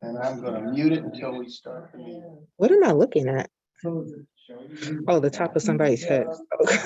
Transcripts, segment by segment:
And I'm gonna mute it until we start the meeting. What am I looking at? Oh, the top of somebody's head. Okay.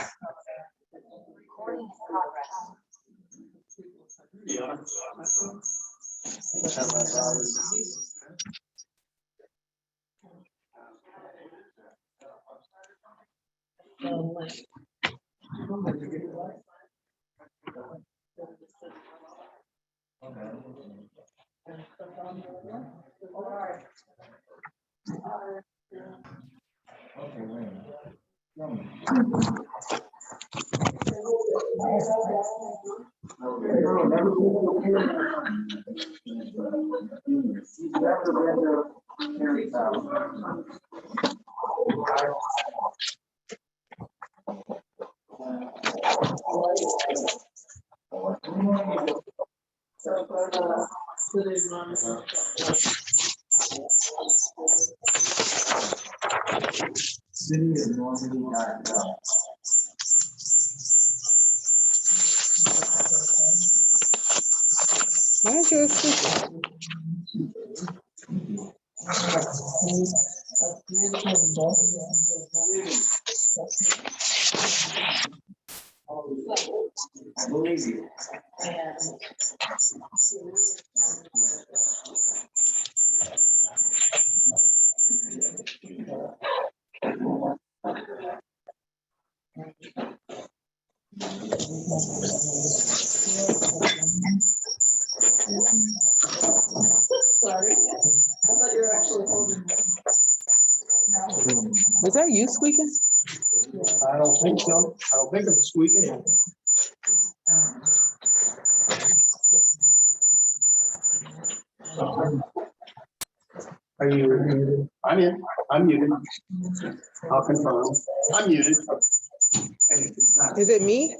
City of Normandy. Why is yours speaking? I believe you. Sorry, I thought you were actually holding it. Was that you squeaking? I don't think so. I don't think it's squeaking. Are you muted? I'm in. I'm muted. I'll confirm. I'm muted. Is it me?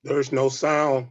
There's no sound.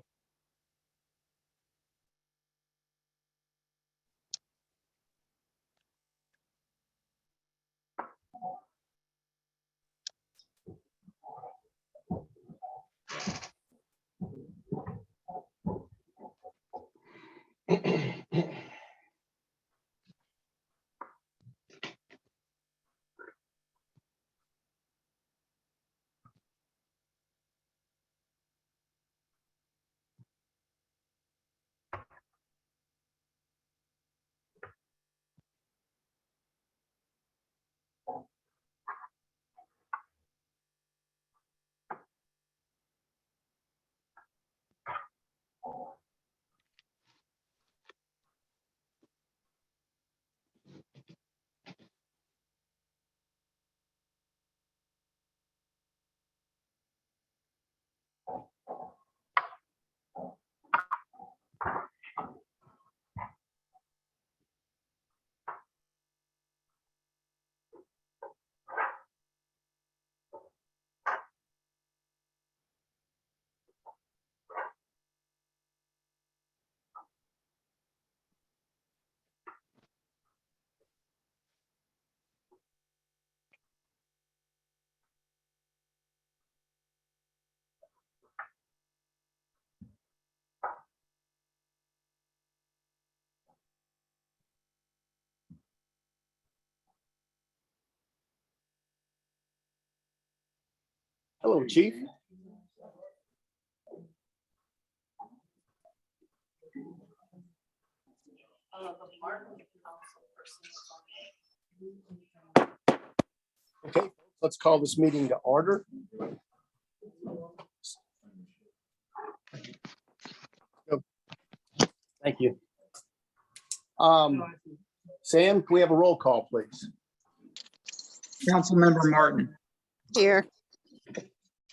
Hello, Chief. Okay, let's call this meeting to order. Thank you. Sam, can we have a roll call, please? Councilmember Martin, Here.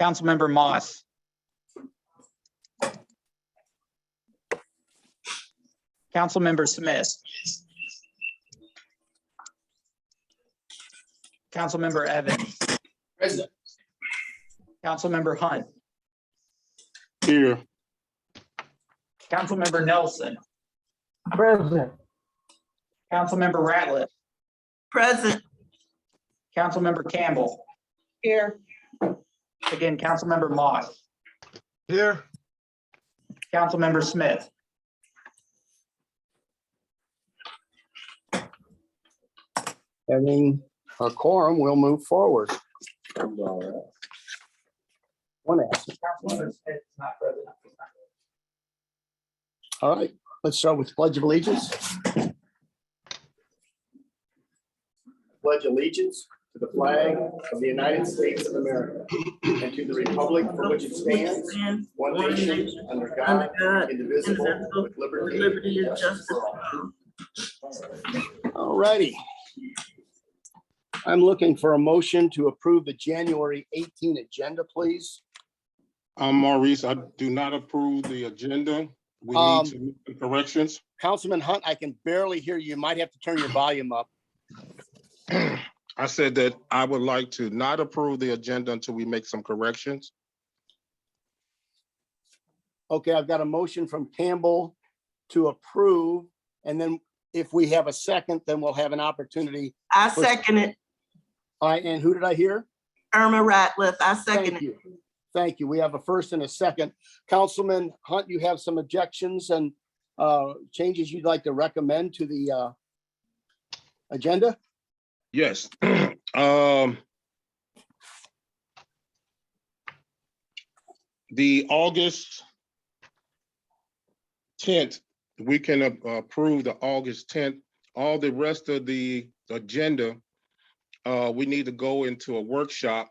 Councilmember Moss, Councilmember Smith, Councilmember Evans, Present. Councilmember Hunt, Here. Councilmember Nelson, Present. Councilmember Ratliff, Present. Councilmember Campbell, Here. again, Councilmember Moss, Here. Councilmember Smith. Having a quorum, we'll move forward. One absent. Councilmember Smith is not present. All right, let's start with Pledge of Allegiance. Pledge allegiance to the flag of the United States of America and to the republic for which it stands, one nation, under God, indivisible, with liberty and justice for all. All righty. I'm looking for a motion to approve the January 18 agenda, please. Maurice, I do not approve the agenda. We need to make the corrections. Councilman Hunt, I can barely hear you. You might have to turn your volume up. I said that I would like to not approve the agenda until we make some corrections. Okay, I've got a motion from Campbell to approve, and then if we have a second, then we'll have an opportunity. I second it. All right, and who did I hear? Irma Ratliff. I second Thank it. you. Thank you. We have a first and a second. Councilman Hunt, you have some objections and changes you'd like to recommend to the agenda? Yes. The August 10th, we can approve the August 10th. All the rest of the agenda, we need to go into a workshop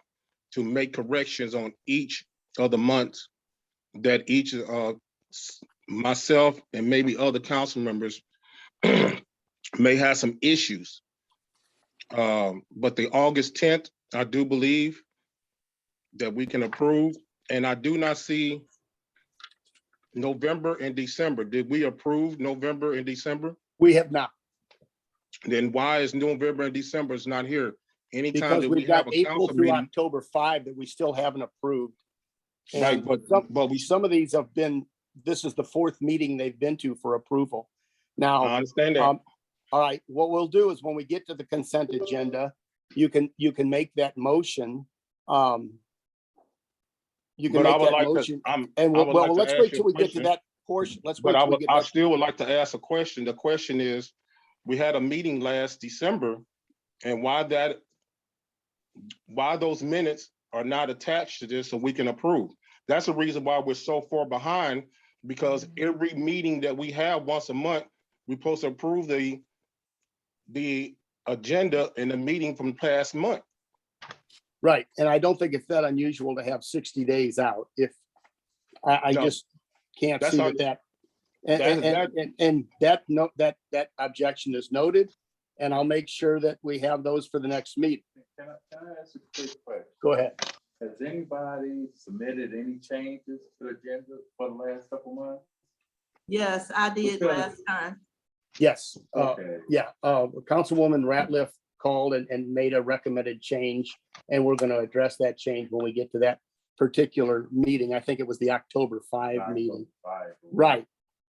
to make corrections on each of the months that each myself and maybe other council members may have some issues. But the August 10th, I do believe that we can approve, and I do not see November and December. Did we approve November and December? We have not, Then why is November and December is not here? Anytime because that we we've have got a April council through meeting, October 5 that we still haven't approved. right, And but we, some of these have been, this is the fourth meeting they've been to for approval. I Now, understand that. all right, what we'll do is when we get to the consent agenda, you can make that motion. You can But I make would that like to, motion. I'm, And I would like to let's ask wait you till a we get to question. that portion. Let's wait But till we get I that. still would like to ask a question. The question is, we had a meeting last December, and why those minutes are not attached to this so we can approve? That's the reason why we're so far behind, because every meeting that we have once a month, we're supposed to approve the agenda in the meeting from past month. Right, and I don't think it's that unusual to have 60 days out. If I No. just can't That's see how- that. that- And that objection is noted, and I'll make sure that we have those for the next meeting. Can I ask a quick question? Go ahead. Has anybody submitted any changes to the agenda for the last couple months? Yes, I did Okay. last time. Yes, Okay, yeah, Councilwoman Ratliff called and made a recommended change, and we're gonna address that change when we get to that particular meeting. I think it was the October 5 meeting. five. Right,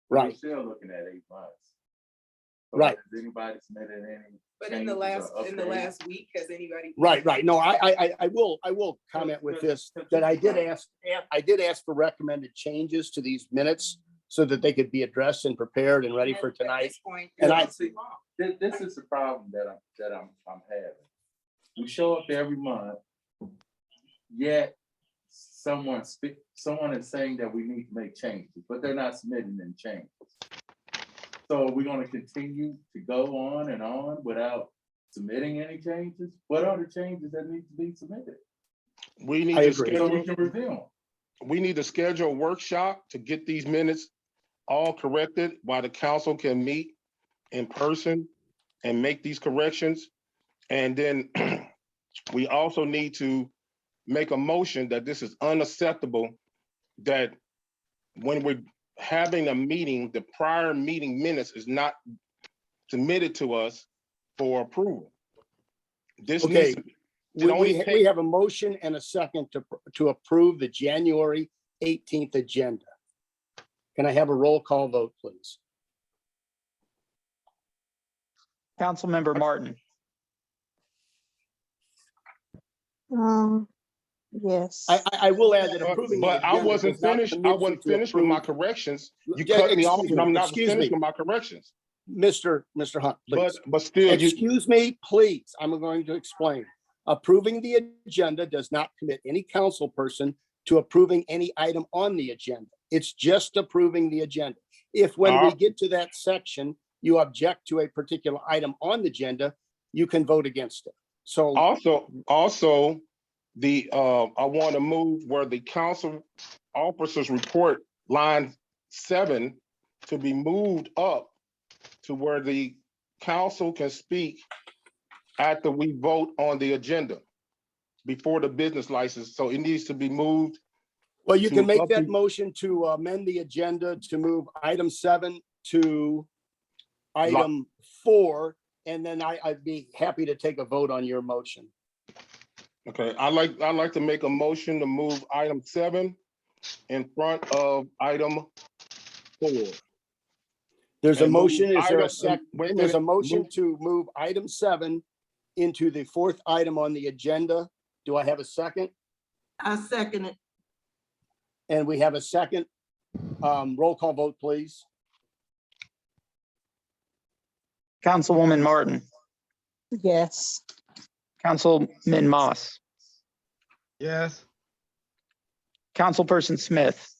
We're right. still looking at 8 months. So Right. Has anybody submitted any? But in the changes or updates? last week, has anybody? Right. No, I will comment with this, that I did ask for recommended changes to these minutes so that they could be addressed and prepared and ready for At tonight. this point, And it's I- too long. This is the problem that I'm having. We show up every month, yet someone is saying that we need to make changes, but they're not submitting any changes. So are we gonna continue to go on and on without submitting any changes? What are the changes that need to be submitted? We need I to agree. So we schedule, can review them. we need to schedule a workshop to get these minutes all corrected while the council can meet in person and make these corrections. And then we also need to make a motion that this is unacceptable, that when we're having a meeting, the prior meeting minutes is not submitted to us for approval. This Okay. needs, it only We takes, have a motion and a second to approve the January 18th agenda. Can I have a roll call vote, please? Councilmember Martin, Yes. I will add that approving. the but I agenda wasn't does not finished. I permit you wasn't to finished with my approve- corrections. You Yeah, cut me off excuse and me, I'm not excuse finished me. with my corrections. Mr. Hunt, please. But still, you, Excuse me, please. I'm going to explain. Approving the agenda does not commit any council person to approving any item on the agenda. It's just approving the agenda. If when we get to that section, you object to a particular item on the agenda, you can vote against it. So also, I want to move where the council officers report line 7 to be moved up to where the council can speak after we vote on the agenda before the business license. So it needs to be moved. well, you can make up that to- motion to amend the agenda to move item 7 to item 4, and then I'd be happy to take a vote on your motion. Okay, I'd like to make a motion to move item 7 in front of item 4. There's a And move motion. Is there a item- sec? wait a There's a minute, motion move- to move item 7 into the 4th item on the agenda. Do I have a second? I second it. And we have a second. Roll call vote, please. Councilwoman Martin, Yes. Councilman Moss, Yes. Councilperson Smith,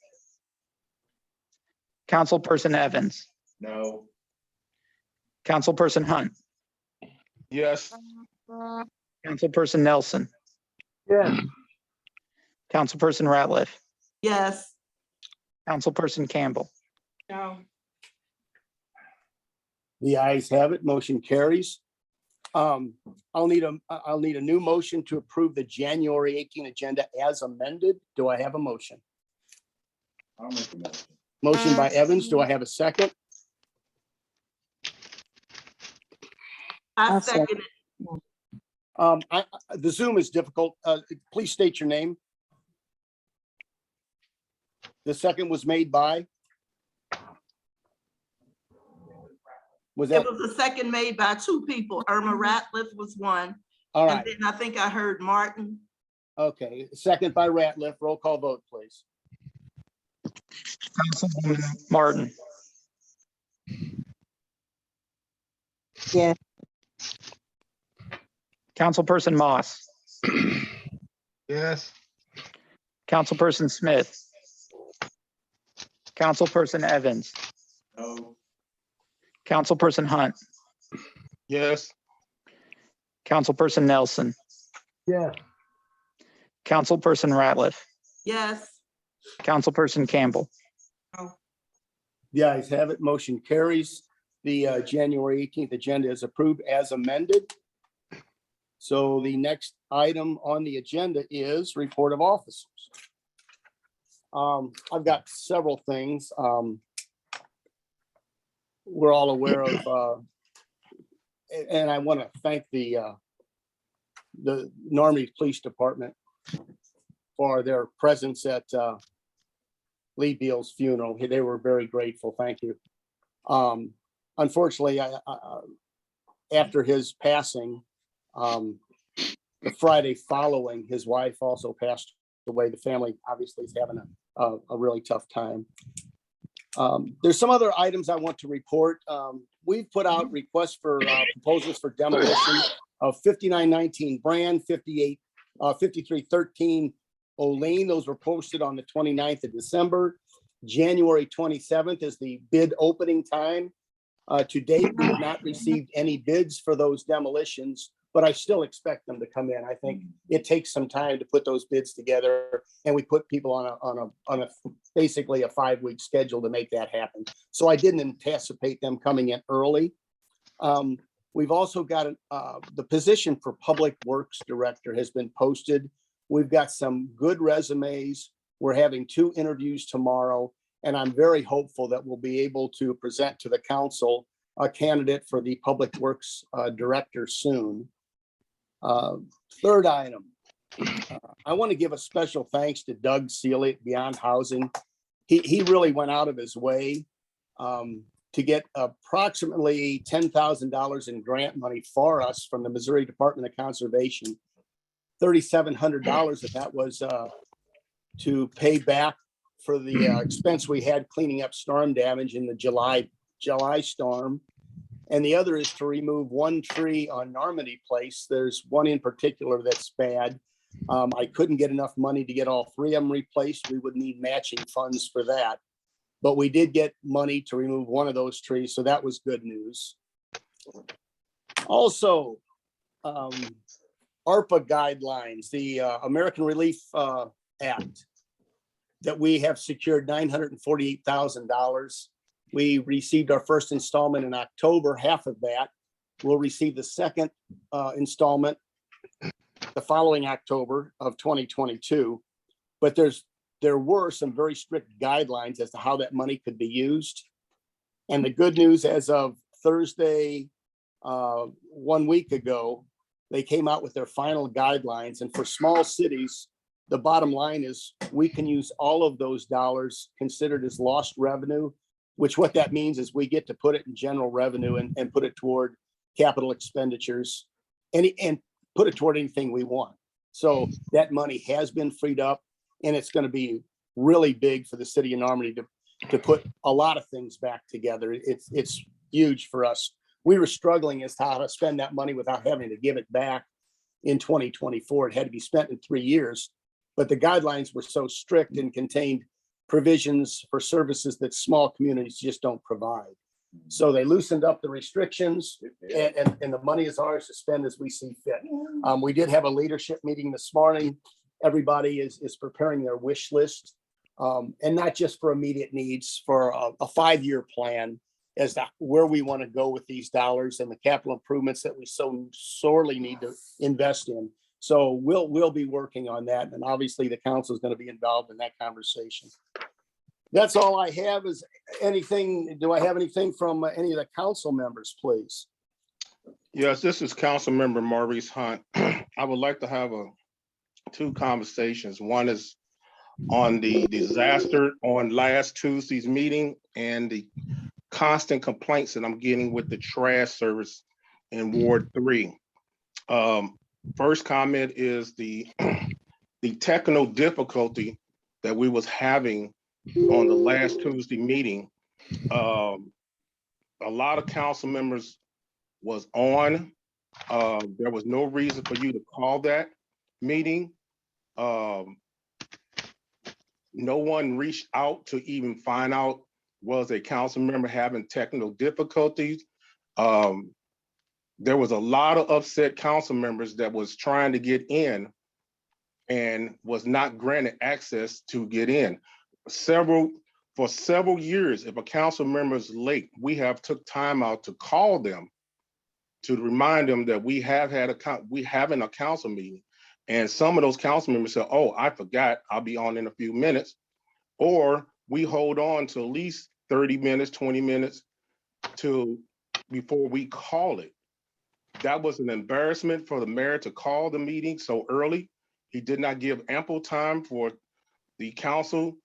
Councilperson Evans, No. Councilperson Hunt, Yes, Councilperson Nelson, Yeah. Councilperson Ratliff, Yes. Councilperson Campbell. No. The ayes have it. Motion carries. I'll need a new motion to approve the January 18 agenda as amended. Do I have a motion? I'll make a motion. Motion by Evans. Do I have a second? I I'll second it. The Zoom is difficult. Please state your name. The second was made by? Was that, It was a second made by 2 people. Irma Ratliff was one. all And right, then I think I heard Martin. okay. Second by Ratliff. Roll call vote, please. Councilwoman Martin, Yes. Councilperson Moss, Yes. Councilperson Smith, Councilperson Evans, No. Councilperson Hunt, yes, Councilperson Nelson, Yeah. Councilperson Ratliff, Yes. Councilperson Campbell. The ayes have it. Motion carries. The January 18th agenda is approved as amended. So the next item on the agenda is report of officers. I've got several things. We're all aware of, and I want to thank the Normandy Police Department for their presence at Lee Beal's funeral. They were very grateful. Thank you. Unfortunately, after his passing, the Friday following, his wife also passed away. The family obviously is having a really tough time. There's some other items I want to report. We've put out requests for proposals for demolition of 5919 Brand, 5313 Olean. Those were posted on the 29th of December. January 27th is the bid opening time. To date, we have not received any bids for those demolitions, but I still expect them to come in. I think it takes some time to put those bids together, and we put people on a basically a 5-week schedule to make that happen. So I didn't anticipate them coming in early. We've also got the position for Public Works Director has been posted. We've got some good resumes. We're having 2 interviews tomorrow, and I'm very hopeful that we'll be able to present to the council a candidate for the Public Works Director soon. Third item, I want to give a special thanks to Doug Seeley at Beyond Housing. He really went out of his way to get approximately $10,000 in grant money for us from the Missouri Department of Conservation. $3,700 of that was to pay back for the expense we had cleaning up storm damage in the July storm. And the other is to remove 1 tree on Normandy Place. There's one in particular that's bad. I couldn't get enough money to get all 3 of them replaced. We would need matching funds for that. But we did get money to remove 1 of those trees, so that was good news. Also, ARPA guidelines, the American Relief Act, that we have secured $948,000. We received our first installment in October, half of that. We'll receive the second installment the following October of 2022. But there were some very strict guidelines as to how that money could be used. And the good news, as of Thursday, 1 week ago, they came out with their final guidelines. And for small cities, the bottom line is we can use all of those dollars considered as lost revenue, which what that means is we get to put it in general revenue and put it toward capital expenditures and put it toward anything we want. So that money has been freed up, and it's going to be really big for the city of Normandy to put a lot of things back together. It's huge for us. We were struggling as to how to spend that money without having to give it back in 2024. It had to be spent in 3 years, but the guidelines were so strict and contained provisions for services that small communities just don't provide. So they loosened up the restrictions, and the money is ours to spend as we see fit. We did have a leadership meeting this morning. Everybody is preparing their wish list, and not just for immediate needs, for a 5-year plan as to where we want to go with these dollars and the capital improvements that we so sorely need to invest in. So we'll be working on that, and obviously the council is going to be involved in that conversation. That's all I have. Is anything? Do I have anything from any of the council members, please? Yes, this is Council Member Maurice Hunt. I would like to have 2 conversations. One is on the disaster on last Tuesday's meeting and the constant complaints that I'm getting with the trash service in Ward 3. First comment is the technical difficulty that we was having on the last Tuesday meeting. A lot of council members was on. There was no reason for you to call that meeting. No one reached out to even find out was a council member having technical difficulties. There was a lot of upset council members that was trying to get in and was not granted access to get in. For several years, if a council member is late, we have took time out to call them to remind them that we having a council meeting. And some of those council members said, "Oh, I forgot, I'll be on in a few minutes." Or we hold on to at least 30 minutes, 20 minutes before we call it. That was an embarrassment for the mayor to call the meeting so early. He did not give ample time for the council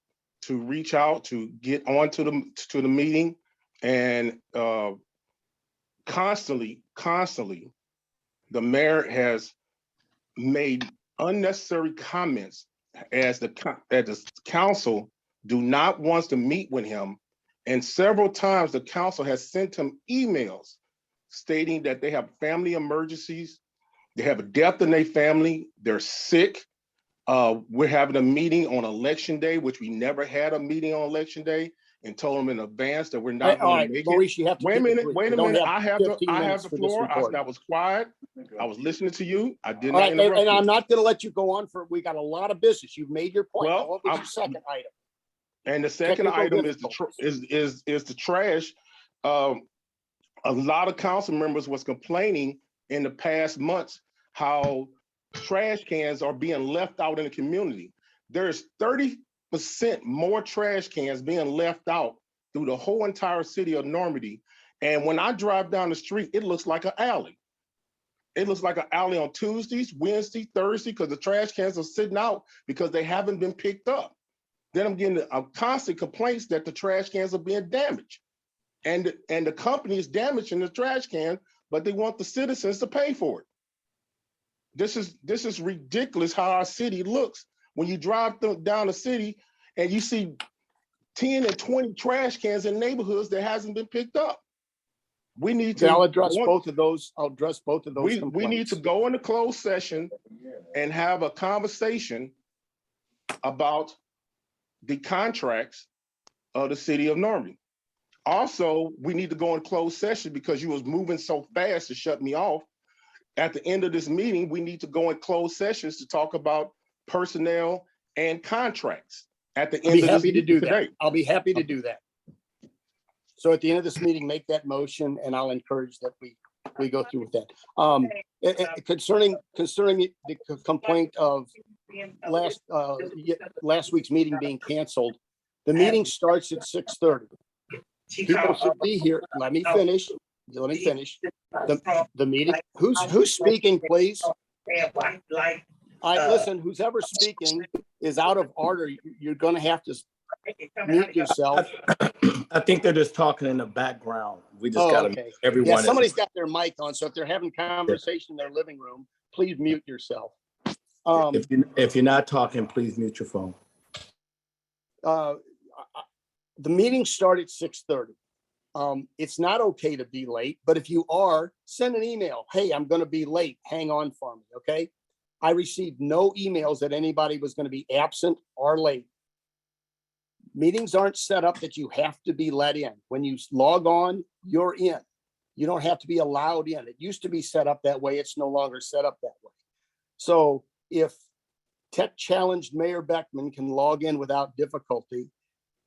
to reach out to get on to the meeting, and constantly, the mayor has made unnecessary comments as the council do not want to meet with him. And several times the council has sent him emails stating that they have family emergencies, they have a death in their family, they're sick, We're having a meeting on election day, which we never had a meeting on election day, and told them in advance that we're not All going right, to make it. Maurice, you have to. Wait a keep it minute, brief. wait We a don't minute. have I have 15 the minutes for this floor. recording. I was quiet. I was listening to you. I did All not right, interrupt and you. I'm not gonna let you go on for, we got a lot of business. You've made your point. Well, Now, what was I'm- your second item? And the second Technical item is the difficulties. is the trash. A lot of council members was complaining in the past months how trash cans are being left out in the community. There's 30% more trash cans being left out through the whole entire city of Normandy. And when I drive down the street, it looks like an alley. It looks like an alley on Tuesdays, Wednesday, Thursday, because the trash cans are sitting out because they haven't been picked up. Then I'm getting constant complaints that the trash cans are being damaged. And the company is damaging the trash can, but they want the citizens to pay for it. This is ridiculous how our city looks when you drive down the city and you see 10 and 20 trash cans in neighborhoods that hasn't been picked up. We need to. I'll address both of those. I'll address both of those complaints. We need to go into closed session and have a conversation about the contracts of the city of Normandy. Also, we need to go in closed session because you was moving so fast to shut me off. At the end of this meeting, we need to go in closed sessions to talk about personnel and contracts. At the end of this meeting today. I'll be happy to do that. So at the end of this meeting, make that motion and I'll encourage that we go through with that. Concerning the complaint of last week's meeting being canceled, the meeting starts at 6:30. People should be here. Let me finish. The meeting, who's speaking, please? Listen, who's ever speaking is out of order. You're gonna have to mute yourself. I think they're just talking in the background. We just gotta, Okay. everyone. Yeah, somebody's got their mic on, so if they're having conversation in their living room, please mute yourself. If you're not talking, please mute your phone. The meeting started at 6:30. It's not okay to be late, but if you are, send an email. Hey, I'm gonna be late. Hang on for me, okay? I received no emails that anybody was gonna be absent or late. Meetings aren't set up that you have to be let in. When you log on, you're in. You don't have to be allowed in. It used to be set up that way. It's no longer set up that way. So if tech challenged Mayor Beckman can log in without difficulty,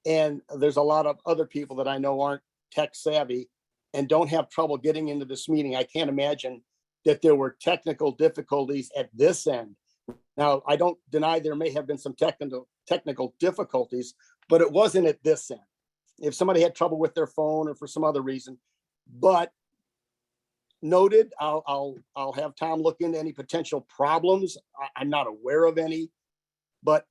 and there's a lot of other people that I know aren't tech savvy and don't have trouble getting into this meeting, I can't imagine that there were technical difficulties at this end. Now, I don't deny there may have been some technical difficulties, but it wasn't at this end. If somebody had trouble with their phone or for some other reason, but noted, I'll have Tom look into any potential problems. I'm not aware of any, but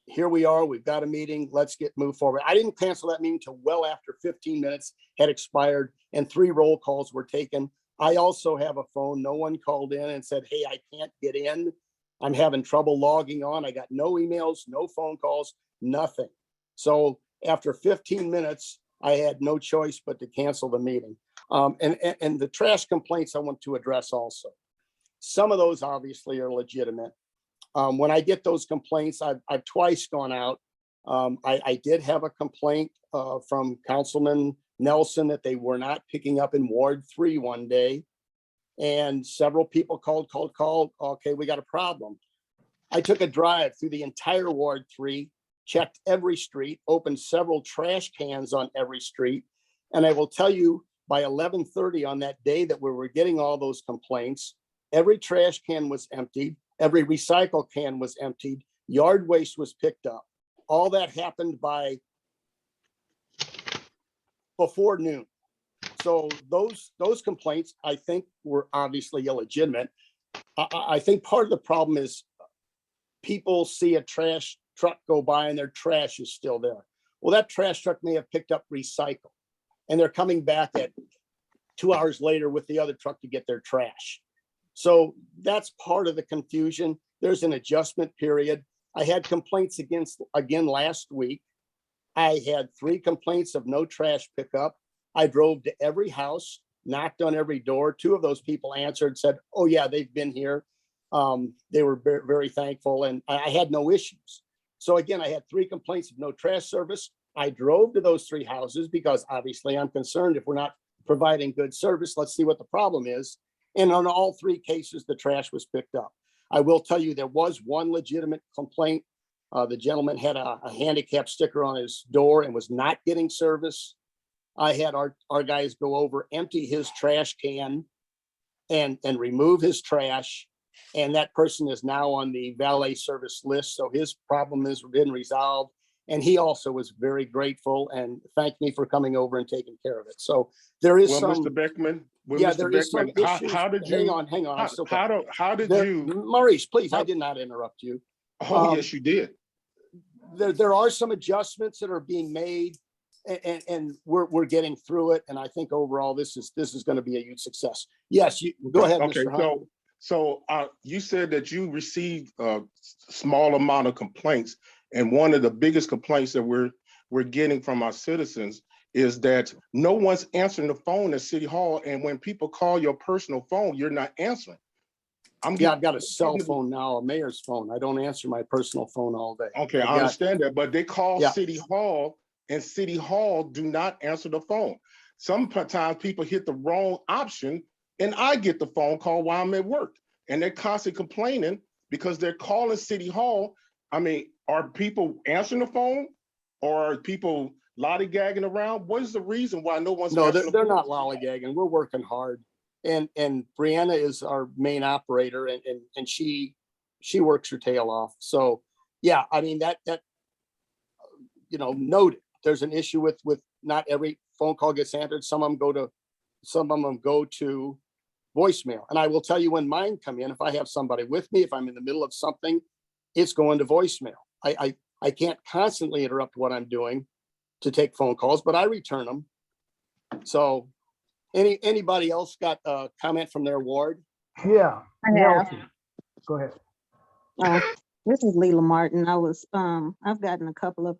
here we are. We've got a meeting. Let's move forward. I didn't cancel that meeting till well after 15 minutes had expired and 3 roll calls were taken. I also have a phone. No one called in and said, hey, I can't get in. I'm having trouble logging on. I got no emails, no phone calls, nothing. So after 15 minutes, I had no choice but to cancel the meeting. And the trash complaints I want to address also. Some of those obviously are legitimate. When I get those complaints, I've twice gone out. I did have a complaint from Councilman Nelson that they were not picking up in Ward 3 one day. And several people called. Okay, we got a problem. I took a drive through the entire Ward 3, checked every street, opened several trash cans on every street. And I will tell you, by 11:30 on that day that we were getting all those complaints, every trash can was emptied, every recycle can was emptied, yard waste was picked up. All that happened by before noon. So those complaints, I think, were obviously illegitimate. I think part of the problem is people see a trash truck go by and their trash is still there. Well, that trash truck may have picked up recycle and they're coming back at 2 hours later with the other truck to get their trash. So that's part of the confusion. There's an adjustment period. I had complaints again last week. I had 3 complaints of no trash pickup. I drove to every house, knocked on every door. 2 of those people answered, said, oh yeah, they've been here. They were very thankful, and I had no issues. So again, I had 3 complaints of no trash service. I drove to those 3 houses because obviously I'm concerned if we're not providing good service, let's see what the problem is. And on all 3 cases, the trash was picked up. I will tell you, there was one legitimate complaint. The gentleman had a handicap sticker on his door and was not getting service. I had our guys go over, empty his trash can and remove his trash. And that person is now on the valet service list. So his problem has been resolved. And he also was very grateful and thanked me for coming over and taking care of it. So there is Well, some. Mr. Beckman, well, Yeah, Mr. there is some Beckman, issues. how did Hang you, on. I'm still talking. how did There- you, Maurice, please, I how- did not interrupt you. oh, yes, you did. There are some adjustments that are being made and we're getting through it. And I think overall, this is going to be a huge success. Yes, you go ahead, Okay, Mr. Hunt. so you said that you received a small amount of complaints, and one of the biggest complaints that we're getting from our citizens is that no one's answering the phone at City Hall, and when people call your personal phone, you're not answering. I've got a cell phone now, a mayor's phone. I don't answer my personal phone all day. Okay, I understand that, but they call City Hall, and City Hall do not answer the phone. Sometimes people hit the wrong option, and I get the phone call while I'm at work, and they're constantly complaining because they're calling City Hall. I mean, are people answering the phone, or are people lollygagging around? What is the reason why no one's No, answering they're the phone? not lollygagging. We're working hard. And Brianna is our main operator and she works her tail off. So yeah, I mean that noted. There's an issue with not every phone call gets answered. Some of them go to voicemail. And I will tell you when mine come in, if I have somebody with me, if I'm in the middle of something, it's going to voicemail. I can't constantly interrupt what I'm doing to take phone calls, but I return them. So anybody else got a comment from their ward? Yeah. I have. Nelson, go ahead. This is Leila Martin. I've gotten a couple of,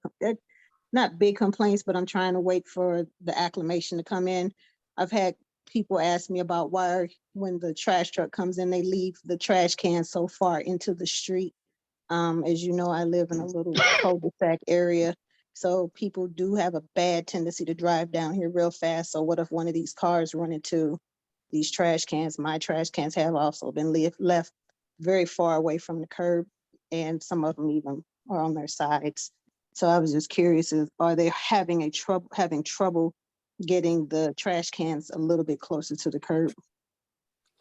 not big complaints, but I'm trying to wait for the acclimation to come in. I've had people ask me about why, when the trash truck comes in, they leave the trash can so far into the street. As you know, I live in a little cul-de-sac area. So people do have a bad tendency to drive down here real fast. So what if one of these cars run into these trash cans? My trash cans have also been left very far away from the curb, and some of them even are on their sides. So I was just curious, are they having trouble getting the trash cans a little bit closer to the curb?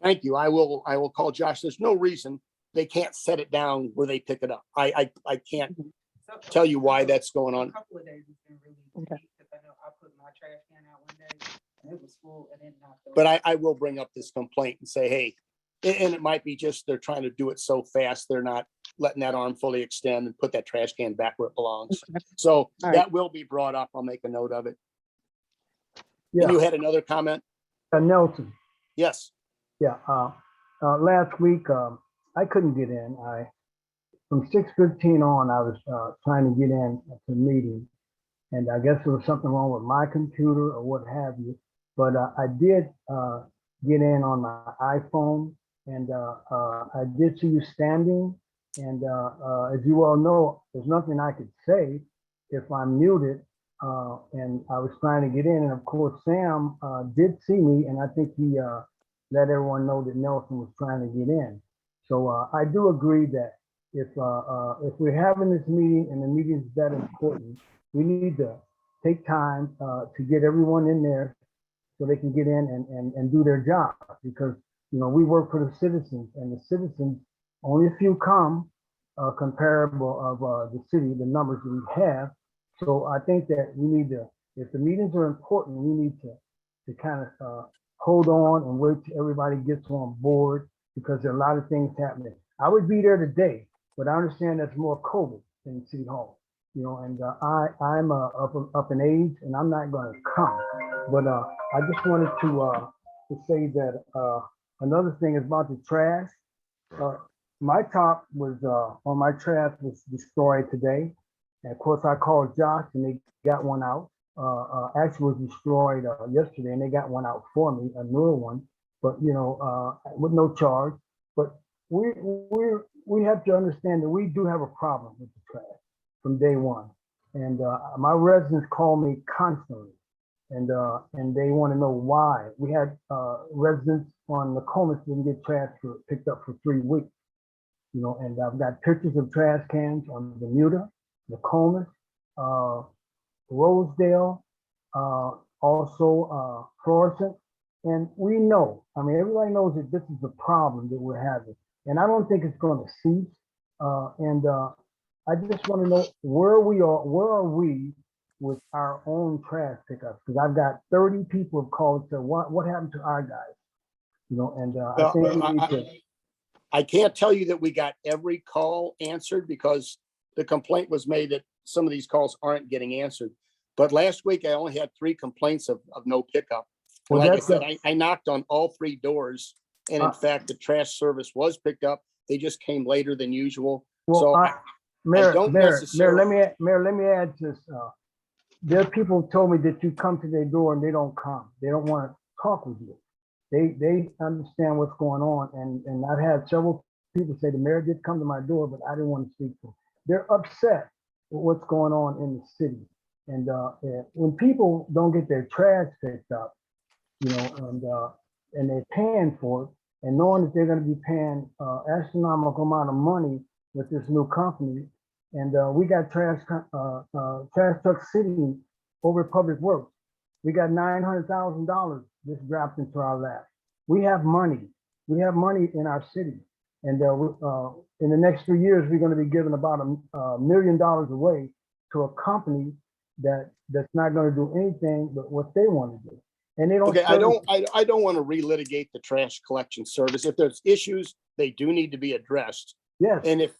Thank you. I will call Josh. There's no reason they can't set it down where they pick it up. I can't tell you why that's going on. A couple of days it's been really Okay. because I know I put my trash can out one day and it was full and then knocked over. But I will bring up this complaint and say, hey, and it might be just they're trying to do it so fast, they're not letting that arm fully extend and put that trash can back where it belongs. Okay. So All right. that will be brought up. I'll make a note of it. Yeah. And you had another comment? Nelson, Yes. yeah. Last week, I couldn't get in. From 6:15 on, I was trying to get in to the meeting. And I guess there was something wrong with my computer or what have you. But I did get in on my iPhone, and I did see you standing. And as you all know, there's nothing I could say if I'm muted. And I was trying to get in, and of course, Sam did see me, and I think he let everyone know that Nelson was trying to get in. So I do agree that if we're having this meeting and the meeting is that important, we need to take time to get everyone in there so they can get in and do their job, because we work for the citizens, and the citizens, only a few come comparable of the city, the numbers that we have. So I think that we need to, if the meetings are important, we need to kind of hold on and wait till everybody gets on board, because there are a lot of things happening. I would be there today, but I understand that's more COVID in City Hall, and I'm up in age and I'm not going to come. But I just wanted to say that another thing is about the trash. My top was on my trash was destroyed today. And of course, I called Josh and they got one out. Actually was destroyed yesterday, and they got one out for me, a newer one, but with no charge. But we have to understand that we do have a problem with the trash from day one. And my residents call me constantly, and they want to know why. We had residents on Nokomis didn't get trash picked up for 3 weeks, you know, and I've got pictures of trash cans on Bermuda, Nokomis, Rosedale, also Florissant. And we know, I mean, everybody knows that this is the problem that we're having. And I don't think it's going to cease. I just want to know where are we with our own trash pickups? Because I've got 30 people have called and said, what happened to our guys? You know, and I think we need to. I can't tell you that we got every call answered because the complaint was made that some of these calls aren't getting answered. But last week I only had 3 complaints of no pickup. And Well, like I said, I knocked on all 3 doors. And in fact, the trash service was picked up. They just came later than usual. Well, So Mayor, don't Mayor, necessarily- let me add this. There are people who told me that you come to their door and they don't come. They don't want to talk with you. They understand what's going on. And I've had several people say the mayor did come to my door, but I didn't want to speak to them. They're upset with what's going on in the city. And when people don't get their trash picked up, you know, and they're paying for it, and knowing that they're going to be paying astronomical amount of money with this new company, and we got trash trucks sitting over Public Works. We got $900,000 just dropped into our lap. We have money. We have money in our city, and in the next 3 years, we're going to be giving about $1 million away to a company that's not going to do anything but what they want to do. And they don't. Okay, I don't want to relitigate the trash collection service. If there's issues, they do need to be addressed. Yes. And if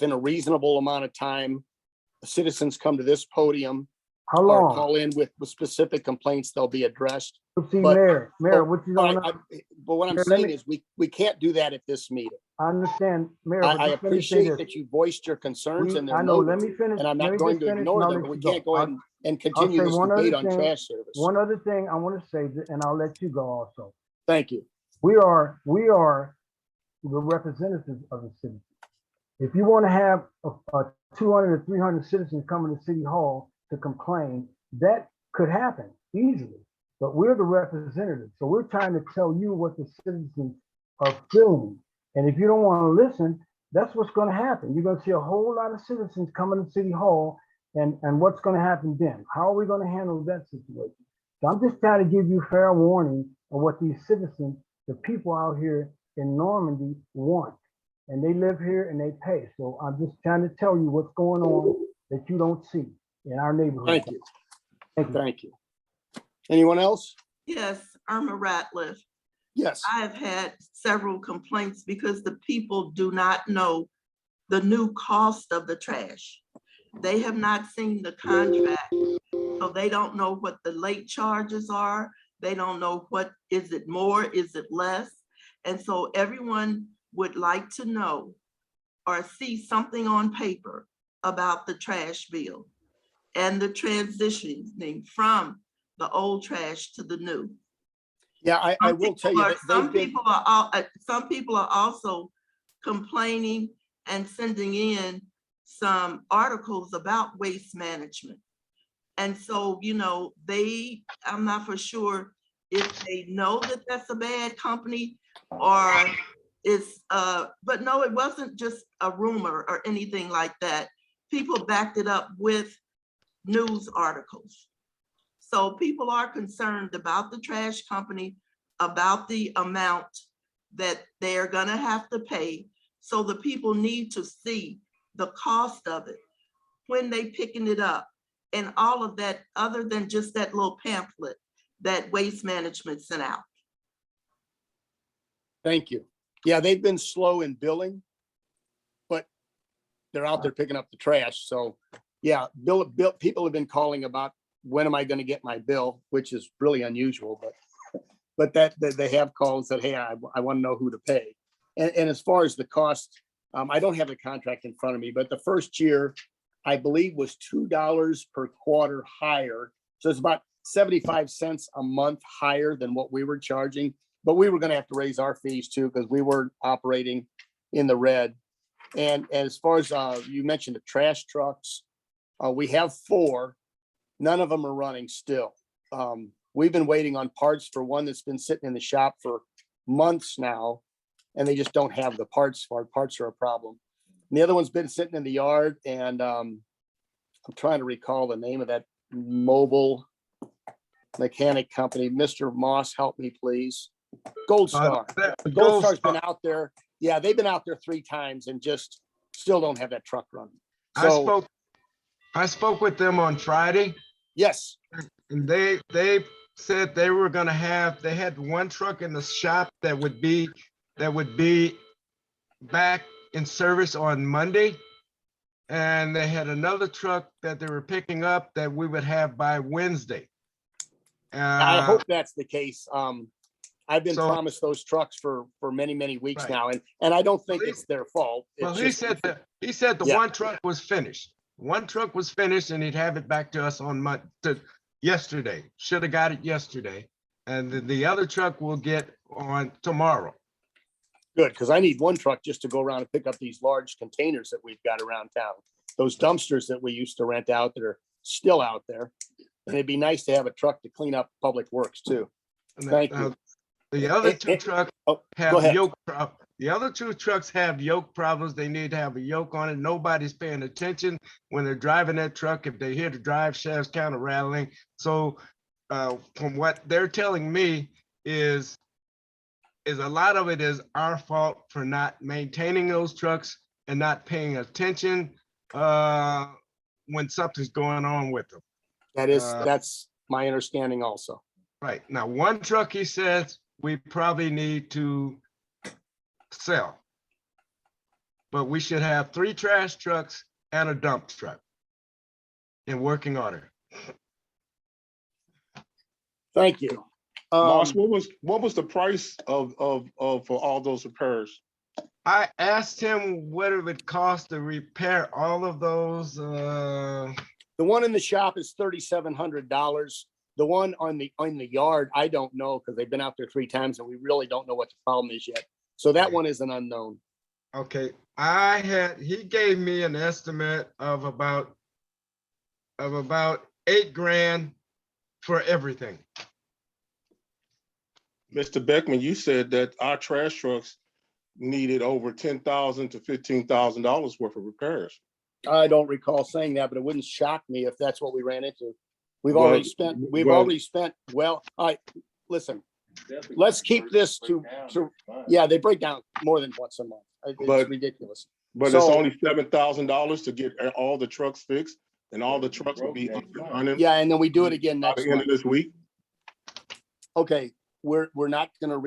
in a reasonable amount of time, citizens come to this podium How or long? call in with specific complaints, they'll be addressed. See, But- Mayor, what you don't know, But what I'm Mayor, let saying me- is we can't do that at this meeting. I understand, Mayor. but I just let me say appreciate this. that you voiced your concerns and I they're know, let noted, me finish. and I'm let not me going just to finish, ignore and I'll them, let but we you go. can't go ahead and I'll continue say this one other debate on thing. trash service. One other thing I want to say, and I'll let you go also. Thank you. We are the representatives of the city. If you want to have a 200 or 300 citizens coming to City Hall to complain, that could happen easily. But we're the representatives. So we're trying to tell you what the citizens are feeling. And if you don't want to listen, that's what's going to happen. You're going to see a whole lot of citizens coming to City Hall, and what's going to happen then? How are we going to handle that situation? So I'm just trying to give you fair warning of what these citizens, the people out here in Normandy want. And they live here and they pay. So I'm just trying to tell you what's going on that you don't see in our neighborhood. Thank you. Thank you. Thank you. Anyone else? Yes, Irma Ratliff. Yes. I have had several complaints because the people do not know the new cost of the trash. They have not seen the contract, so they don't know what the late charges are. They don't know is it more, is it less? And so everyone would like to know or see something on paper about the trash bill and the transitioning from the old trash to the new. Yeah, I will tell you that Some people are also complaining and sending in some articles about waste management. And so, you know, I'm not for sure if they know that that's a bad company or but no, it wasn't just a rumor or anything like that. People backed it up with news articles. So people are concerned about the trash company, about the amount that they're gonna have to pay. So the people need to see the cost of it when they picking it up and all of that, other than just that little pamphlet that Waste Management sent out. Thank you. Yeah, they've been slow in billing, but they're out there picking up the trash. So yeah, people have been calling about when am I going to get my bill, which is really unusual, but that they have called and said, hey, I want to know who to pay. And as far as the cost, I don't have the contract in front of me, but the first year, I believe was $2 per quarter higher. So it's about 75 cents a month higher than what we were charging. but we were gonna have to raise our fees too, because we were operating in the red. And as far as, you mentioned the trash trucks, we have 4. None of them are running still. We've been waiting on parts for one that's been sitting in the shop for months now, and they just don't have the parts for it. Parts are a problem. And the other one's been sitting in the yard, and I'm trying to recall the name of that mobile mechanic company. Mr. Moss, help me, please. Gold Star. Gold Star's been out there. Yeah, they've been out there 3 times and just still don't have that truck running. So, I spoke with them on Friday, yes, and they said they were gonna have, they had one truck in the shop that would be back in service on Monday. And they had another truck that they were picking up that we would have by Wednesday. I hope that's the case. I've been so- promised those trucks for many, many weeks Right. now, and I don't think Well, it's their fault. Well, It's he just- said the Yeah. one truck was finished. One truck was finished and he'd have it back to us on yesterday. Should have got it yesterday. And the other truck will get on tomorrow. Good, because I need one truck just to go around and pick up these large containers that we've got around town. Those dumpsters that we used to rent out that are still out there. And it'd be nice to have a truck to clean up public works too. And Thank you. The other two trucks Oh, go have ahead. the other 2 trucks have yoke problems. They need to have a yoke on it. Nobody's paying attention when they're driving that truck. If they hear the drive shafts kind of rattling. So from what they're telling me is a lot of it is our fault for not maintaining those trucks and not paying attention when something's going on with them. That's my understanding also. Right. Now, one truck, he says, we probably need to sell. But we should have 3 trash trucks and a dump truck in working order. Thank you. Moss, what was the price of for all those repairs? I asked him what it would cost to repair all of those. The one in the shop is $3,700. The one on the yard, I don't know, because they've been out there 3 times and we really don't know what the problem is yet. So that one is an unknown. Okay, he gave me an estimate of about $8,000 for everything. Mr. Beckman, you said that our trash trucks needed over $10,000 to $15,000 worth of repairs. I don't recall saying that, but it wouldn't shock me if that's what we ran into. We've Well, already spent, well, listen, let's keep this to, yeah, they break down more than once a month. It's ridiculous. But it's only $7,000 to get all the trucks fixed, and all the trucks will be up and running Yeah, and then we do it again by next the end month. of this week. Okay, we're not gonna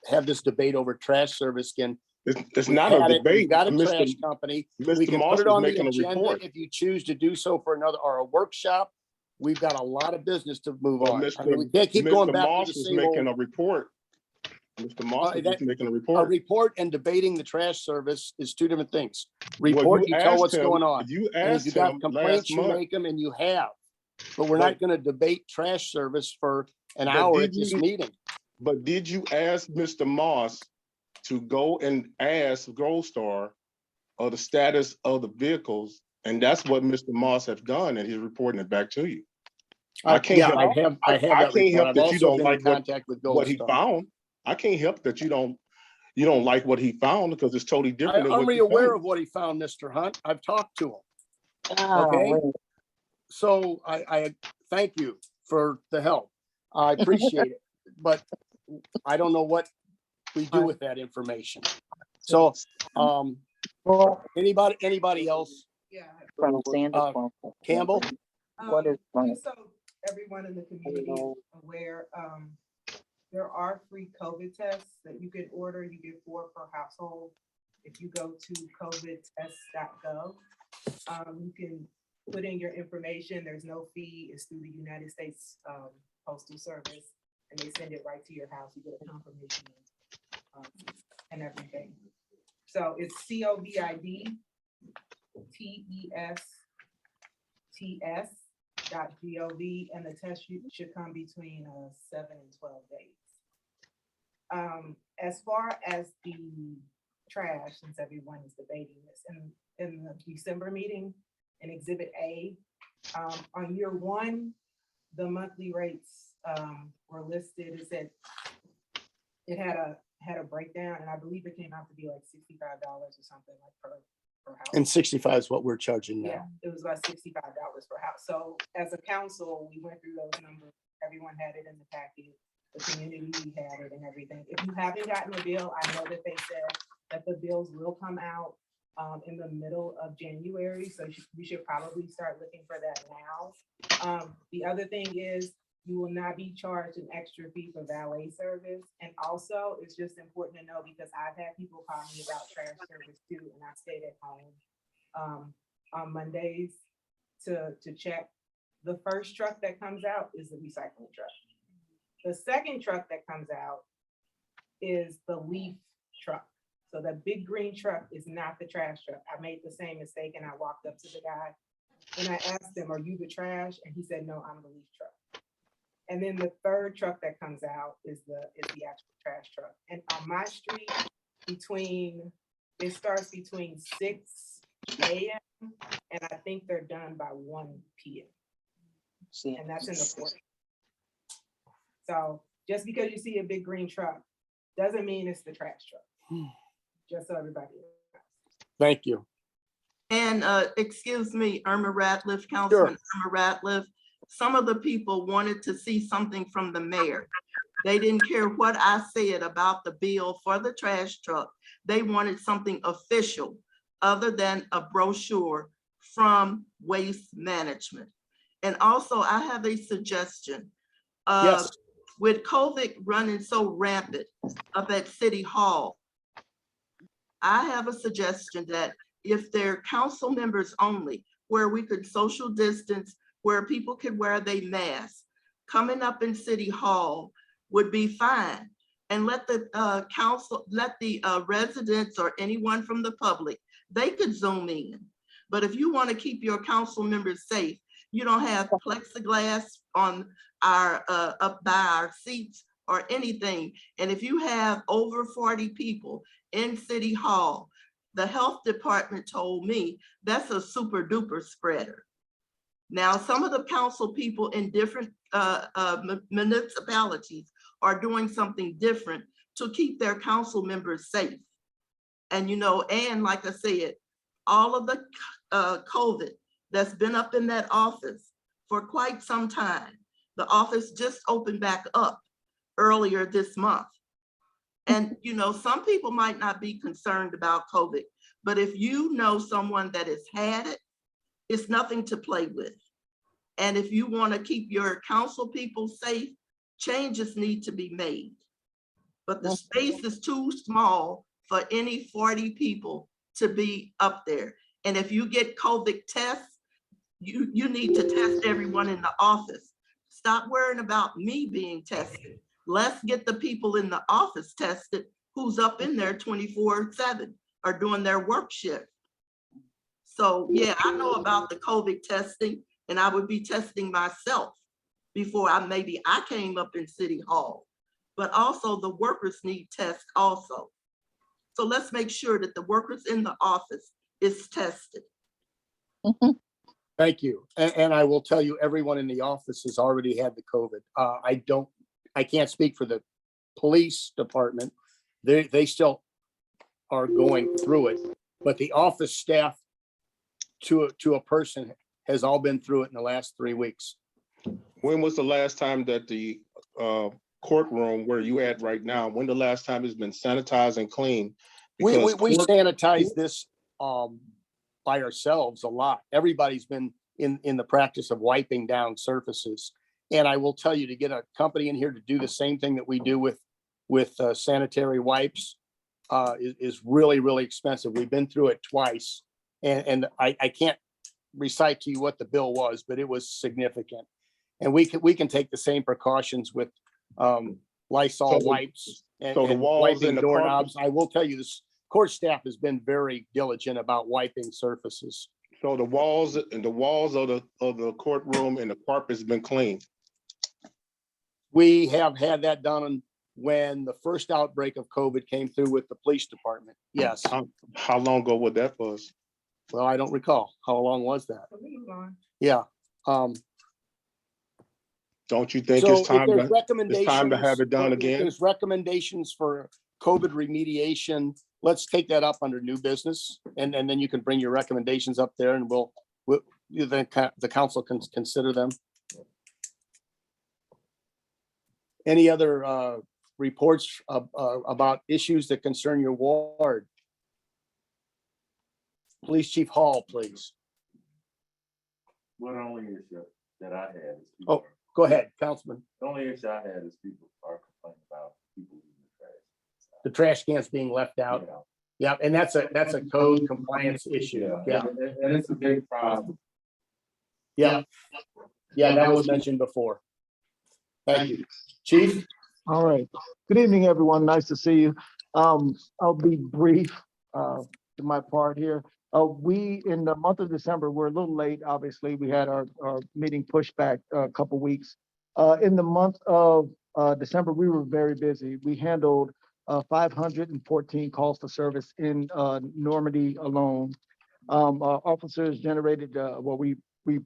have this debate over trash service again. It's We've not had a it. We've debate. got a trash company. We Mr. can Moss put it was on the making a agenda report. if you choose to do so for another, or a workshop. We've got a lot of business to move But on. I mean, we can't keep going Mr. back to Moss the was same making old. a report. Mr. Moss was just making a A report. report and debating the trash service is 2 different things. Well, Report, you tell asked what's him- going on. You And if asked you got him complaints, last you month. make them, and you have. But we're not gonna debate trash service for an But hour did at this you- meeting. But did you ask Mr. Moss to go and ask Gold Star of the status of the vehicles? And that's what Mr. Moss has done, and he's reporting it back to you. I can't Yeah, help- I have I that can't report. help I've that you also don't been in like what contact with Gold he Star. found. I can't help that you don't like what he found, because it's totally different than I'm what you aware found. of what he found, Mr. Hunt. I've talked to him. Oh, Okay. wait. So I thank you for the help. I appreciate it, but I don't know what we do with that information. So, anybody else? From Sanders. Campbell? What is funny? Just so everyone in the community is aware, there are free COVID tests that you can order. You get 4 per household. If you go to covidtest.gov, you can put in your information. There's no fee. It's through the United States Postal Service, and they send it right to your house. You get a confirmation and everything. So it's COVIDTESTS.gov, and the test should come between 7 and 12 days. As far as the trash, since everyone is debating this, in the December meeting, in Exhibit A, on year one, the monthly rates were listed. It said it had a breakdown, and I believe it came out to be like $65 or something like per house. And 65 is what we're charging Yeah, now. it was about $65 per house. So as a council, we went through those numbers. Everyone had it in the packet. The community had it and everything. If you haven't gotten a bill, I know that they said that the bills will come out in the middle of January. So we should probably start looking for that now. The other thing is you will not be charged an extra fee for valet service. And also, it's just important to know, because I've had people call me about trash service too, and I stayed at home on Mondays to check. The first truck that comes out is the recycling truck. The second truck that comes out is the leaf truck. So the big green truck is not the trash truck. I made the same mistake and I walked up to the guy and I asked him, "Are you the trash?" And he said, "No, I'm the leaf truck." And then the third truck that comes out is the actual trash truck. And on my street, it starts between 6 a.m. and I think they're done by 1 p.m. And that's in the morning. So just because you see a big green truck doesn't mean it's the trash truck. Just so everybody knows. Thank you. And excuse me, Irma Ratliff, Councilman Irma Ratliff, some of the people wanted to see something from the mayor. They didn't care what I said about the bill for the trash truck. They wanted something official other than a brochure from Waste Management. And also I have a suggestion. Yes. With COVID running so rampant up at City Hall, I have a suggestion that if they're council members only, where we could social distance, where people could wear their masks, coming up in City Hall would be fine. And let the residents or anyone from the public, they could Zoom in. But if you want to keep your council members safe, you don't have plexiglass on up by our seats or anything. And if you have over 40 people in City Hall, the health department told me that's a super duper spreader. Now, some of the council people in different municipalities are doing something different to keep their council members safe. And, and like I said, all of the COVID that's been up in that office for quite some time, the office just opened back up earlier this month. And, some people might not be concerned about COVID, but if you know someone that has had it, it's nothing to play with. And if you want to keep your council people safe, changes need to be made. But the space is too small for any 40 people to be up there. And if you get COVID tests, you need to test everyone in the office. Stop worrying about me being tested. Let's get the people in the office tested who's up in there 24/7 or doing their work shift. So yeah, I know about the COVID testing, and I would be testing myself before I came up in City Hall. But also the workers need tests also. So let's make sure that the workers in the office is tested. Thank you. And I will tell you, everyone in the office has already had the COVID. I can't speak for the police department. They still are going through it, but the office staff to a person has all been through it in the last 3 weeks. When was the last time that the courtroom where you at right now, when the last time it's been sanitized and clean? We Because sanitize this by ourselves a lot. Everybody's been in the practice of wiping down surfaces. And I will tell you, to get a company in here to do the same thing that we do with sanitary wipes is really, really expensive. We've been through it twice. And I can't recite to you what the bill was, but it was significant. And we can take the same precautions with Lysol wipes and walls wiping and the doorknobs. I will tell you, this court staff has been very diligent about wiping surfaces. So the walls of the courtroom and the carpet's been clean. We have had that done when the first outbreak of COVID came through with the police department. Yes. How long ago was that was? Well, I don't recall. How long was that? Yeah. Don't you think So it's if time there's to have it done if again? there's recommendations for COVID remediation, let's take that up under new business. And then you can bring your recommendations up there and the council can consider them. Any other reports about issues that concern your ward? Police Chief Hall, please. What only issue that I had is. Oh, go ahead, Councilman. The only issue I had is people are complaining about people leaving the trash. The trash cans being left out. Yeah, and that's a code compliance issue. Yeah. And it's a big problem. Yeah. Yeah, that was mentioned before. Thank you. Chief? All right. Good evening, everyone. Nice to see you. I'll be brief to my part here. We, in the month of December, we're a little late, obviously. We had our meeting pushed back a couple weeks. In the month of December, we were very busy. We handled 514 calls for service in Normandy alone. Our officers generated, we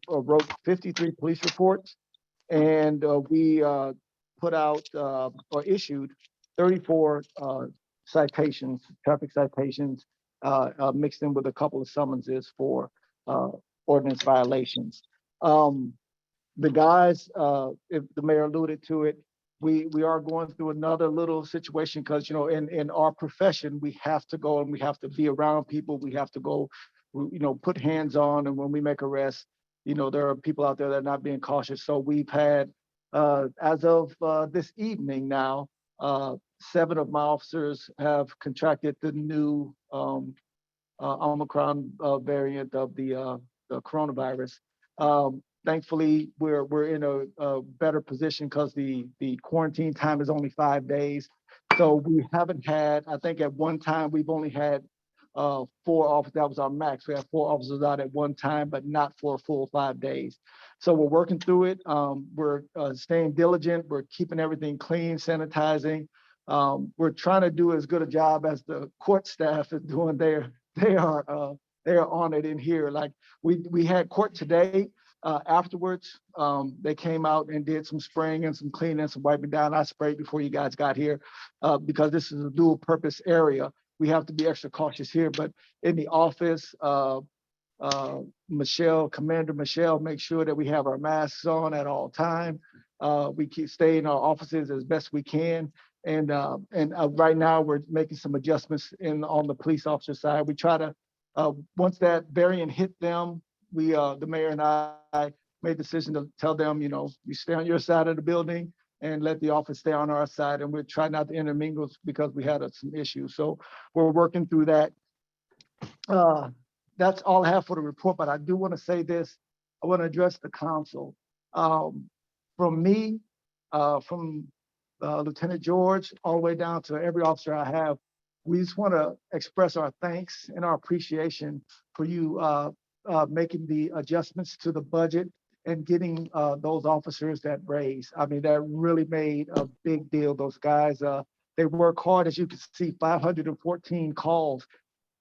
wrote 53 police reports, and we put out or issued 34 citations, traffic citations, mixed in with a couple of summonses for ordinance violations. The guys, if the mayor alluded to it, we are going through another little situation because, you know, in our profession, we have to go and we have to be around people. We have to go, you know, put hands on. And when we make arrests, you know, there are people out there that are not being cautious. So we've had, as of this evening now, 7 of my officers have contracted the new Omicron variant of the coronavirus. Thankfully, we're in a better position because the quarantine time is only 5 days. So we haven't had, I think at one time, we've only had 4 officers, that was our max. We have 4 officers out at one time, but not for a full 5 days. So we're working through it. We're staying diligent. We're keeping everything clean, sanitizing. We're trying to do as good a job as the court staff is doing there. They are on it in here. Like we had court today. Afterwards, they came out and did some spraying and some cleaning and some wiping down. I sprayed before you guys got here because this is a dual purpose area. We have to be extra cautious here, but in the office, Commander Michelle makes sure that we have our masks on at all time. We keep staying in our offices as best we can. And right now we're making some adjustments on the police officer side. We try to, once that variant hit them, the mayor and I made the decision to tell them, you know, you stay on your side of the building and let the office stay on our side. And we're trying not to intermingle because we had some issues. So we're working through that. That's all I have for the report, but I do want to say this. I want to address the council. From me, from Lieutenant George, all the way down to every officer I have, we just want to express our thanks and our appreciation for you making the adjustments to the budget and getting those officers that raise. I mean, that really made a big deal. Those guys, they work hard, as you can see, 514 calls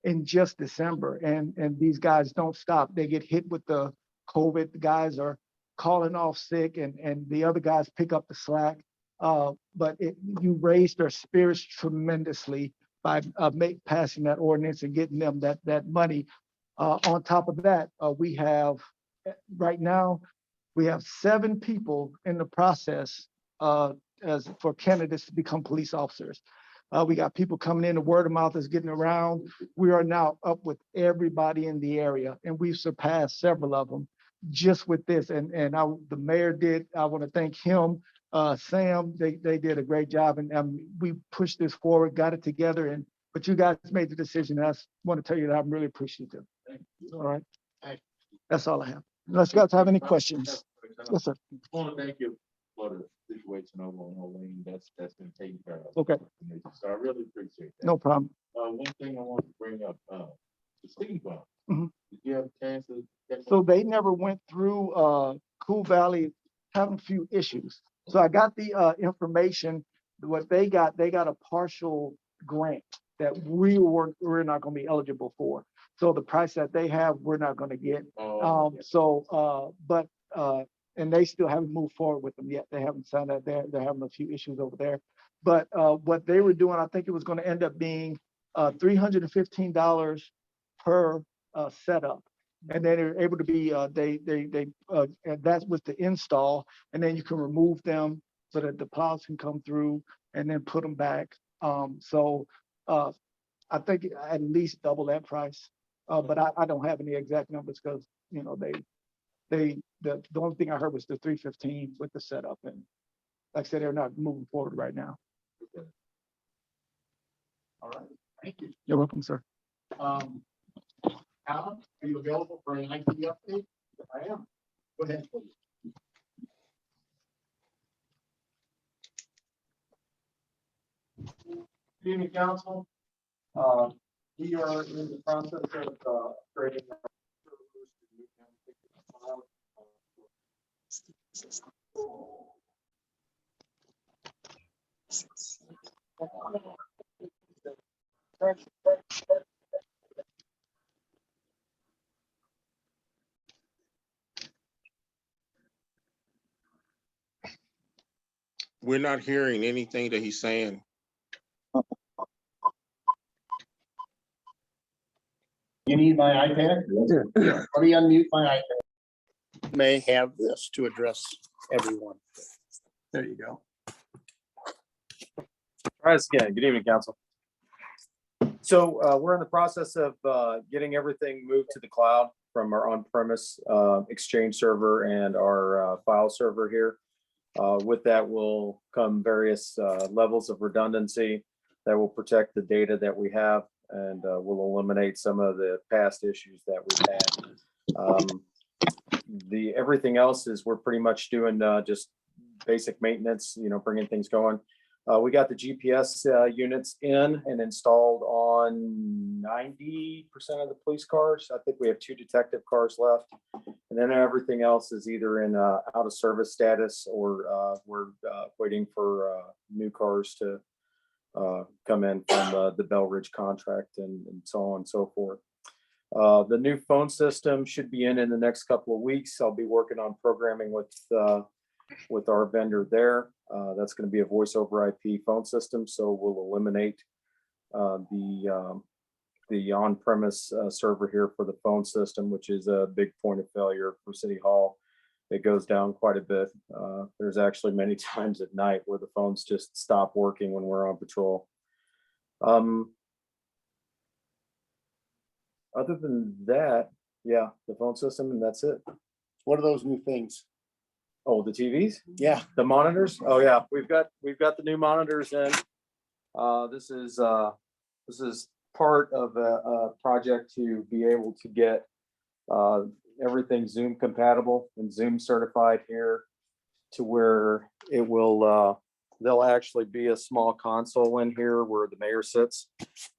in just December. And these guys don't stop. They get hit with the COVID. The guys are calling off sick and the other guys pick up the slack. But you raised their spirits tremendously by passing that ordinance and getting them that money. On top of that, we have right now, we have 7 people in the process as for candidates to become police officers. We got people coming in, the word of mouth is getting around. We are now up with everybody in the area, and we've surpassed several of them just with this. And the mayor did, I want to thank him, Sam, they did a great job, and we pushed this forward, got it together, but you guys made the decision. And I want to tell you that I'm really appreciative. All right. That's all I have. Unless you guys have any questions. Yes, sir. I want to thank you for the situation over on Orleans that's been taken care of. Okay. So I really appreciate that. No problem. One thing I want to bring up, the speed bump. Mhm. Did you have a chance to? So they never went through Cool Valley, having a few issues. So I got the information what they got a partial grant that we're not gonna be eligible for. So the price that they have, we're not gonna get. And they still haven't moved forward with them yet. They haven't signed that. They're having a few issues over there. But what they were doing, I think it was gonna end up being $315 per setup. And then they're able to be, and that's with the install, and then you can remove them so that the plows can come through and then put them back. I think at least double that price. But I don't have any exact numbers because, you know, the only thing I heard was the 315 with the setup. And like I said, they're not moving forward right now. All right, thank you. You're welcome, sir. Alan, are you available for an IT update? I am. Go ahead, please. Good evening, council. We are in the process of creating. We're not hearing anything that he's saying. You need my iPad? Let me unmute my iPad. May have this to address everyone. There you go. Try this again. Good evening, council. So we're in the process of getting everything moved to the cloud from our on-premise Exchange server and our file server here. With that will come various levels of redundancy that will protect the data that we have and will eliminate some of the past issues that we've had. Everything else is we're pretty much doing just basic maintenance, you know, bringing things going. We got the GPS units in and installed on 90% of the police cars. I think we have 2 detective cars left. And then everything else is either in out of service status or we're waiting for new cars to come in from the Bell Ridge contract and so on and so forth. The new phone system should be in the next couple of weeks. I'll be working on programming with our vendor there. That's going to be a voice over IP phone system. So we'll eliminate the on-premise server here for the phone system, which is a big point of failure for City Hall. It goes down quite a bit. There's actually many times at night where the phones just stop working when we're on patrol. Other than that, yeah, the phone system, and that's it. What are those new things? Oh, the TVs? Yeah. The monitors? Oh yeah, we've got the new monitors in. This is part of a project to be able to get everything Zoom compatible and Zoom certified here to where it will there'll actually be a small console in here where the mayor sits.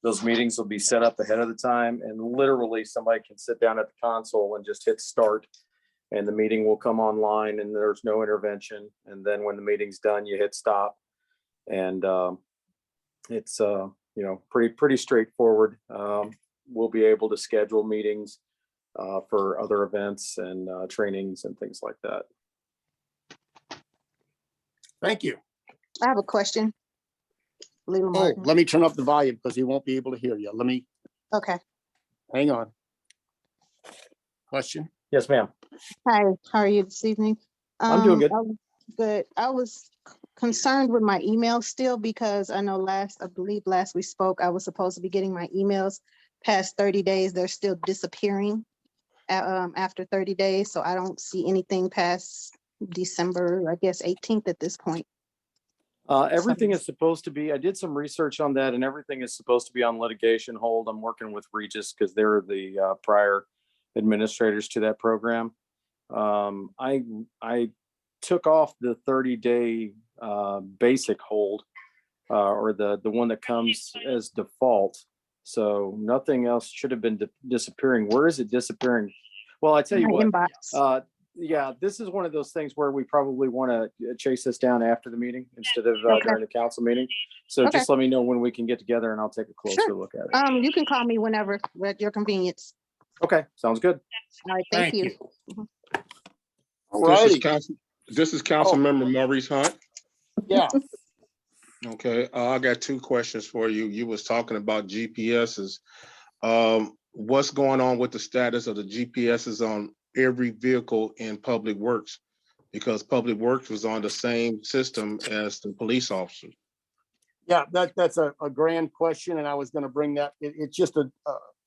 Those meetings will be set up ahead of the time, and literally somebody can sit down at the console and just hit start, and the meeting will come online and there's no intervention. And then when the meeting's done, you hit stop. And it's you know, pretty straightforward. We'll be able to schedule meetings for other events and trainings and things like that. Thank you. I have a question. Leland Oh, Martin. let me turn up the volume because he won't be able to hear you. Let me, Okay. hang on. Question? Yes, ma'am. Hi, how are you this evening? I'm doing good. Good. I was concerned with my email still because I know I believe last we spoke, I was supposed to be getting my emails past 30 days. They're still disappearing after 30 days. So I don't see anything past December, I guess, 18th at this point. Everything is supposed to be, I did some research on that, and everything is supposed to be on litigation hold. I'm working with Regis because they're the prior administrators to that program. I took off the 30-day basic hold or the one that comes as default. So nothing else should have been disappearing. Where is it disappearing? Well, I tell you what, Inbox. Yeah, this is one of those things where we probably want to chase this down after the meeting instead of Okay. during the council meeting. So Okay. just let me know when we can get together and I'll take a closer Sure. look at it. You can call me whenever at your convenience. Okay, sounds good. All right, thank you. All This is righty. council, this is council member Maurice Hunt. Yeah. Okay, I got two questions for you. You was talking about GPSs. What's going on with the status of the GPSs on every vehicle in Public Works? Because Public Works was on the same system as the police officers. Yeah, that's a grand question, and I was gonna bring that. It's just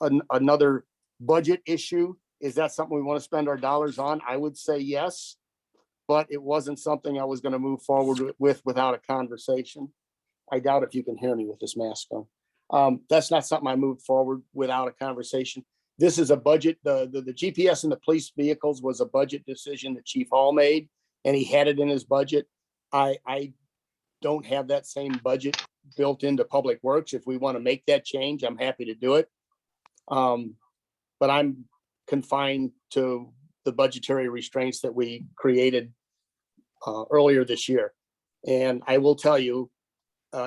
another budget issue. Is that something we want to spend our dollars on? I would say yes, but it wasn't something I was gonna move forward with without a conversation. I doubt if you can hear me with this mask on. That's not something I moved forward without a conversation. This is a budget, the GPS in the police vehicles was a budget decision that Chief Hall made, and he had it in his budget. I don't have that same budget built into Public Works. If we want to make that change, I'm happy to do it. But I'm confined to the budgetary restraints that we created earlier this year. And I will tell you,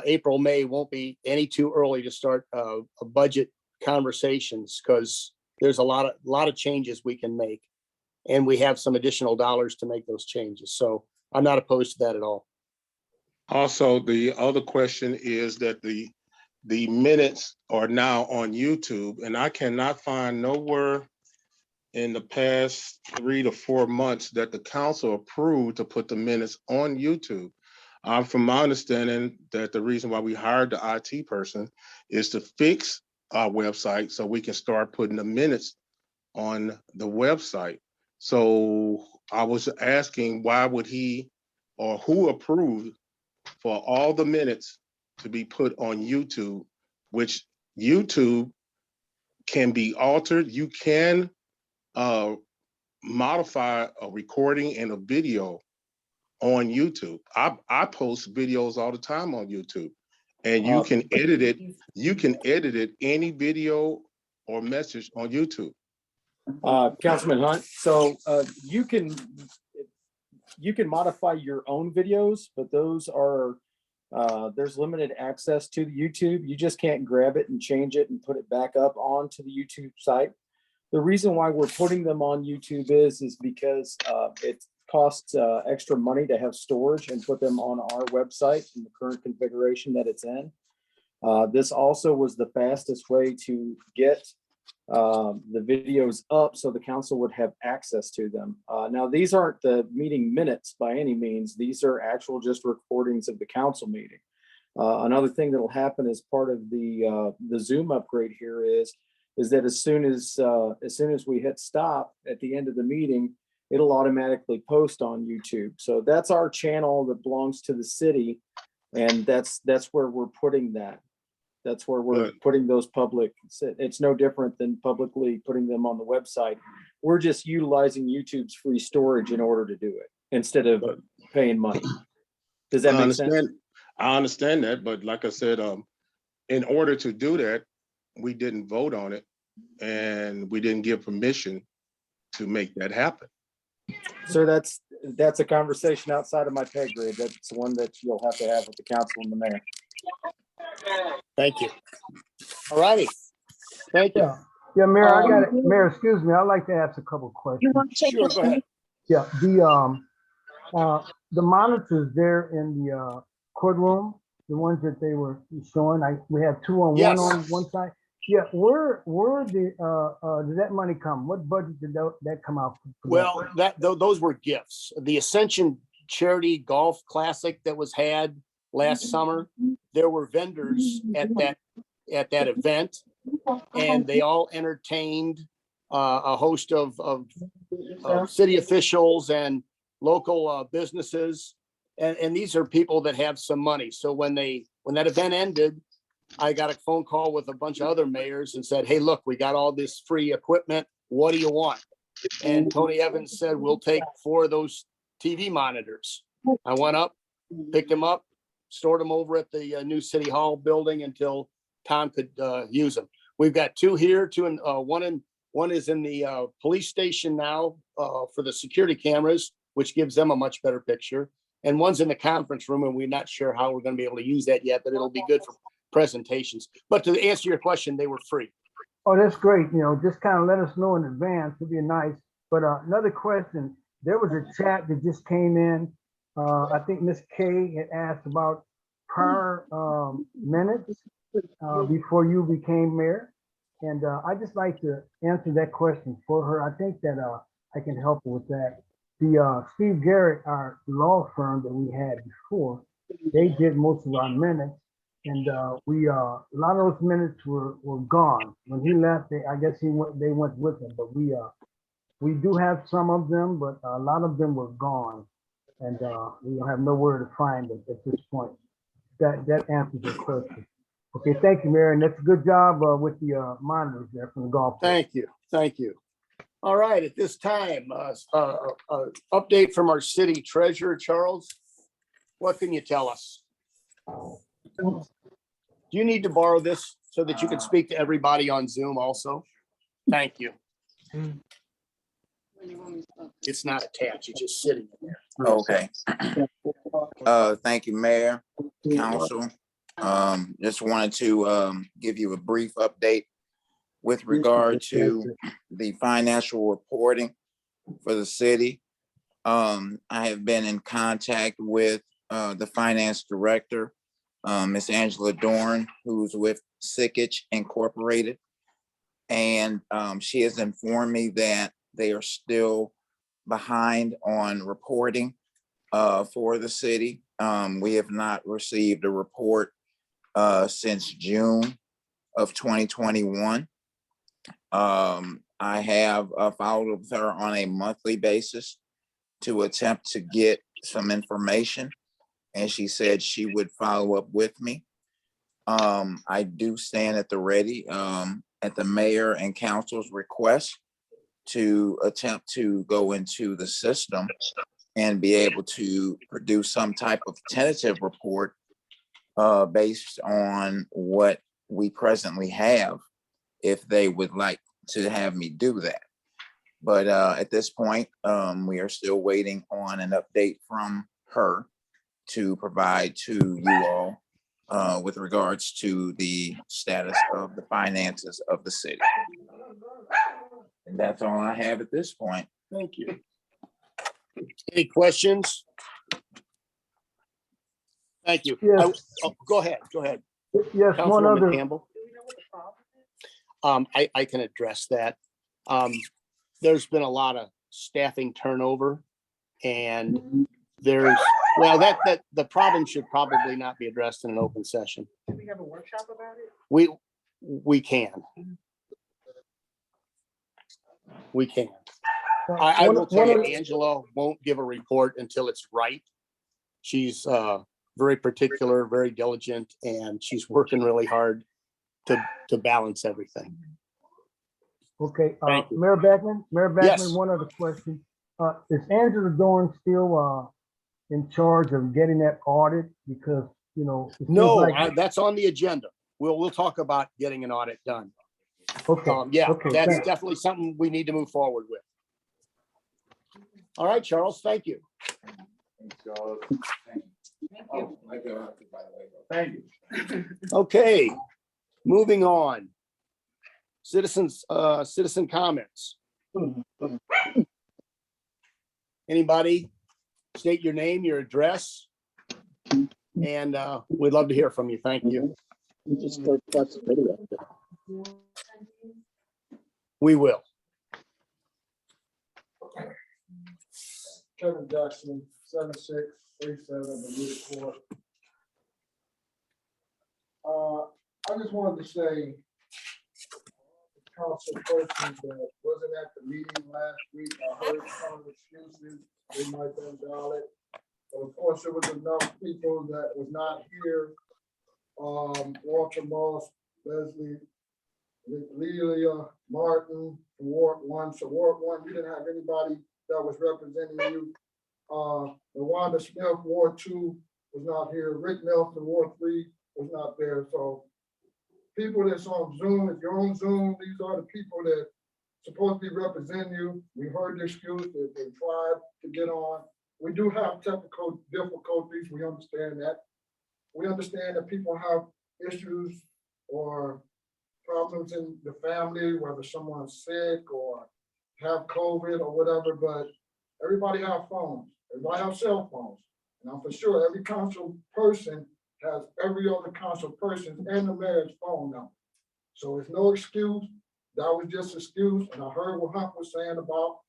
April, May won't be any too early to start a budget conversations because there's a lot of changes we can make. And we have some additional dollars to make those changes. So I'm not opposed to that at all. Also, the other question is that the minutes are now on YouTube, and I cannot find nowhere in the past 3 to 4 months that the council approved to put the minutes on YouTube. From my understanding, that the reason why we hired the IT person is to fix our website so we can start putting the minutes on the website. So I was asking, why would he or who approved for all the minutes to be put on YouTube, which YouTube can be altered. You can modify a recording and a video on YouTube. I post videos all the time on YouTube, and you can edit it. You can edit it, any video or message on YouTube. Councilman Hunt, so you can modify your own videos, but those are there's limited access to the YouTube. You just can't grab it and change it and put it back up onto the YouTube site. The reason why we're putting them on YouTube is because it costs extra money to have storage and put them on our website in the current configuration that it's in. This also was the fastest way to get the videos up so the council would have access to them. Now, these aren't the meeting minutes by any means. These are actual just recordings of the council meeting. Another thing that will happen as part of the Zoom upgrade here is that as soon as we hit stop at the end of the meeting, it'll automatically post on YouTube. So that's our channel that belongs to the city, and that's where we're putting that. That's where we're putting those public. It's no different than publicly putting them on the website. We're just utilizing YouTube's free storage in order to do it instead of paying money. Does that make sense? I understand that, but like I said, in order to do that, we didn't vote on it, and we didn't give permission to make that happen. Sir, that's a conversation outside of my pay grade. That's one that you'll have to have with the council and the mayor. Thank you. All righty. Thank you. Yeah, Mayor, I got it. Mayor, excuse me. I'd like to ask a couple questions. Sure, go ahead. Yeah, the monitors there in the courtroom, the ones that they were showing, we have two on one side. Yeah, where did that money come? What budget did that come out from? Well, those were gifts. The Ascension Charity Golf Classic that was had last summer, there were vendors at that event, and they all entertained a host of city officials and local businesses, and these are people that have some money. So when that event ended, I got a phone call with a bunch of other mayors and said, "Hey, look, we got all this free equipment. What do you want?" And Tony Evans said, "We'll take 4 of those TV monitors." I went up, picked them up, stored them over at the new City Hall building until Tom could use them. We've got 2 here, one One is in the police station now for the security cameras, which gives them a much better picture. And one's in the conference room, and we're not sure how we're going to be able to use that yet, but it'll be good for presentations. But to answer your question, they were free. Oh, that's great. You know, just kind of let us know in advance. It'd be nice. But another question, there was a chat that just came in. I think Miss K had asked about prior minutes before you became mayor. And I just like to answer that question for her. I think that I can help her with that. The Steve Garrett, our law firm that we had before, they did most of our minutes. And we a lot of those minutes were gone. When he left, I guess they went with him. But we do have some of them, but a lot of them were gone. And we don't have nowhere to find it at this point. That answers your question. Okay, thank you, Mayor. And that's a good job with the monitors there from the golf course. Thank you. Thank you. All right, at this time, update from our city treasurer, Charles. What can you tell us? Do you need to borrow this so that you can speak to everybody on Zoom also? Thank you. It's not attached, it's just sitting in there. Okay. Thank you, Mayor, Council. Just wanted to give you a brief update with regard to the financial reporting for the city. I have been in contact with the finance director, Miss Angela Dorn, who's with Sickage Incorporated. And she has informed me that they are still behind on reporting for the city. We have not received a report since June of 2021. I have followed with her on a monthly basis to attempt to get some information, and she said she would follow up with me. I do stand at the ready at the mayor and council's request to attempt to go into the system and be able to produce some type of tentative report based on what we presently have, if they would like to have me do that. But at this point, we are still waiting on an update from her to provide to you all with regards to the status of the finances of the city. And that's all I have at this point. Thank you. Any questions? Thank you. Yes. Go ahead. Go ahead. Yes, one Councilwoman other. Campbell. I can address that. There's been a lot of staffing turnover, and there's, well, that the problem should probably not be addressed in an open session. Do we have a workshop about it? We can. We can. I will tell you, Angela won't give a report until it's right. She's very particular, very diligent, and she's working really hard to balance everything. Okay, Thank you. Mayor Beckman, Yes. one other question. Is Angela Dorn still in charge of getting that audit? Because, you know. it seems No, like- that's on the agenda. We'll talk about getting an audit done. Okay. Yeah, okay, that's thanks. definitely something we need to move forward with. All right, Charles, thank you. Thank you. Okay, moving on. Citizen comments. Anybody? State your name, your address, and we'd love to hear from you. Thank you. We will. Kevin Jackson, 7637 Bermuda Court. I just wanted to say, council person that wasn't at the meeting last week, I heard some excuses, they might have valid. But of course, there was enough people that was not here. Walter Moss, Leslie, Lelia Martin, from Ward 1. So Ward 1, you didn't have anybody that was representing you. Rwanda Smith, Ward 2 was not here. Rick Nelson, Ward 3 was not there. So people that's on Zoom, if you're on Zoom, these are the people that supposed to be representing you. We heard the excuse that they tried to get on. We do have technical difficulties. We understand that. We understand that people have issues or problems in the family, whether someone's sick or have COVID or whatever, but everybody have phones. Everybody have cell phones. And I'm for sure every council person has every other council person and the mayor's phone number. So it's no excuse. That was just an excuse. And I heard what Hunt was saying about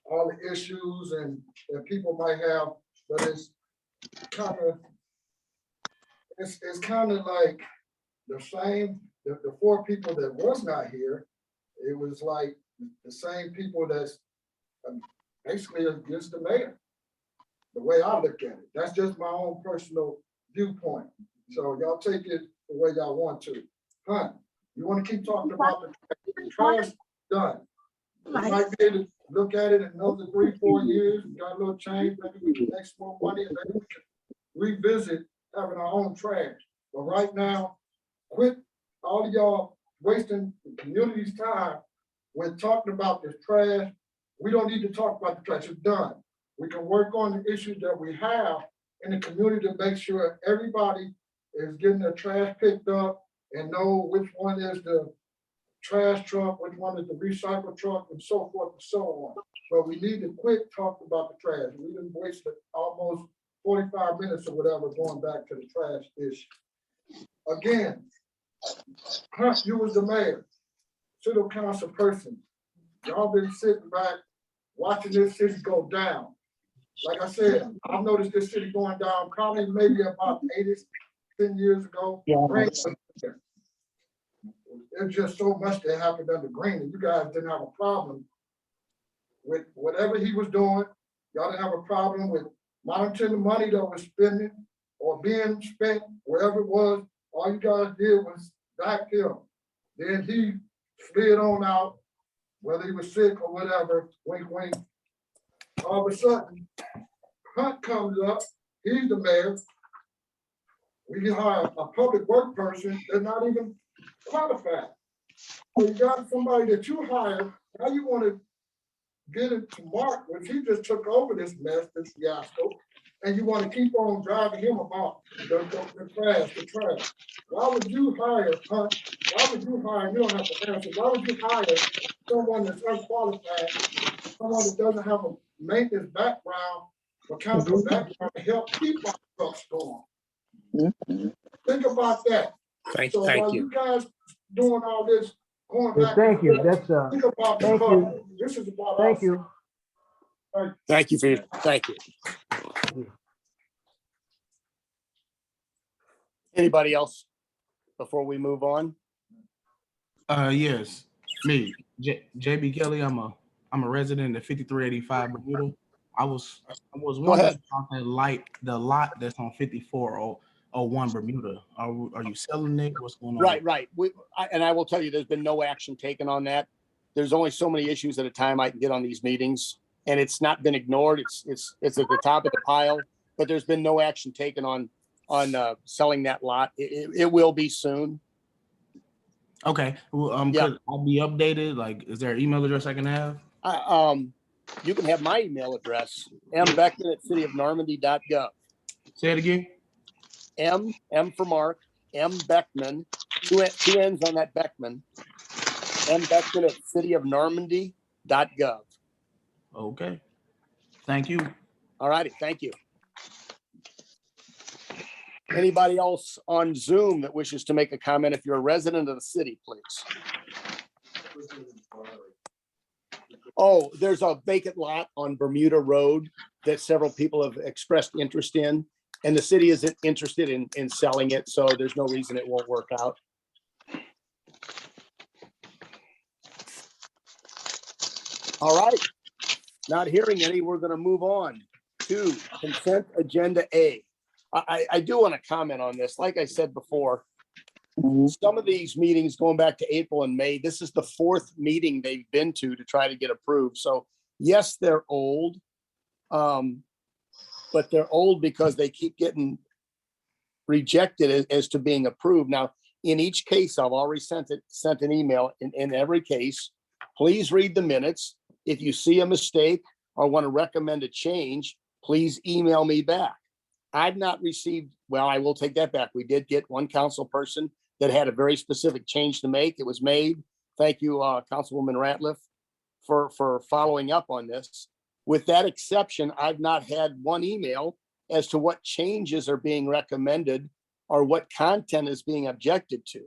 all the issues and that people might have, but it's kind of, it's kind of like the same, the four people that was not here, it was like the same people that's basically against the mayor. The way I look at it, that's just my own personal viewpoint. So y'all take it the way y'all want to. Hunt, you want to keep talking about the trash? Done. You might be able to look at it in another 3-4 years, got a little change, maybe we can make some more money and maybe we can revisit having our own trash. But right now, quit all of y'all wasting the community's time with talking about this trash. We don't need to talk about the trash, it's done. We can work on the issues that we have in the community to make sure everybody is getting their trash picked up and know which one is the trash truck, which one is the recycle truck, and so forth and so on. But we need to quit talking about the trash. We done wasted almost 45 minutes or whatever going back to the trash issue. Again, Hunt, you was the mayor, city council person. Y'all been sitting back watching this city go down. Like I said, I've noticed this city going down probably maybe about 10 years ago. Yeah. There's just so much that happened under Green, and you guys didn't have a problem with whatever he was doing. Y'all didn't have a problem with monitoring the money that was spending or being spent, wherever it was. All you guys did was back him. Then he slid on out, whether he was sick or whatever, wink, wink. All of a sudden, Hunt comes up, he's the mayor. We hire a public work person that's not even qualified. So you got somebody that you hired, now you want to get it to Mark, which he just took over this mess, this fiasco, and you want to keep on driving him about the trash. Why would you hire, Hunt? Why would you hire, you don't have to answer, why would you hire someone that's unqualified, someone that doesn't have a maintenance background, mechanical background to help keep our trucks going? Think about that. Thank So while you. you guys doing all this, going Well, back. thank you. and forth, That's, think about the thank you. public. This is about Thank us. you. Thank you for your, thank you. Anybody else before we move on? Yes, me, JB Kelly. I'm a resident of 5385 Bermuda. I was wondering about the lot that's on 5401 Bermuda. Are you selling it? What's going on? Right. And I will tell you, there's been no action taken on that. There's only so many issues at a time I can get on these meetings, and it's not been ignored. It's at the top of the pile, but there's been no action taken on selling that lot. It will be soon. Okay. Well, Yeah. could I be updated? Like, is there an email address I can have? You can have my email address, mbeckman@cityofnormandy.gov. Say it again. M for Mark, M Beckman, two N's on that Beckman, M Beckman at cityofnormandy.gov. Okay. Thank you. All righty. Thank you. Anybody else on Zoom that wishes to make a comment? If you're a resident of the city, please. Oh, there's a vacant lot on Bermuda Road that several people have expressed interest in, and the city isn't interested in selling it, so there's no reason it won't work out. All right. Not hearing any, we're going to move on to consent agenda A. I do want to comment on this. Like I said before, some of these meetings going back to April and May, this is the fourth meeting they've been to try to get approved. So yes, they're old, but they're old because they keep getting rejected as to being approved. Now, in each case, I've already sent an email in every case please read the minutes. If you see a mistake or want to recommend a change, please email me back. I've not received, well, I will take that back. We did get one council person that had a very specific change to make. It was made. Thank you, Councilwoman Ratliff, for following up on this. With that exception, I've not had one email as to what changes are being recommended or what content is being objected to.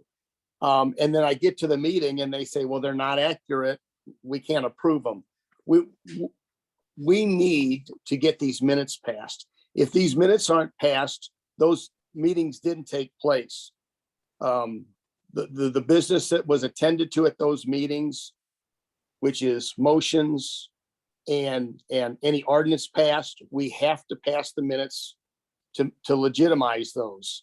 And then I get to the meeting and they say, well, they're not accurate. We can't approve them. We need to get these minutes passed. If these minutes aren't passed, those meetings didn't take place. The business that was attended to at those meetings, which is motions and any ordinance passed, we have to pass the minutes to legitimize those.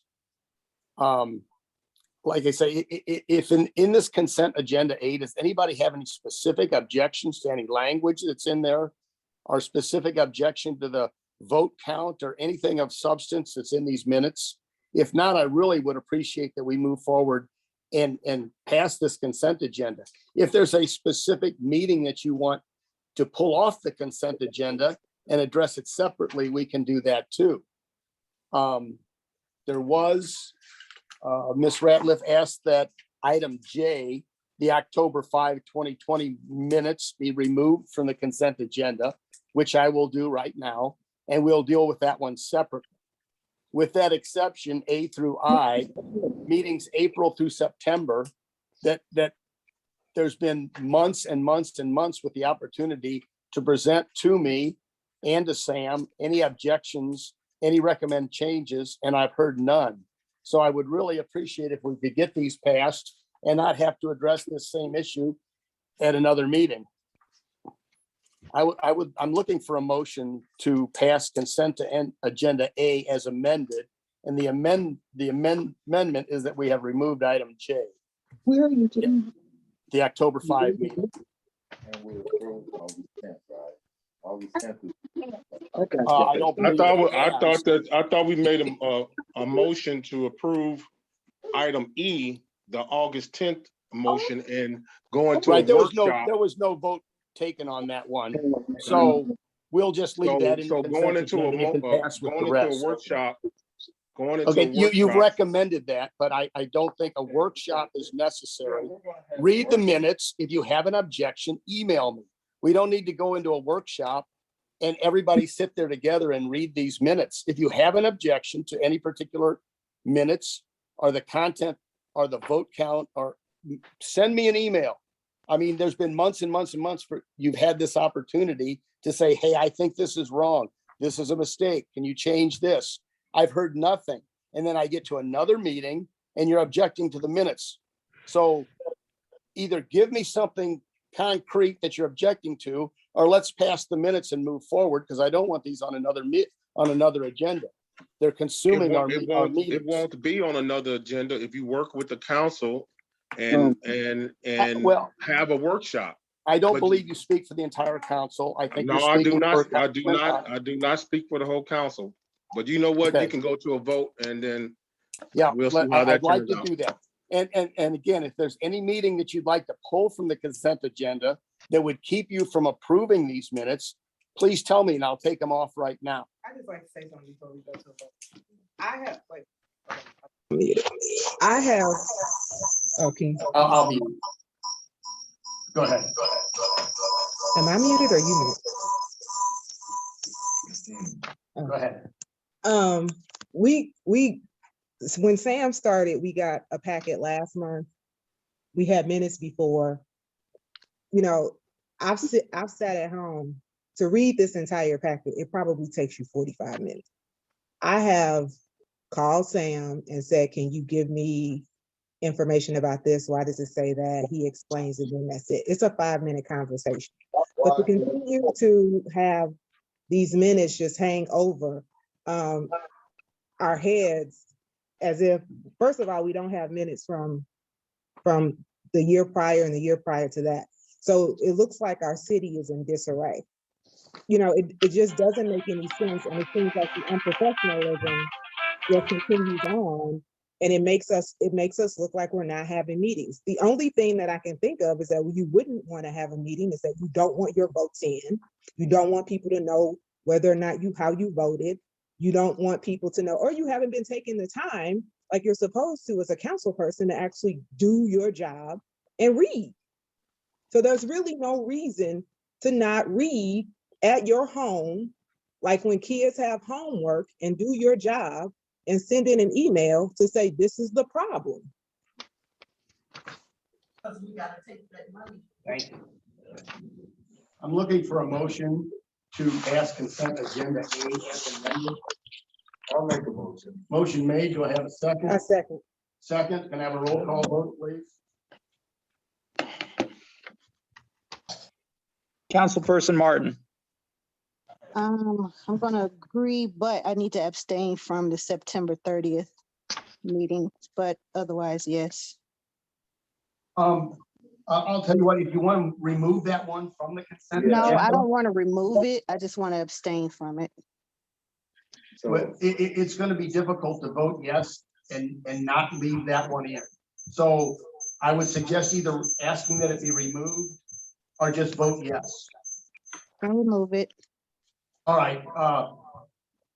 Like I say, if in this consent agenda 8, does anybody have any specific objections to any language that's in there, or specific objection to the vote count or anything of substance that's in these minutes? If not, I really would appreciate that we move forward and pass this consent agenda. If there's a specific meeting that you want to pull off the consent agenda and address it separately, we can do that too. There was, Ms. Ratliff asked that item J, the October 5, 2020 minutes be removed from the consent agenda, which I will do right now, and we'll deal with that one separately. With that exception, A through I, meetings April through September, that there's been months and months and months with the opportunity to present to me and to Sam any objections, any recommend changes, and I've heard none. So I would really appreciate if we could get these passed and not have to address this same issue at another meeting. I'm looking for a motion to pass consent to end agenda A as amended. And the amendment is that we have removed item J. Where are you today? The October 5 meeting. And we approved August 10th, right? August 10th. I don't believe I thought we made a motion to approve item E, the August 10th motion, and go into a right, there workshop. was no vote taken on that one. So we'll just leave that in. So going into a workshop. Okay, you've recommended that, but I don't think a workshop is necessary. Read the minutes. If you have an objection, email me. We don't need to go into a workshop and everybody sit there together and read these minutes. If you have an objection to any particular minutes or the content or the vote count, or send me an email. I mean, there's been months and months and months for you've had this opportunity to say, hey, I think this is wrong. This is a mistake. Can you change this? I've heard nothing. And then I get to another meeting and you're objecting to the minutes. So either give me something concrete that you're objecting to, or let's pass the minutes and move forward, because I don't want these on another agenda. They're consuming our meetings. It won't be on another agenda if you work with the council and have a workshop. I don't believe you speak for the entire council. I think no, I do not. I do not speak for the whole council. But you know what? Okay. You can go to a vote and then we'll see how that I'd like to do that. And again, if there's any meeting that you'd like to pull from the consent agenda that would keep you from approving these minutes, please tell me and I'll take them off right now. I just like to say something before we go to a vote. I have like. Okay. I'll be. Go ahead. Am I muted or you muted? Go ahead. When Sam started, we got a packet last month. We had minutes before. You know, I've sat at home to read this entire packet. It probably takes you 45 minutes. I have called Sam and said, can you give me information about this? Why does it say that? He explains it, and that's it. It's a 5-minute conversation. But to continue to have these minutes just hang over our heads as if, first of all, we don't have minutes from the year prior and the year prior to that. So it looks like our city is in disarray. You know, it just doesn't make any sense. And it seems like the unprofessionalism just continues on. And it makes us look like we're not having meetings. The only thing that I can think of is that you wouldn't want to have a meeting is that you don't want your votes in. You don't want people to know whether or not how you voted. You don't want people to know, or you haven't been taking the time like you're supposed to as a council person to actually do your job and read. So there's really no reason to not read at your home, like when kids have homework, and do your job and send in an email to say, this is the problem. Because we gotta take that money. Thank you. I'm looking for a motion to pass consent agenda A as amended. I'll make a motion. Motion made. Do I have a second? A second. Second, can I have a roll call vote, please? Councilperson Martin, I'm gonna agree, but I need to abstain from the September 30th meeting, but otherwise, yes. I'll tell you what, if you want to remove that one from the consent. No, agenda, I don't want to remove it. I just want to abstain from it. but it's going to be difficult to vote yes and not leave that one in. So I would suggest either asking that it be removed or just vote yes. I'll remove it. All right,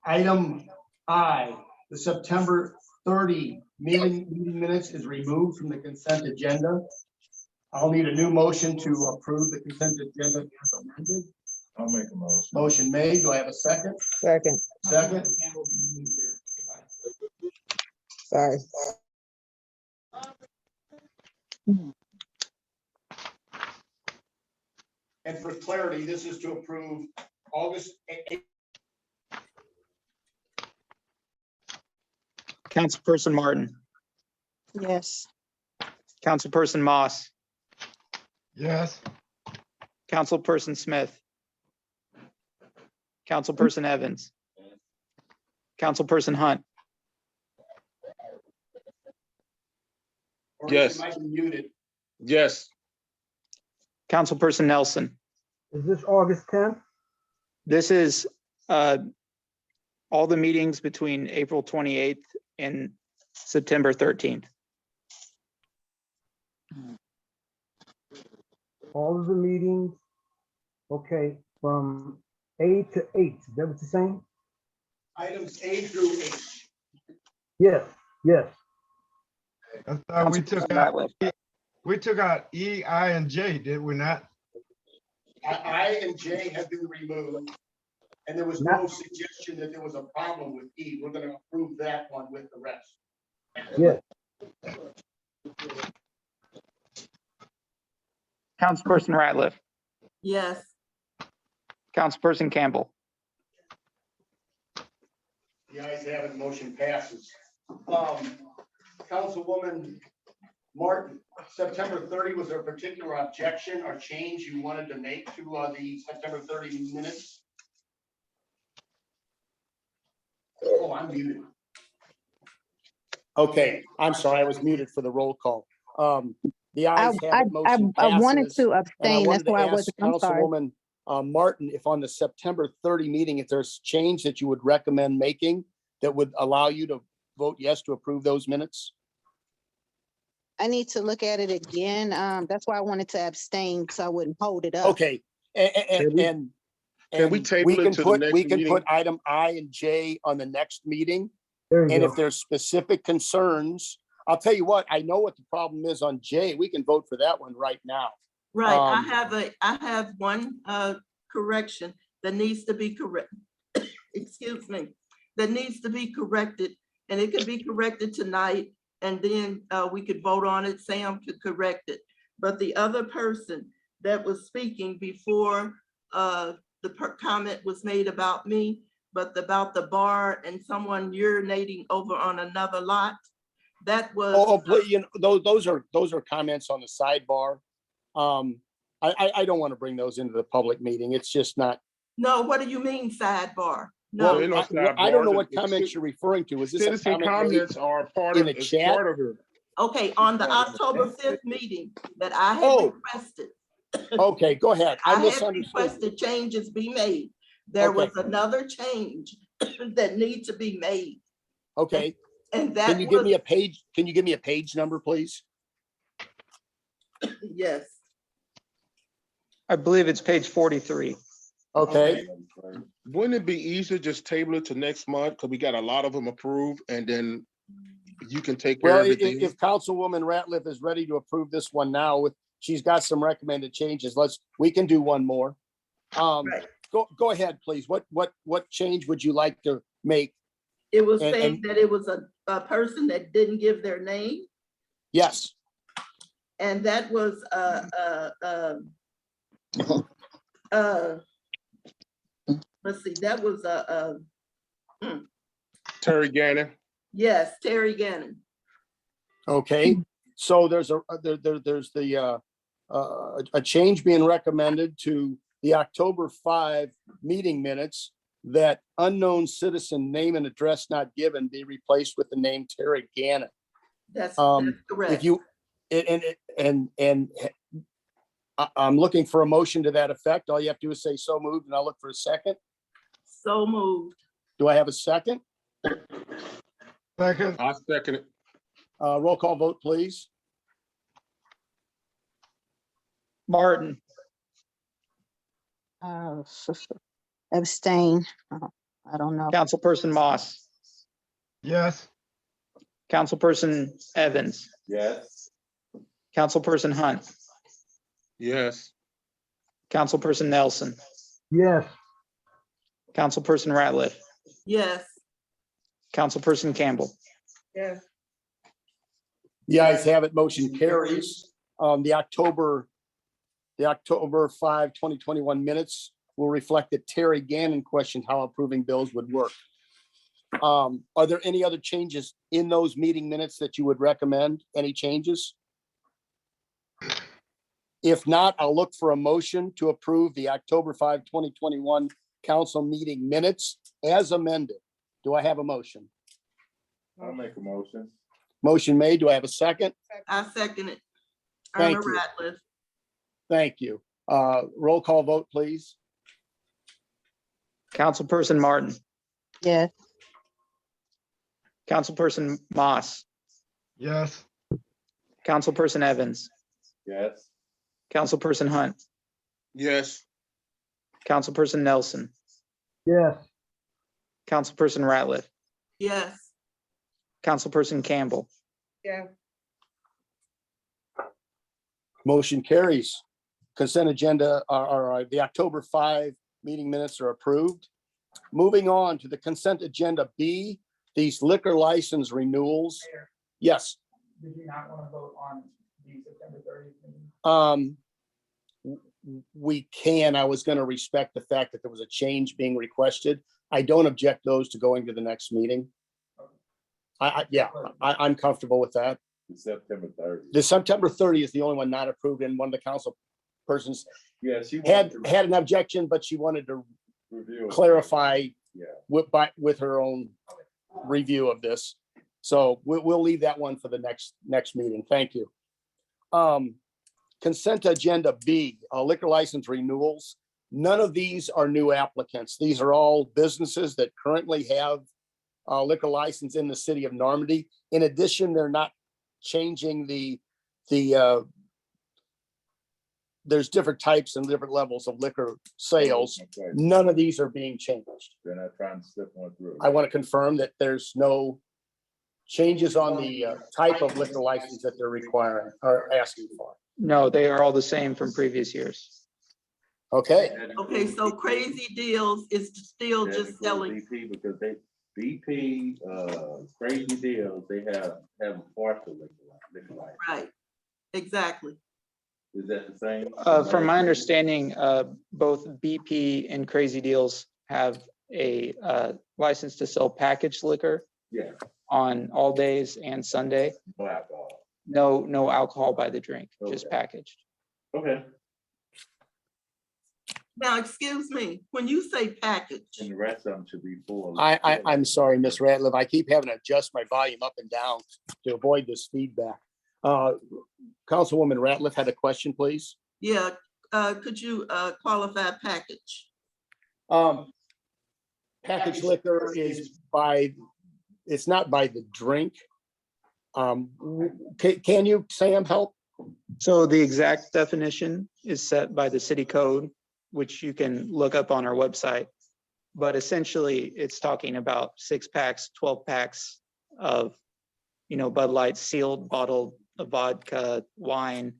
item I, the September 30 meeting minutes is removed from the consent agenda. I'll need a new motion to approve the consent agenda as amended. I'll make a motion. Motion made. Do I have a second? Second. Second. Sorry. And for clarity, this is to approve August. Councilperson Martin, Yes. Councilperson Moss, Yes. Councilperson Smith, Councilperson Evans, Councilperson Hunt, Or Yes. you might be muted. Yes. Councilperson Nelson. Is this August 10th? This is all the meetings between April 28th and September 13th. All of the meetings, okay, from A to H, is that what you're saying? Items A through H. Yes, yes. I thought Councilperson we took out E, I, and J, did we not? I and J have been removed. And there was no suggestion that there was a problem with E. We're going to approve that one with the rest. Yes. Councilperson Ratliff, Yes. Councilperson Campbell, The ayes have it, motion passes. Councilwoman Martin, September 30, was there a particular objection or change you wanted to make to the September 30 minutes? Oh, I'm muted. Okay, I'm sorry, I was muted for the roll call. The ayes have it, motion I wanted passes. to And I abstain. That's wanted to why I ask wasn't, I'm sorry. Councilwoman Martin, if on the September 30 meeting, if there's change that you would recommend making that would allow you to vote yes to approve those minutes? I need to look at it again. That's why I wanted to abstain, so I wouldn't hold it up. Okay, and Can we table it to the next we can meeting? put item I and J on the next meeting. There you And go. if there's specific concerns, I'll tell you what, I know what the problem is on J. We can vote for that one right now. Right, I have one correction that needs to be correct. Excuse me, that needs to be corrected, and it could be corrected tonight, and then we could vote on it. Sam could correct it. But the other person that was speaking before the comment was made about me, but about the bar and someone urinating over on another lot, that was. Oh, but you know, those are comments on the sidebar. I don't want to bring those into the public meeting. It's just not. No, what do you mean sidebar? Well, No, I don't know what comments you're referring to. Is this a Citizen comment made comments are part in of, the it's chat? part of it. okay, on the October 5th meeting that I had Oh. requested. Okay, go ahead. I I had misunderstood. requested changes be made. There Okay. was another change that needs to be made. Okay, And that Can you give was, me a page? Can you give me a page number, please? yes, I believe it's page 43. Okay, Wouldn't it be easier just table it to next month? Because we got a lot of them approved and then you can take care well, of it. then? if Councilwoman Ratliff is ready to approve this one now with, she's got some recommended changes. We can do one more. right. Go ahead, please. What change would you like to make? It was And- saying and- that it was a person that didn't give their name, Yes, and that was, let's see, that was, Terry Gannon. yes, Terry Gannon. okay. So there's a change being recommended to the October 5 meeting minutes that unknown citizen name and address not given be replaced with the name Terry Gannon. That's If correct. you, I'm looking for a motion to that effect. All you have to do is say so moved, and I'll look for a second. So moved. Do I have a second? Second, I second it. Roll call vote, please. Martin, Abstain. I don't know. Councilperson Moss, yes. Councilperson Evans, Yes. Councilperson Hunt, Yes. Councilperson Nelson, Yes, Councilperson Ratliff, Yes, Councilperson Campbell. Yes. The ayes have it, motion carries. The October 5, 2021 minutes will reflect that Terry Gannon questioned how approving bills would work. Are there any other changes in those meeting minutes that you would recommend? Any changes? If not, I'll look for a motion to approve the October 5, 2021 council meeting minutes as amended. Do I have a motion? I'll make a motion. Motion made. Do I have a second? I second it. Thank Irma you. Ratliff. Thank you. Roll call vote, please. Councilperson Martin, Yes. Councilperson Moss, Yes. Councilperson Evans, Yes. Councilperson Hunt, Yes. Councilperson Nelson, yes, Councilperson Ratliff, Yes, Councilperson Campbell. Yeah. Motion carries. Consent agenda, the October 5 meeting minutes are approved. Moving on to the consent agenda B, these liquor license renewals. Mayor, Yes, did you not want to vote on the September 30th meeting? we can. I was going to respect the fact that there was a change being requested. I don't object those to going to the next meeting. I'm comfortable with that. September 30th. The September 30 is the only one not approved, and one of the council persons Yeah, she had wanted to an objection, but she wanted to review it. clarify Yeah. with her own review of this. So we'll leave that one for the next meeting. Thank you. Consent agenda B, liquor license renewals. None of these are new applicants. These are all businesses that currently have a liquor license in the city of Normandy. In addition, they're not changing there's different types and different levels of liquor sales. Okay. None of these are being changed. They're not trying to slip one through. I want to confirm that there's no changes on the type of liquor license that they're requiring or asking for. No, they are all the same from previous years. Okay, okay, so Crazy Deals is still just selling, BP because BP, Crazy Deals, they have a partial liquor license. right, exactly. Is that the same? From my understanding, both BP and Crazy Deals have a license to sell packaged liquor Yeah, on all days and Sunday. no alcohol. No alcohol by the drink, just Okay. packaged. Okay. Now, excuse me, when you say package, And the rest of them should be full. I'm sorry, Ms. Ratliff. I keep having to adjust my volume up and down to avoid this feedback. Councilwoman Ratliff had a question, please. yeah, could you qualify package? Packaged liquor is by it's not by the drink. Can you, Sam, help? So the exact definition is set by the city code, which you can look up on our website. But essentially, it's talking about 6 packs, 12 packs of, Bud Light, sealed, bottled vodka, wine,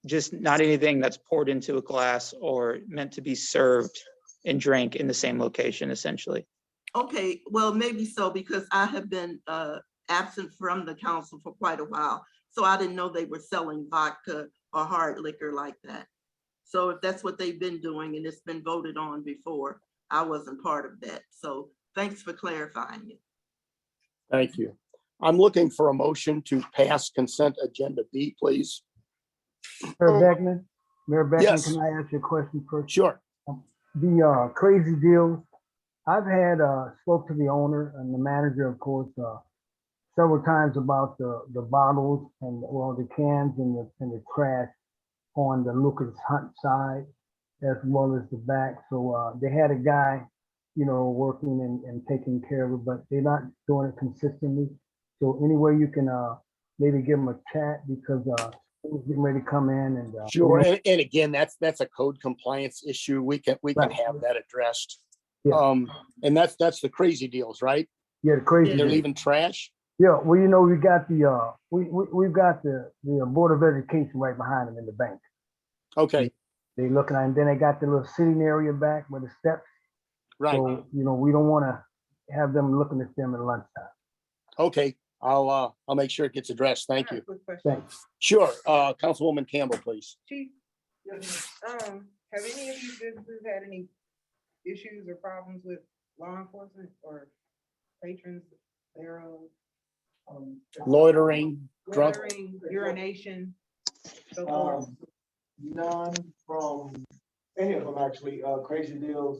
just not anything that's poured into a glass or meant to be served and drank in the same location, essentially. Okay, well, maybe so, because I have been absent from the council for quite a while. So I didn't know they were selling vodka or hard liquor like that. So if that's what they've been doing and it's been voted on before, I wasn't part of that. So thanks for clarifying it. Thank you. I'm looking for a motion to pass consent agenda B, please. Mayor Beckman, Yes. can I ask you a question first? Sure. The crazy deals, I've had, spoke to the owner and the manager, of course, several times about the bottles and, well, the cans and the trash on the Lucas Hunt side as well as the back. So they had a guy, working and taking care of it, but they're not doing it consistently. So any way you can maybe give them a chat, because school's getting ready to come in and Sure. And again, that's a code compliance issue. We can Right. have that addressed. Yeah. And that's the crazy deals, right? Yeah, the crazy. They're deals. leaving trash. Yeah, well, we got the we've got the Board of Education right behind them in the bank. Okay. They looking at, and then they got the little sitting area back with the steps. Right. So, we don't want to have them looking at them at lunchtime. Okay. I'll make sure it gets addressed. Thank you. Quick question. Thanks. Sure. Councilwoman Campbell, please. Chief, have any of you businesses had any issues or problems with law enforcement or patrons thereof? Loitering, drunk. Loitering, urination, so forth? None from any of them, actually. Crazy Deals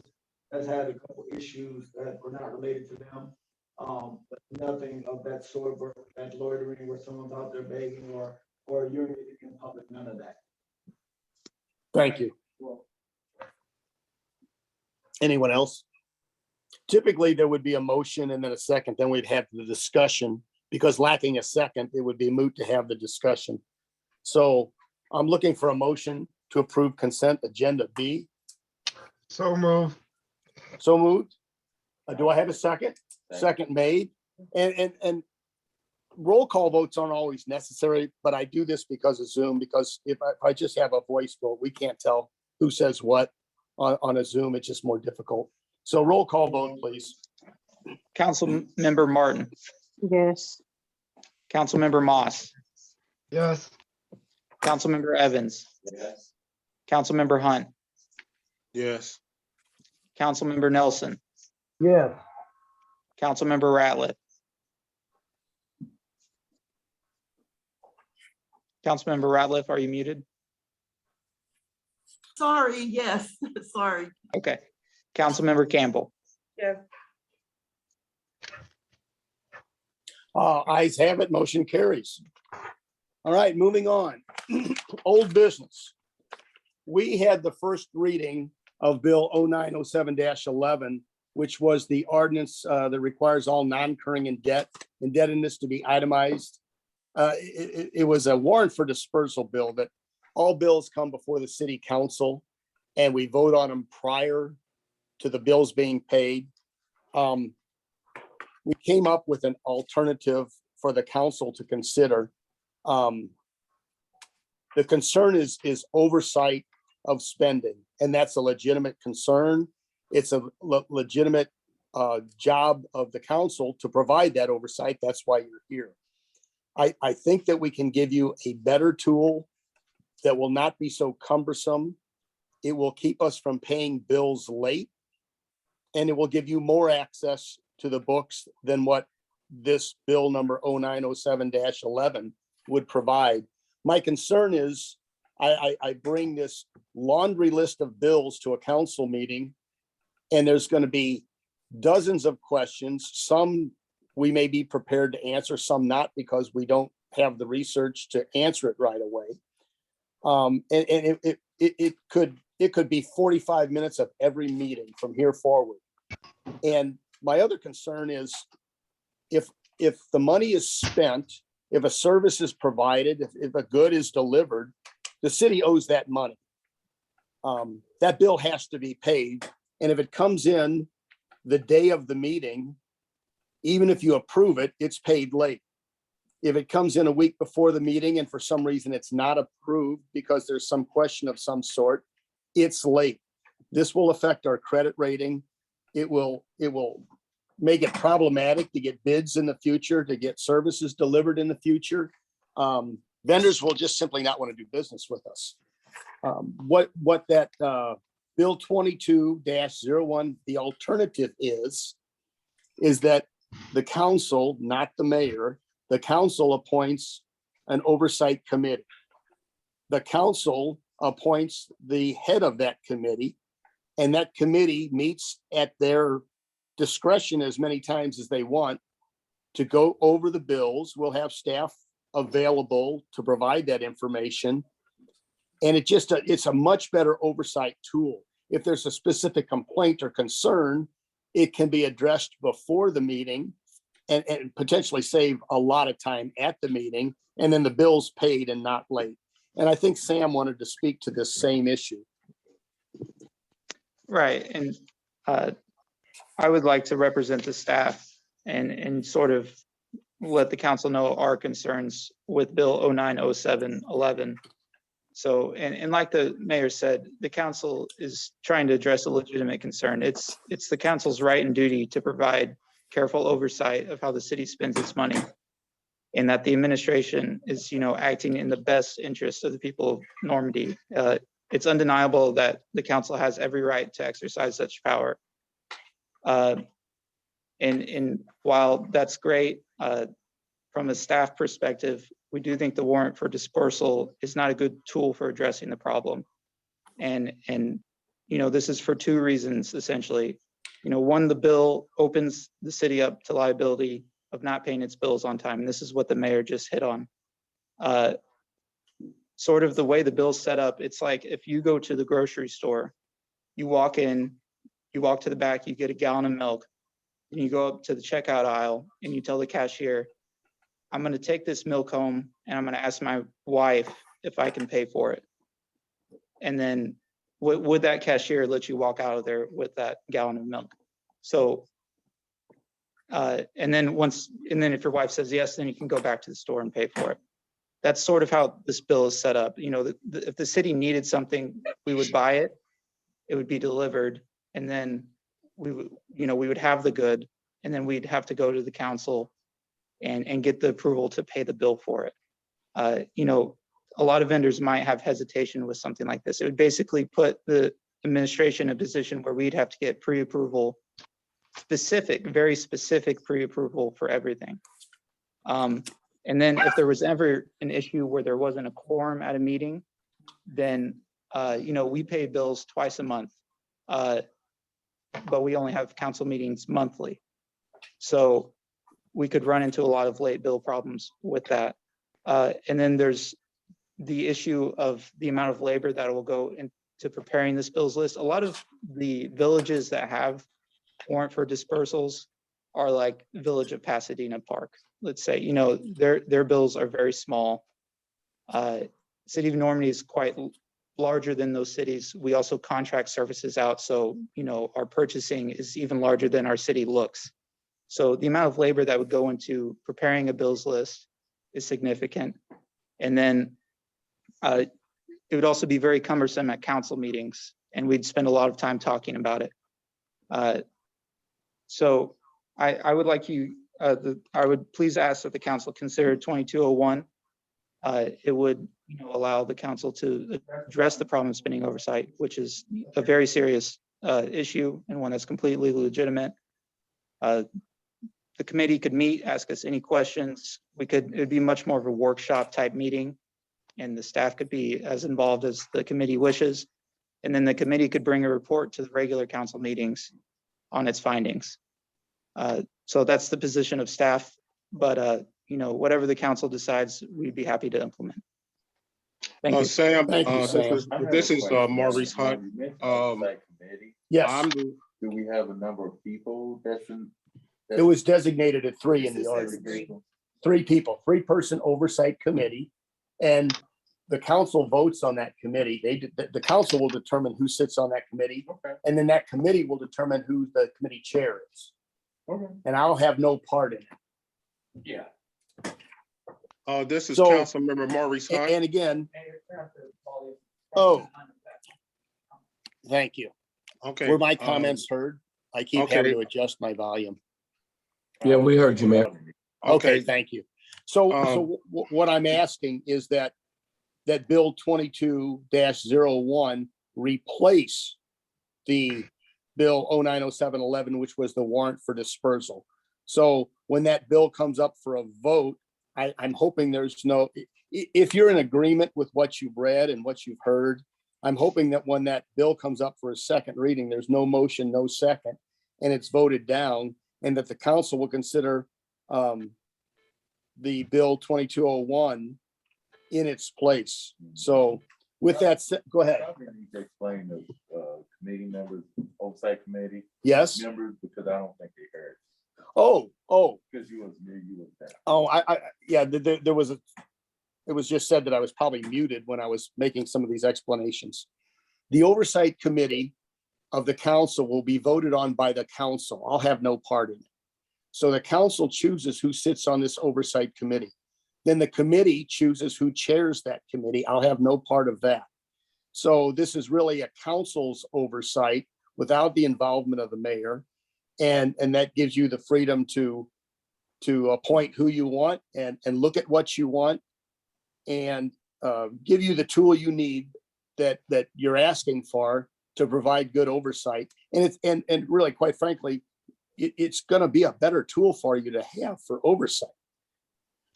has had a couple issues that were not related to them. But nothing of that sort, where that loitering where someone's out there begging or urinating in public, none of that. Thank you. Well, Anyone else? Typically, there would be a motion and then a second, then we'd have the discussion, because lacking a second, it would be moot to have the discussion. So I'm looking for a motion to approve consent agenda B. So move. So moved. Do I have a second? Second made. And roll call votes aren't always necessary, but I do this because of Zoom, because if I just have a voice vote, we can't tell who says what on a Zoom. It's just more difficult. So roll call vote, please. Councilmember Martin, Yes. Councilmember Moss, Yes. Councilmember Evans, Yes. Councilmember Hunt, Yes. Councilmember Nelson, Yes. Councilmember Ratliff. Councilmember Ratliff, are you muted? Sorry, yes, sorry. Okay. Councilmember Campbell, Yes. Ayes have it, motion carries. All right, moving on. Old business. We had the first reading of Bill 0907-11, which was the ordinance that requires all non-curring indebtedness to be itemized. It was a warrant for dispersal bill that all bills come before the city council and we vote on them prior to the bills being paid. We came up with an alternative for the council to consider. The concern is oversight of spending, and that's a legitimate concern. It's a legitimate job of the council to provide that oversight. That's why you're here. I think that we can give you a better tool that will not be so cumbersome. It will keep us from paying bills late, and it will give you more access to the books than what this bill number 0907-11 would provide. My concern is I bring this laundry list of bills to a council meeting, and there's going to be dozens of questions. Some we may be prepared to answer, some not, because we don't have the research to answer it right away. And it could be 45 minutes of every meeting from here forward. And my other concern is if the money is spent, if a service is provided, if a good is delivered, the city owes that money. That bill has to be paid. And if it comes in the day of the meeting, even if you approve it, it's paid late. If it comes in a week before the meeting and for some reason it's not approved because there's some question of some sort, it's late. This will affect our credit rating. It will make it problematic to get bids in the future, to get services delivered in the future. Vendors will just simply not want to do business with us. What that Bill 22-01, the alternative is that the council, not the mayor, the council appoints an oversight committee. The council appoints the head of that committee, and that committee meets at their discretion as many times as they want to go over the bills. We'll have staff available to provide that information. And it's a much better oversight tool. If there's a specific complaint or concern, it can be addressed before the meeting and potentially save a lot of time at the meeting, and then the bill's paid and not late. And I think Sam wanted to speak to this same issue. Right, and I would like to represent the staff and sort of let the council know our concerns with Bill 090711. So, and like the mayor said, the council is trying to address a legitimate concern. It's the council's right and duty to provide careful oversight of how the city spends its money, and that the administration is, acting in the best interest of the people of Normandy. It's undeniable that the council has every right to exercise such power. And while that's great, from a staff perspective, we do think the warrant for dispersal is not a good tool for addressing the problem. And this is for two reasons, essentially. One, the bill opens the city up to liability of not paying its bills on time. And this is what the mayor just hit on. Sort of the way the bill's set up, it's like if you go to the grocery store, you walk in, you walk to the back, you get a gallon of milk, and you go up to the checkout aisle and you tell the cashier, I'm going to take this milk home and I'm going to ask my wife if I can pay for it. And then would that cashier let you walk out of there with that gallon of milk? So, and then if your wife says yes, then you can go back to the store and pay for it. That's sort of how this bill is set up. If the city needed something, we would buy it, it would be delivered, and then we would have the good, and then we'd have to go to the council and get the approval to pay the bill for it. A lot of vendors might have hesitation with something like this. It would basically put the administration in a position where we'd have to get pre-approval, very specific pre-approval for everything. And then if there was ever an issue where there wasn't a quorum at a meeting, then, we pay bills twice a month, but we only have council meetings monthly. So we could run into a lot of late bill problems with that. And then there's the issue of the amount of labor that will go into preparing this bills list. A lot of the villages that have warrant for dispersals are like Village of Pasadena Park. Let's say, their bills are very small. City of Normandy is quite larger than those cities. We also contract services out. So, our purchasing is even larger than our city looks. So the amount of labor that would go into preparing a bills list is significant. And then it would also be very cumbersome at council meetings, and we'd spend a lot of time talking about it. So I would like I would please ask that the council consider 2201. It would allow the council to address the problem of spending oversight, which is a very serious issue and one that's completely legitimate. The committee could meet, ask us any questions. It would be much more of a workshop type meeting, and the staff could be as involved as the committee wishes. And then the committee could bring a report to the regular council meetings on its findings. So that's the position of staff, but whatever the council decides, we'd be happy to implement. Thank you. Sam, Thank you, Sam. this is Maurice Hunt. You mentioned oversight committee. Yes. Do we have a number of people that's It was designated at 3 in the ordinance. 3 people, 3-person oversight committee. And the council votes on that committee. The council will determine who sits on that committee. And then that committee will determine who the committee chair is. And I'll have no part in it. Yeah. This is So- Councilmember Maurice Hunt. And again, oh, thank you. Okay. Were my comments heard? I keep okay. having to adjust my volume. Yeah, we heard you, Mayor. Okay, thank you. So what I'm asking is that Bill 22-01 replace the Bill 090711, which was the warrant for dispersal. So when that bill comes up for a vote, I'm hoping there's no, if you're in agreement with what you've read and what you've heard, I'm hoping that when that bill comes up for a second reading, there's no motion, no second, and it's voted down, and that the council will consider the Bill 2201 in its place. So with that said, go ahead. Probably need to explain the committee members, oversight committee. Yes. Members, because I don't think they heard. Oh. Because you was there. Oh, yeah, there was it was just said that I was probably muted when I was making some of these explanations. The oversight committee of the council will be voted on by the council. I'll have no part in it. So the council chooses who sits on this oversight committee. Then the committee chooses who chairs that committee. I'll have no part of that. So this is really a council's oversight without the involvement of the mayor. And that gives you the freedom to appoint who you want and look at what you want and give you the tool you need that you're asking for to provide good oversight. And it's really, quite frankly, it's going to be a better tool for you to have for oversight.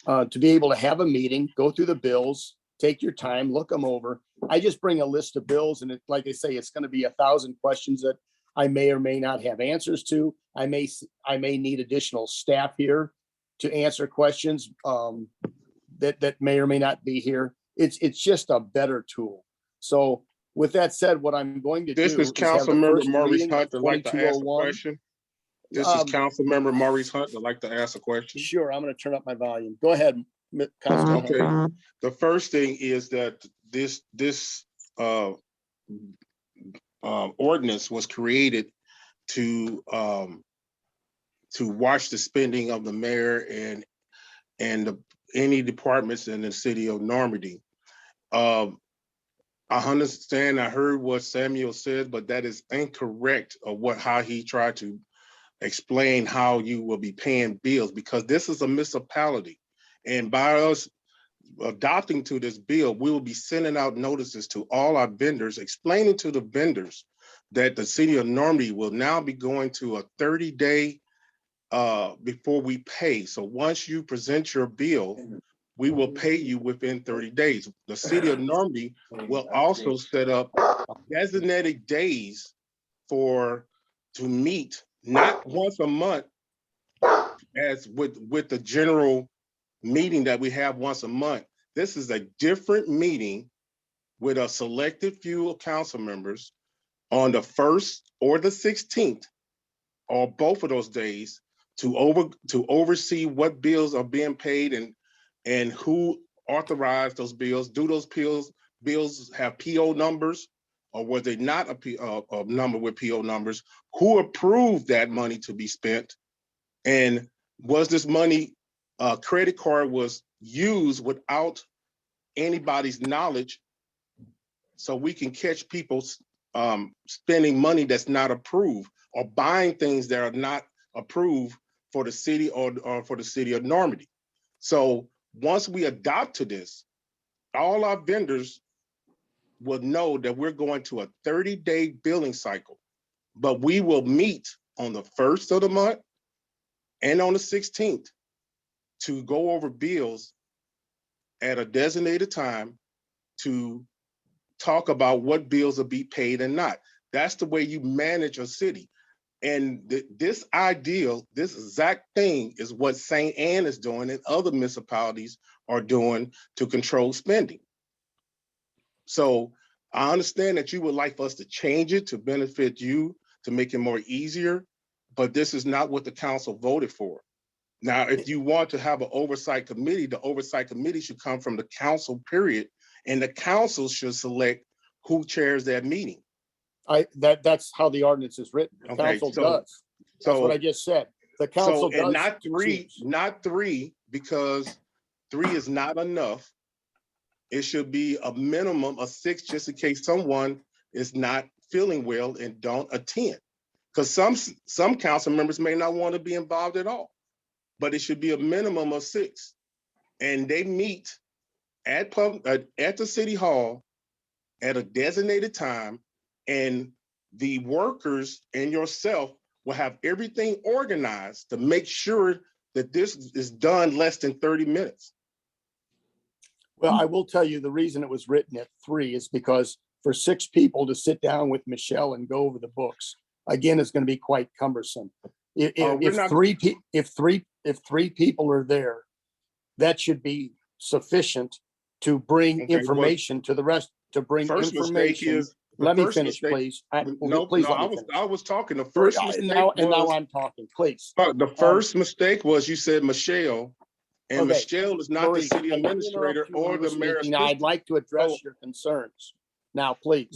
To be able to have a meeting, go through the bills, take your time, look them over. I just bring a list of bills, and like I say, it's going to be 1,000 questions that I may or may not have answers to. I may need additional staff here to answer questions that may or may not be here. It's just a better tool. So with that said, what I'm going to do This is is have the Councilmember first Maurice reading Hunt of that like to ask a 2201. question. This is Councilmember Maurice Hunt that like to ask a question. Sure, I'm going to turn up my volume. Go ahead, Councilman. Okay. The first thing is that this ordinance was created to watch the spending of the mayor and any departments in the city of Normandy. I understand, I heard what Samuel said, but that is incorrect of how he tried to explain how you will be paying bills, because this is a municipality. And by us adopting to this bill, we will be sending out notices to all our vendors, explaining to the vendors that the city of Normandy will now be going to a 30-day before we pay. So once you present your bill, we will pay you within 30 days. The city of Normandy will also set up designated days to meet, not once a month as with the general meeting that we have once a month. This is a different meeting with a selected few of council members on the 1st or the 16th, or both of those days, to oversee what bills are being paid and who authorized those bills. Do those bills have PO numbers, or was they not a number with PO numbers? Who approved that money to be spent? And was this money, credit card was used without anybody's knowledge, so we can catch people spending money that's not approved, or buying things that are not approved for the city or for the city of Normandy. So once we adopt to this, all our vendors will know that we're going to a 30-day billing cycle, but we will meet on the 1st of the month and on the 16th to go over bills at a designated time to talk about what bills will be paid and not. That's the way you manage a city. And this ideal, this exact thing is what St. Anne is doing and other municipalities are doing to control spending. So I understand that you would like for us to change it to benefit you, to make it more easier, but this is not what the council voted for. Now, if you want to have an oversight committee, the oversight committee should come from the council, period. And the council should select who chairs that meeting. That's how the ordinance is written. The Okay, council does. That's what I just said. The council does. And not three, choose. not three, because 3 is not enough. It should be a minimum of 6, just in case someone is not feeling well and don't attend. Because some council members may not want to be involved at all, but it should be a minimum of 6. And they meet at the city hall at a designated time, and the workers and yourself will have everything organized to make sure that this is done less than 30 minutes. Well, I will tell you the reason it was written at 3 is because for 6 people to sit down with Michelle and go over the books, again, it's going to be quite cumbersome. If three people are there, that should be sufficient to bring information to the rest, to bring information. Let me finish, please. Please let me finish. I was talking. The first mistake now I'm talking, please. The first mistake was you said Michelle, and Okay. Michelle is not the city administrator or the mayor's. Now, I'd like to address your concerns. Now, please.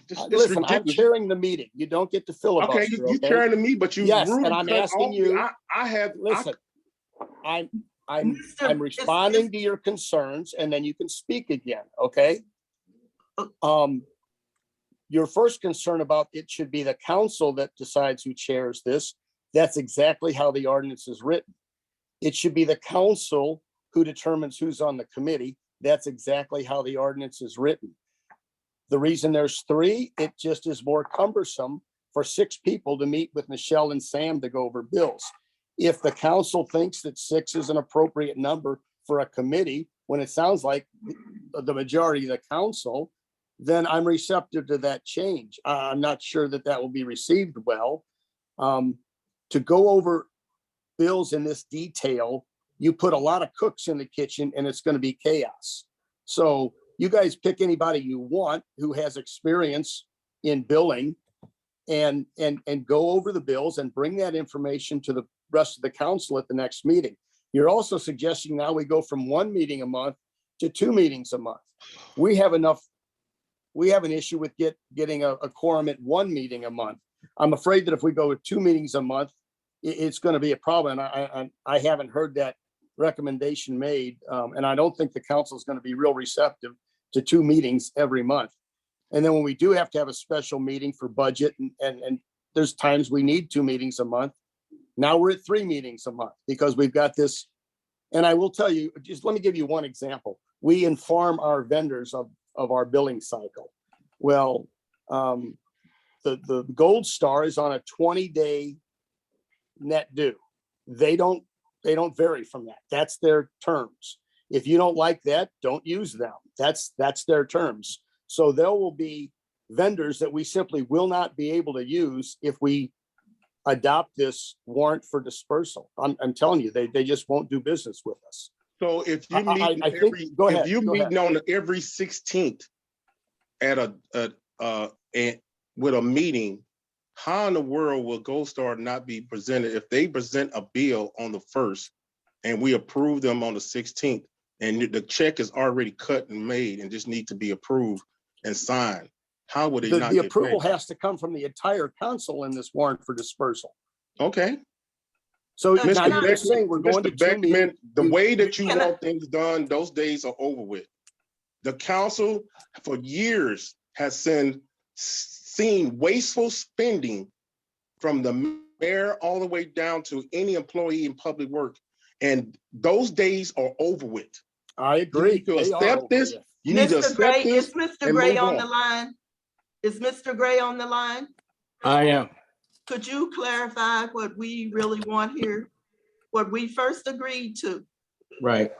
This Listen, I'm ridiculous. chairing the meeting. You don't get to filibuster. Okay, you chairing to me, but you yes, rudely and I'm cut asking off you. me. I have listen. I'm responding to your concerns, and then you can speak again. Okay. Your first concern about it should be the council that decides who chairs this. That's exactly how the ordinance is written. It should be the council who determines who's on the committee. That's exactly how the ordinance is written. The reason there's 3, it just is more cumbersome for 6 people to meet with Michelle and Sam to go over bills. If the council thinks that 6 is an appropriate number for a committee, when it sounds like the majority of the council, then I'm receptive to that change. I'm not sure that that will be received well. To go over bills in this detail, you put a lot of cooks in the kitchen and it's going to be chaos. So you guys pick anybody you want who has experience in billing and go over the bills and bring that information to the rest of the council at the next meeting. You're also suggesting now we go from 1 meeting a month to 2 meetings a month. We have an issue with getting a quorum at 1 meeting a month. I'm afraid that if we go with 2 meetings a month, it's going to be a problem. I haven't heard that recommendation made, and I don't think the council is going to be real receptive to 2 meetings every month. And then when we do have to have a special meeting for budget, and there's times we need 2 meetings a month. Now we're at 3 meetings a month because we've got this. And I will tell you, just let me give you one example. We inform our vendors of our billing cycle. Well, the Gold Star is on a 20-day net due. They don't vary from that. That's their terms. If you don't like that, don't use them. That's their terms. So there will be vendors that we simply will not be able to use if we adopt this warrant for dispersal. I'm telling you, they just won't do business with us. So if you meet if you meeting on every 16th at with a meeting, how in the world will Gold Star not be presented if they present a bill on the 1st and we approve them on the 16th and the check is already cut and made and just need to be approved and signed? How would they not The get approval paid? has to come from the entire council in this warrant for dispersal. Okay. So Mr. now you're just saying we're going to Mr. 2 Beckman, meetings. the way that you want things done, those days are over with. The council for years has seen wasteful spending from the mayor all the way down to any employee in public work. And those days are over with. I agree. You need to accept this. You need to accept this. Is Mr. and Gray move on the line? Is Mr. Gray on the line? I am. Could you clarify what we really want here? What we first agreed to? Right.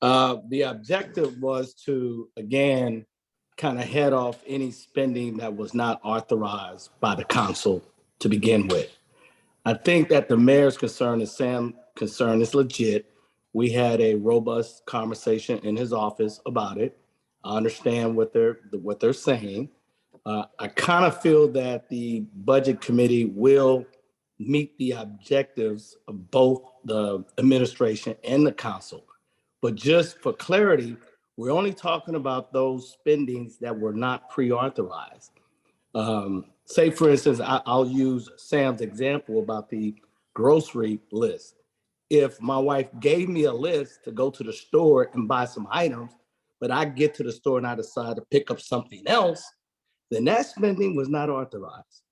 The objective was to, again, kind of head off any spending that was not authorized by the council to begin with. I think that the mayor's concern and Sam's concern is legit. We had a robust conversation in his office about it. I understand what they're saying. I kind of feel that the budget committee will meet the objectives of both the administration and the council. But just for clarity, we're only talking about those spendings that were not pre-authorized. Say, for instance, I'll use Sam's example about the grocery list. If my wife gave me a list to go to the store and buy some items, but I get to the store and I decide to pick up something else, then that spending was not authorized.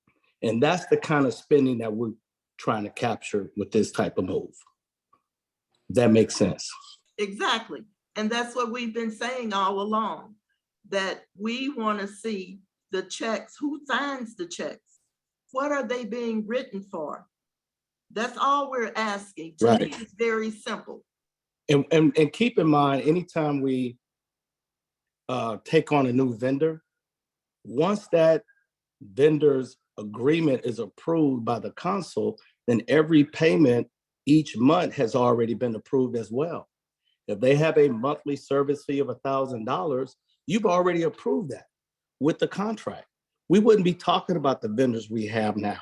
And that's the kind of spending that we're trying to capture with this type of move. That makes sense. Exactly. And that's what we've been saying all along, that we want to see the checks, who signs the checks? What are they being written for? That's all we're asking. To me, it's very simple. And keep in mind, anytime we take on a new vendor, once that vendor's agreement is approved by the council, then every payment each month has already been approved as well. If they have a monthly service fee of $1,000, you've already approved that with the contract. We wouldn't be talking about the vendors we have now.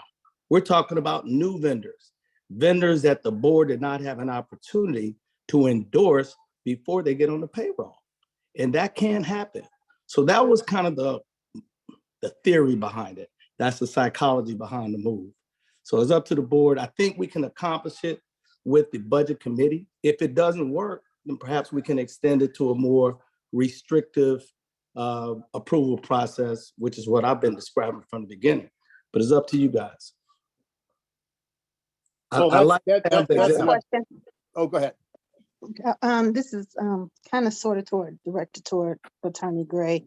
We're talking about new vendors, vendors that the board did not have an opportunity to endorse before they get on the payroll. And that can happen. So that was kind of the theory behind it. That's the psychology behind the move. So it's up to the board. I think we can accomplish it with the budget committee. If it doesn't work, then perhaps we can extend it to a more restrictive approval process, which is what I've been describing from the beginning. But it's up to you guys. So I like that's a question. Oh, go ahead. This is kind of sort of directed toward Attorney Gray.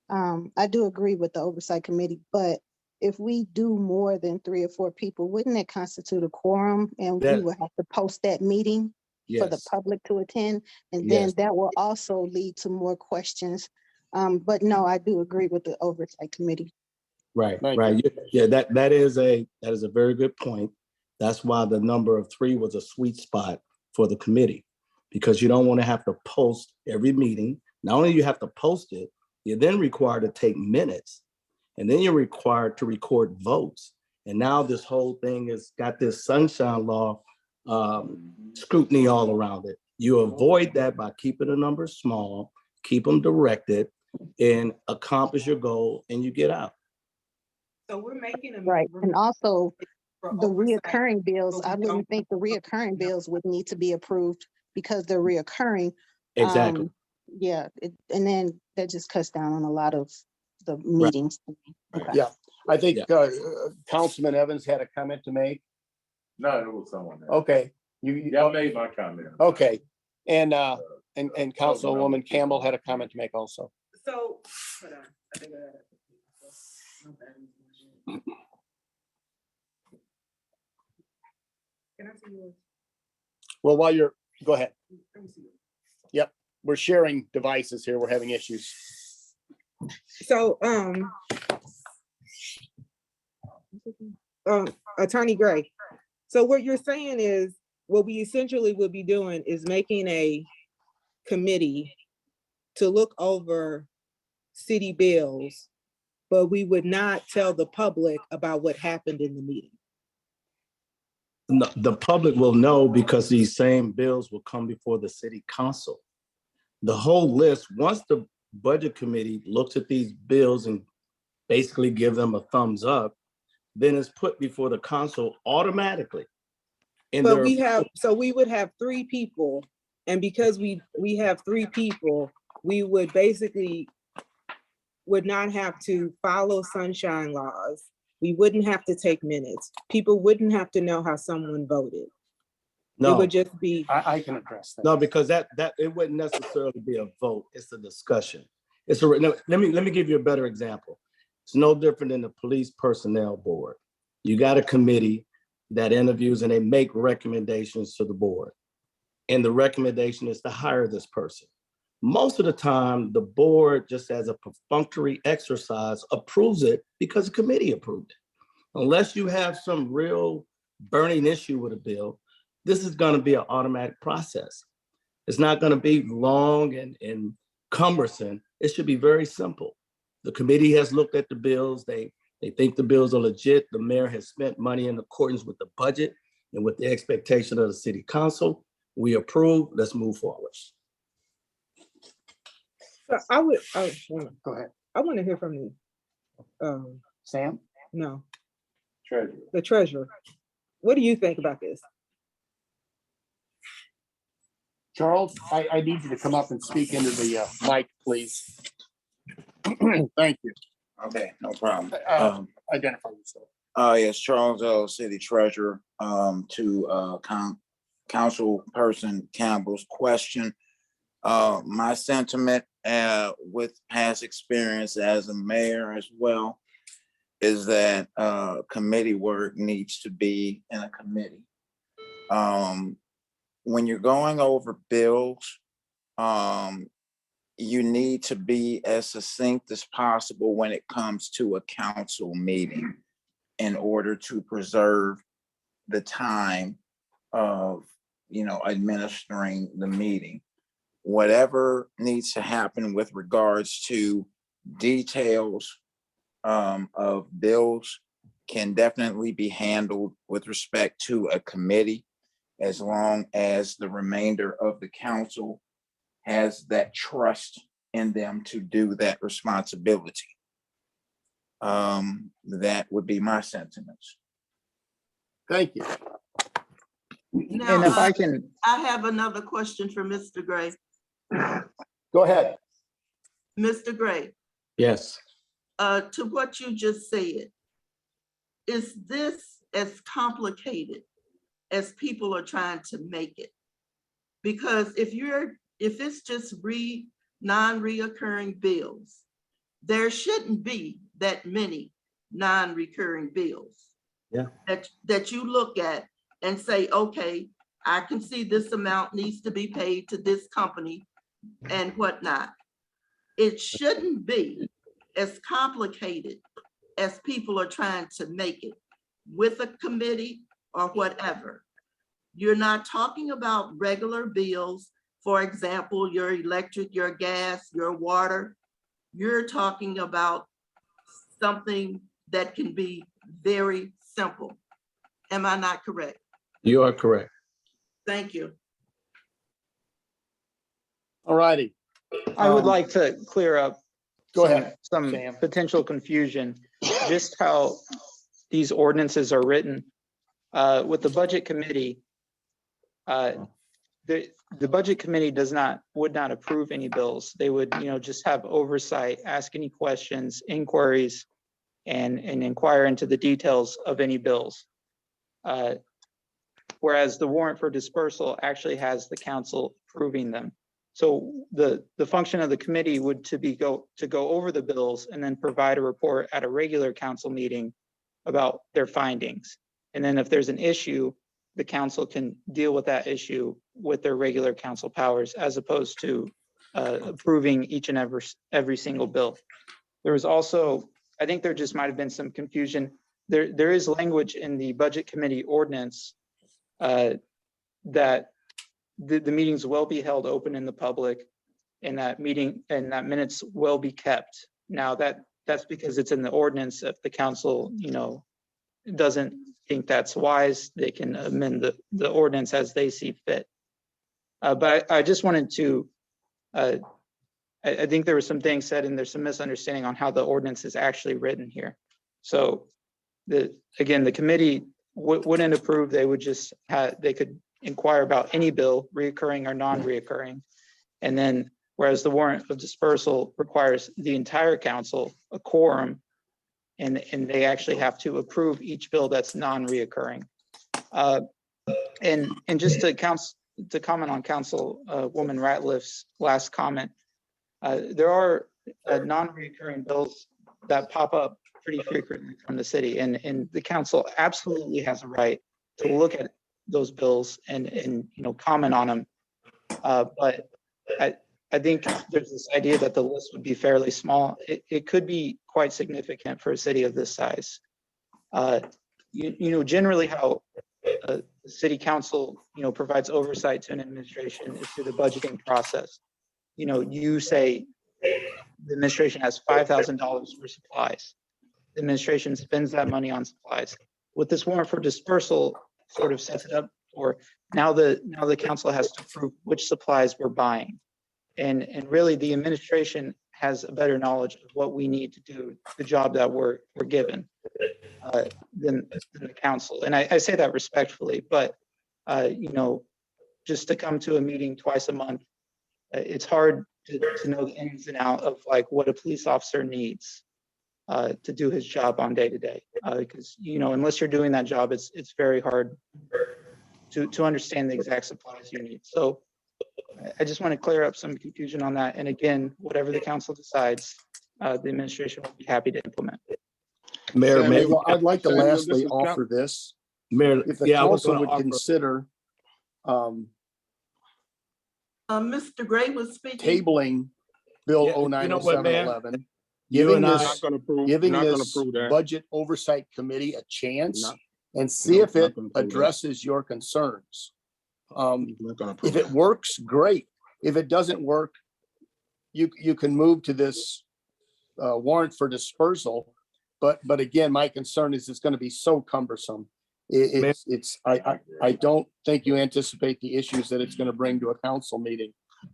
I do agree with the oversight committee, but if we do more than 3 or 4 people, wouldn't that constitute a quorum? And we would have to post that meeting for the public to attend. And then that will also lead to more questions. But no, I do agree with the oversight committee. Right. Yeah, that is a very good point. That's why the number of 3 was a sweet spot for the committee, because you don't want to have to post every meeting. Not only do you have to post it, you're then required to take minutes, and then you're required to record votes. And now this whole thing has got this sunshine law scrutiny all around it. You avoid that by keeping the numbers small, keep them directed, and accomplish your goal, and you get out. So we're making a. Right. And also the oversight, reoccurring bills, I but we wouldn't don't- think the reoccurring bills would need to be approved because they're reoccurring. Exactly. And then that just cuts down on a lot of the meetings. Okay. Yeah, I think Councilman Evans had a comment to make. No, it was someone else. Okay, Y'all made my comment. Okay, and Councilwoman Campbell had a comment to make also. So, hold on. I think I got it. Can I see yours? Well, go ahead. Let me see yours. Yep, we're sharing devices here. We're having issues. So, Attorney Gray, so what you're saying is, what we essentially would be doing is making a committee to look over city bills, but we would not tell the public about what happened in the meeting. No, the public will know because these same bills will come before the city council. The whole list, once the budget committee looks at these bills and basically give them a thumbs up, then it's put before the council automatically. But we would have 3 people, and because we have 3 people, we would basically would not have to follow sunshine laws. We wouldn't have to take minutes. People wouldn't have to know how someone voted. No, it would just be. I can address that. No, because that it wouldn't necessarily be a vote. It's a discussion. Let me give you a better example. It's no different than the police personnel board. You got a committee that interviews and they make recommendations to the board. And the recommendation is to hire this person. Most of the time, the board, just as a perfunctory exercise, approves it because the committee approved it. Unless you have some real burning issue with a bill, this is going to be an automatic process. It's not going to be long and cumbersome. It should be very simple. The committee has looked at the bills. They They think the bills are legit. The mayor has spent money in accordance with the budget and with the expectation of the city council. We approve. Let's move forward. So go ahead. I want to hear from you. Sam? No, Treasurer. the treasurer. What do you think about this? Charles, I need you to come up and speak into the mic, please. Thank you. Okay, no problem. Identify yourself. Yes, Charles L., City Treasurer, to Councilperson Campbell's question. My sentiment, with past experience as a mayor as well, is that committee work needs to be in a committee. When you're going over bills, you need to be as succinct as possible when it comes to a council meeting in order to preserve the time of, administering the meeting. Whatever needs to happen with regards to details of bills can definitely be handled with respect to a committee, as long as the remainder of the council has that trust in them to do that responsibility. That would be my sentiments. Thank you. Now, And if I can, I have another question for Mr. Gray. Go ahead. Mr. Gray, Yes. to what you just said, is this as complicated as people are trying to make it? Because if it's just non-reoccurring bills, there shouldn't be that many non-recurring bills. Yeah. That you look at and say, okay, I can see this amount needs to be paid to this company and whatnot. It shouldn't be as complicated as people are trying to make it with a committee or whatever. You're not talking about regular bills, for example, your electric, your gas, your water. You're talking about something that can be very simple. Am I not correct? You are correct. Thank you. All righty. I would like to clear up Go ahead, some Sam. potential confusion, just how these ordinances are written. With the budget committee, the budget committee would not approve any bills. They would, just have oversight, ask any questions, inquiries, and inquire into the details of any bills. Whereas the warrant for dispersal actually has the council approving them. So the function of the committee would go over the bills and then provide a report at a regular council meeting about their findings. And then if there's an issue, the council can deal with that issue with their regular council powers, as opposed to approving each and every single bill. There was also, I think there just might've been some confusion. There is language in the budget committee ordinance that the meetings will be held open in the public, and that minutes will be kept. Now that's because it's in the ordinance. If the council, doesn't think that's wise, they can amend the ordinance as they see fit. But I just wanted to, I think there were some things said and there's some misunderstanding on how the ordinance is actually written here. So again, the committee wouldn't approve. They would just they could inquire about any bill, reoccurring or non-reoccurring. And then, whereas the warrant of dispersal requires the entire council, a quorum, and they actually have to approve each bill that's non-reoccurring. And just to comment on Councilwoman Ratliff's last comment, there are non-reoccurring bills that pop up pretty frequently from the city, and the council absolutely has a right to look at those bills and comment on them. But I think there's this idea that the list would be fairly small. It could be quite significant for a city of this size. Generally how the city council, provides oversight to an administration is through the budgeting process. You say the administration has $5,000 for supplies. the administration spends that money on supplies. With this warrant for dispersal sort of sets it up for now the council has to prove which supplies we're buying. And really the administration has a better knowledge of what we need to do the job that we're given than the council. And I say that respectfully, but you know, just to come to a meeting twice a month, it's hard to know the ins and outs of like what a police officer needs to do his job on day to day. Because you know, unless you're doing that job, it's very hard to understand the exact supplies you need. So I just want to clear up some confusion on that. And again, whatever the council decides, the administration will be happy to implement. Mayor, Samuel, Well, I'd like to Samuel, this lastly is offer this. Mayor, If the yeah, I was council gonna would offer, consider Mr. Gray was speaking. tabling Bill Yeah, you know what, man? 090711, You giving and I- this, not gonna approve, giving not gonna this approve that. Budget Oversight Committee a chance Not- and see no, if not it gonna approve that. addresses your concerns. Not gonna approve If it that. works, great. If it doesn't work, you can move to this warrant for dispersal. But again, my concern is it's going to be so cumbersome. I don't think you anticipate the issues that it's going to bring to a council meeting.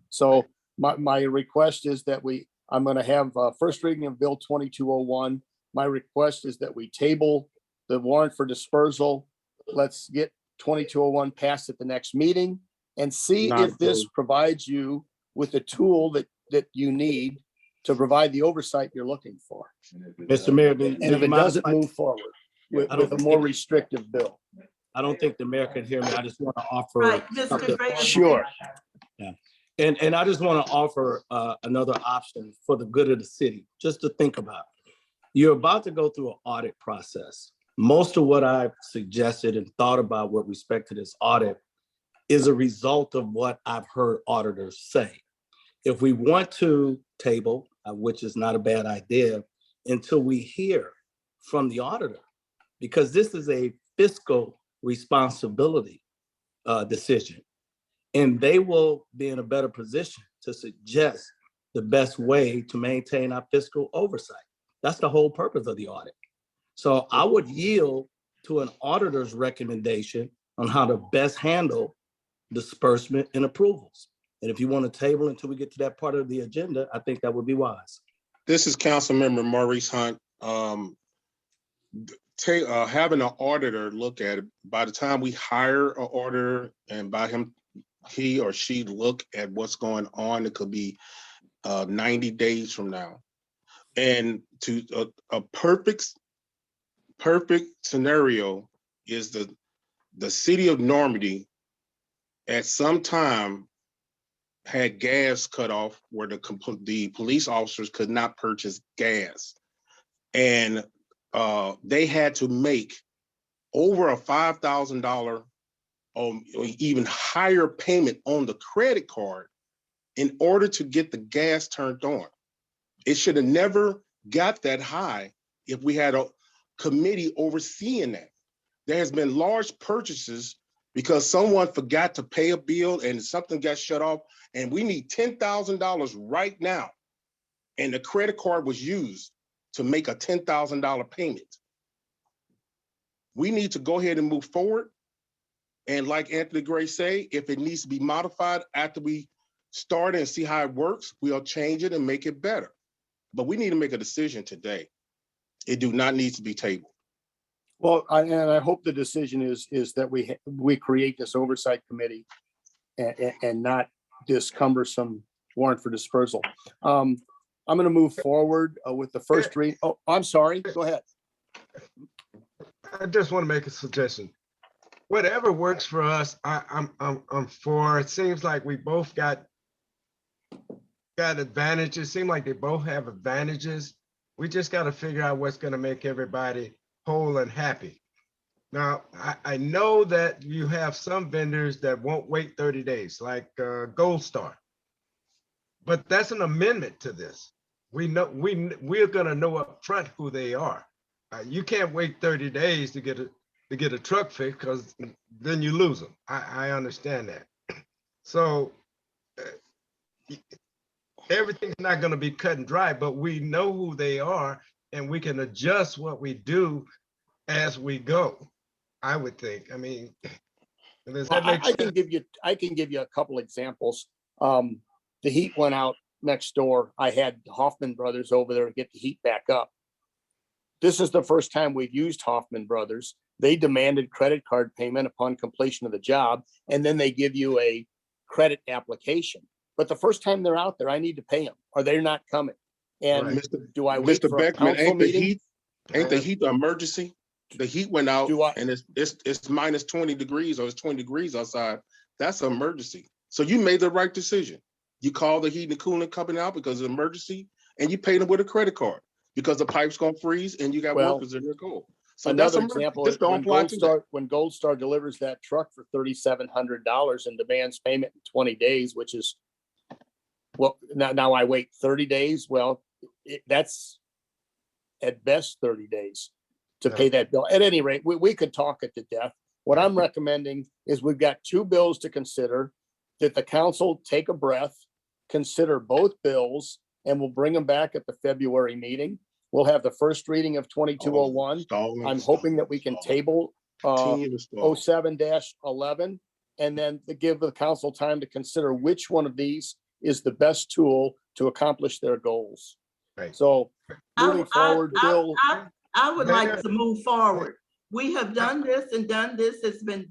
So my request is that I'm going to have first reading of Bill 2201. My request is that we table the warrant for dispersal. Let's get 2201 passed at the next meeting and see Not if this approved. provides you with the tool that you need to provide the oversight you're looking for. Mr. Mayor, do And if you it mind doesn't if I- move forward with I don't a think more it- restrictive bill. I don't think the mayor can hear me. I just want to offer. Right, Mr. something. Gray. Sure. Yeah. And I just want to offer another option for the good of the city, just to think about. You're about to go through an audit process. Most of what I've suggested and thought about with respect to this audit is a result of what I've heard auditors say. If we want to table, which is not a bad idea, until we hear from the auditor, because this is a fiscal responsibility decision. And they will be in a better position to suggest the best way to maintain our fiscal oversight. That's the whole purpose of the audit. So I would yield to an auditor's recommendation on how to best handle disbursement and approvals. And if you want to table until we get to that part of the agenda, I think that would be wise. This is Councilmember Maurice Hunt. Having an auditor look at it, by the time we hire an auditor and he or she look at what's going on, it could be 90 days from now. And to a perfect scenario is the city of Normandy at some time had gas cut off where the police officers could not purchase gas. And they had to make over a $5,000 or even higher payment on the credit card in order to get the gas turned on. It should have never got that high if we had a committee overseeing that. There has been large purchases because someone forgot to pay a bill and something got shut off and we need $10,000 right now. And the credit card was used to make a $10,000 payment. We need to go ahead and move forward. And like Anthony Gray say, if it needs to be modified after we start and see how it works, we'll change it and make it better. But we need to make a decision today. It do not need to be tabled. Well, I hope the decision is that we create this oversight committee and not this cumbersome warrant for dispersal. I'm going to move forward with the first read. Oh, I'm sorry. Go ahead. I just want to make a suggestion. Whatever works for us, I'm for. It seems like we both got advantages. Seem like they both have advantages. We just got to figure out what's going to make everybody whole and happy. Now, I know that you have some vendors that won't wait 30 days, like Gold Star. But that's an amendment to this. We know we're going to know up front who they are. You can't wait 30 days to get a truck fixed because then you lose them. I understand that. So everything's not going to be cut and dry, but we know who they are and we can adjust what we do as we go, I would think. I mean, does that make I sense? I can give you a couple examples. The heat went out next door. I had Hoffman Brothers over there to get the heat back up. This is the first time we've used Hoffman Brothers. They demanded credit card payment upon completion of the job, and then they give you a credit application. But the first time they're out there, I need to pay them, or they're not coming. And Right. do I wait Mr. for a Beckman, council meeting? ain't the heat the emergency? The heat went out Do I- and it's minus 20 degrees or it's 20 degrees outside. That's an emergency. So you made the right decision. You called the heat and cooling company out because of emergency, and you paid them with a credit card because the pipe's gonna freeze and you got Well, workers in there cold. So Another that's example this is don't when apply Gold to that. Star, when Gold Star delivers that truck for $3,700 and demands payment in 20 days, which is, well, now I wait 30 days. Well, that's at best 30 days to pay that bill. At any rate, we could talk it to death. What I'm recommending is we've got two bills to consider, that the council take a breath, consider both bills, and we'll bring them back at the February meeting. We'll have the first reading of 2201. I'm hoping that we can table 07-11, and then to give the council time to consider which one of these is the best tool to accomplish their goals. Right. So moving forward, Bill. I would like to move forward. We have done this and done this. It's been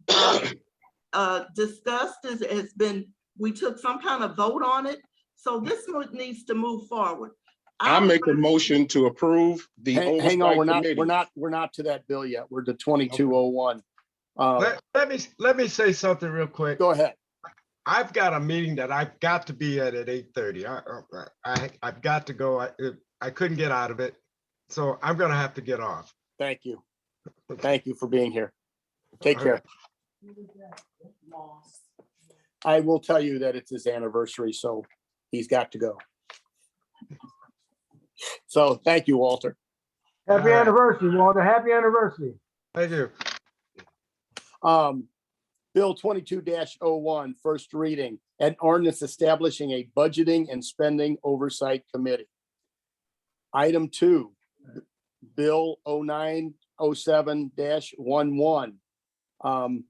discussed. It's been, we took some kind of vote on it. So this one needs to move forward. I make a motion to approve the Hang on, oversight committee. we're not to that bill yet. We're to 2201. Let me say something real quick. Go ahead. I've got a meeting that I've got to be at 8:30. I've got to go. I couldn't get out of it, so I'm gonna have to get off. Thank you. Thank you for being here. Take care. I will tell you that it's his anniversary, so he's got to go. So thank you, Walter. Happy anniversary, Walter. Happy anniversary. Thank you. Bill 22-01, first reading, an ordinance establishing a budgeting and spending oversight committee. Item 2, Bill 0907-11. I'm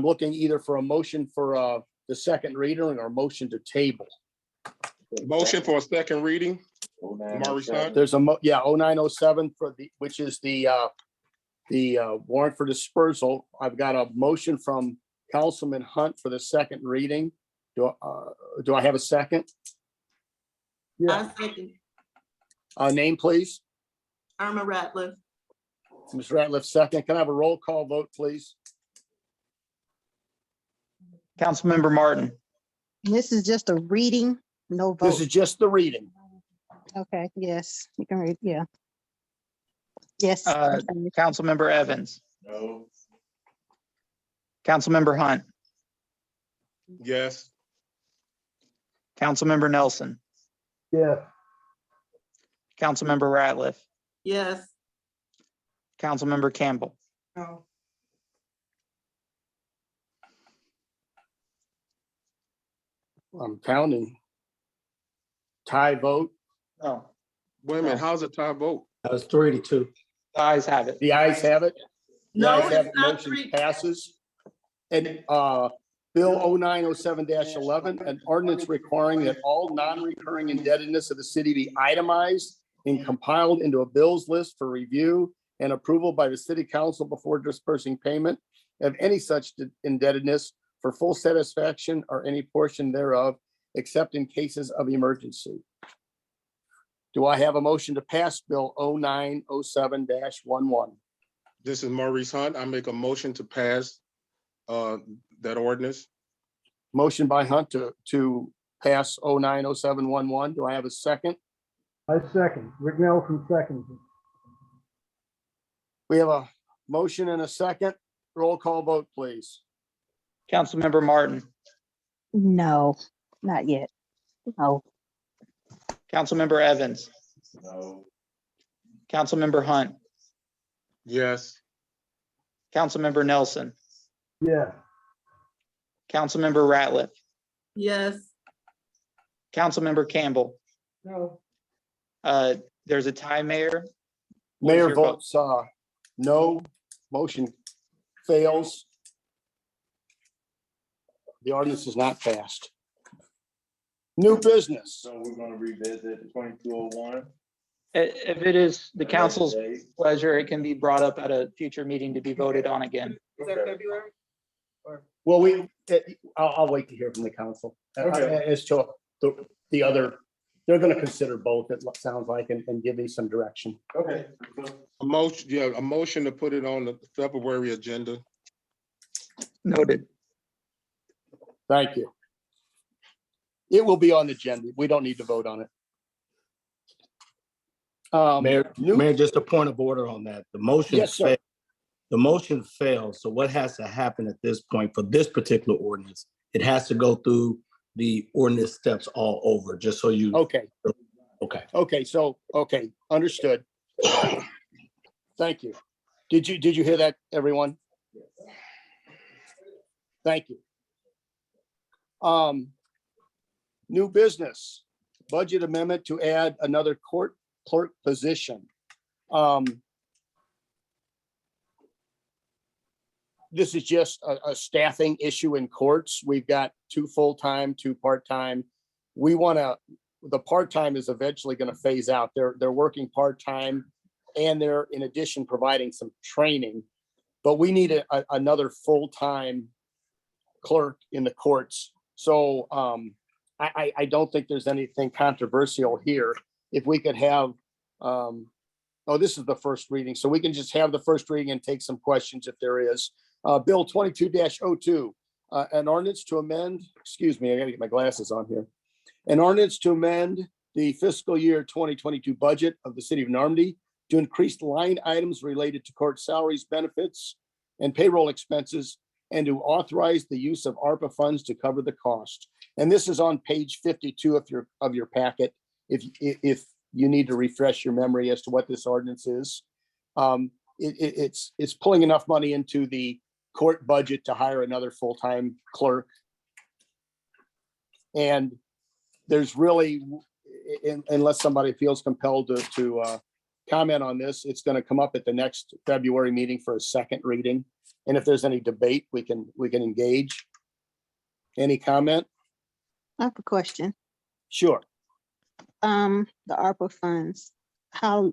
looking either for a motion for the second reader or a motion to table. Motion for a second reading. Maurice Hunt. There's a 0907 for the, which is the warrant for dispersal. I've got a motion from Councilman Hunt for the second reading. Do I have a second? I second. Name, please. Irma Ratliff. Ms. Ratliff, second. Can I have a roll call vote, please? Councilmember Martin, This is just a reading, no vote. This is just the reading. Okay, yes, you can read, yeah. Yes. Councilmember Evans, No. Councilmember Hunt, Yes. Councilmember Nelson, Yes. Councilmember Ratliff, Yes. Councilmember Campbell, No. I'm counting. Tie vote. Oh, Wait a minute, how's a tie vote? That was 3-2. the ayes have it. The ayes have it. The No, ayes have it's it. not Motion 3. passes. And Bill 0907-11, an ordinance requiring that all non-recurring indebtedness of the city be itemized and compiled into a bills list for review and approval by the city council before dispersing payment of any such indebtedness for full satisfaction or any portion thereof, except in cases of emergency. Do I have a motion to pass Bill 0907-11? This is Maurice Hunt. I make a motion to pass that ordinance. Motion by Hunt to pass 0907-11. Do I have a second? I second. Rick Nelson seconds. We have a motion and a second. Roll call vote, please. Councilmember Martin, No, not yet. No. Councilmember Evans, No. Councilmember Hunt, Yes. Councilmember Nelson, Yes. Councilmember Ratliff, Yes. Councilmember Campbell. No. There's a tie, Mayor. What was Mayor your vote? votes, no, motion fails. The ordinance is not passed. New business. So we're gonna revisit 2201. If it is the council's pleasure, it can be brought up at a future meeting to be voted on again. Is that February? Or Well, I'll wait to hear from the council. Okay. As to the other, they're gonna consider both, it sounds like, and give me some direction. Okay. A motion to put it on the February agenda. Noted. Thank you. It will be on the agenda. We don't need to vote on it. Mayor, just a point of order on that. The motion Yes, sir. failed. The motion failed. So what has to happen at this point for this particular ordinance? It has to go through the ordinance steps all over, just so you. Okay. Okay. Okay, understood. Thank you. Did you hear that, everyone? Thank you. New business, budget amendment to add another court clerk position. This is just a staffing issue in courts. We've got 2 full-time, 2 part-time. The part-time is eventually going to phase out. They're working part-time and they're in addition providing some training. But we need another full-time clerk in the courts. So I don't think there's anything controversial here. If we could have, this is the first reading, so we can just have the first reading and take some questions if there is. Bill 22-02, an ordinance to amend, excuse me, I gotta get my glasses on here. An ordinance to amend the fiscal year 2022 budget of the city of Normandy to increase line items related to court salaries, benefits, and payroll expenses, and to authorize the use of ARPA funds to cover the cost. And this is on page 52 of your packet. If you need to refresh your memory as to what this ordinance is, it's pulling enough money into the court budget to hire another full-time clerk. And there's really, unless somebody feels compelled to comment on this, it's going to come up at the next February meeting for a second reading. And if there's any debate, we can engage. Any comment? I have a question. Sure. The ARPA funds, how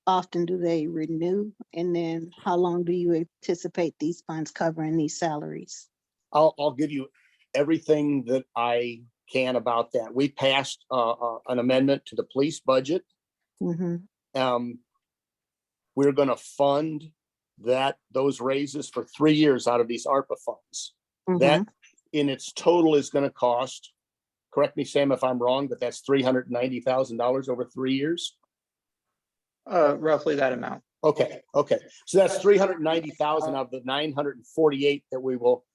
often do they renew? And then how long do you anticipate these funds covering these salaries? I'll give you everything that I can about that. We passed an amendment to the police budget. Mhm. We're going to fund those raises for 3 years out of these ARPA funds. That in its total is going to cost, correct me, Sam, if I'm wrong, but that's $390,000 over 3 years. Roughly that amount. Okay. So that's 390,000 of the 948 that we will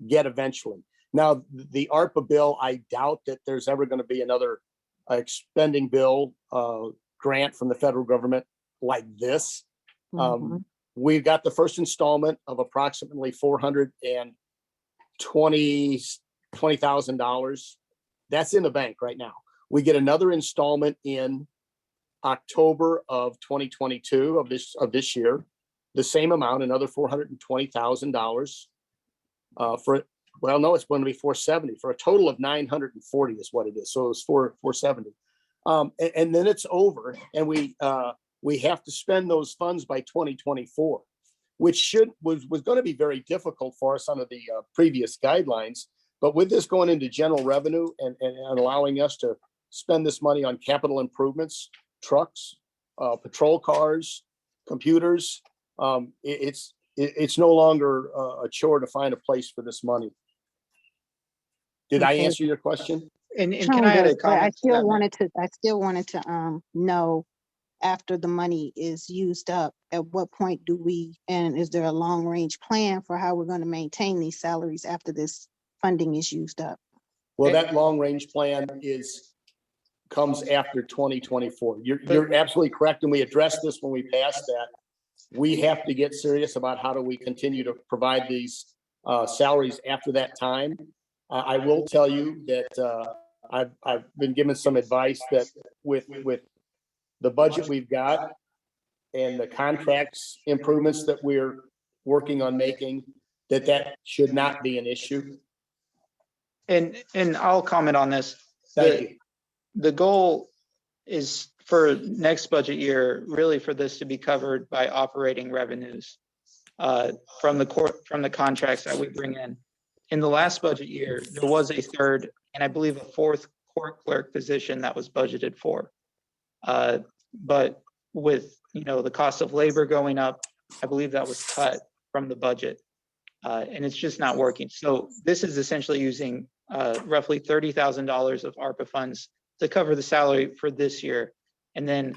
get eventually. Now, the ARPA bill, I doubt that there's ever going to be another expending bill grant from the federal government like this. We've got the first installment of approximately $420,000. That's in the bank right now. We get another installment in October of 2022 of this year, the same amount, another $420,000 well, no, it's going to be 470 for a total of 940 is what it is. So it's 470. And then it's over, and we have to spend those funds by 2024, which was going to be very difficult for us under the previous guidelines. But with this going into general revenue and allowing us to spend this money on capital improvements, trucks, patrol cars, computers, it's no longer a chore to find a place for this money. Did I answer your question? And can I add a comment? I still wanted to know, after the money is used up, at what point and is there a long range plan for how we're going to maintain these salaries after this funding is used up? Well, that long range plan comes after 2024. You're absolutely correct. And we addressed this when we passed that. We have to get serious about how do we continue to provide these salaries after that time. I will tell you that I've been given some advice that with the budget we've got and the contracts improvements that we're working on making, that should not be an issue. And I'll comment on this. Thank you. The goal is for next budget year, really for this to be covered by operating revenues from the contracts that we bring in. In the last budget year, there was a third and I believe a fourth court clerk position that was budgeted for. But with the cost of labor going up, I believe that was cut from the budget. And it's just not working. So this is essentially using roughly $30,000 of ARPA funds to cover the salary for this year, and then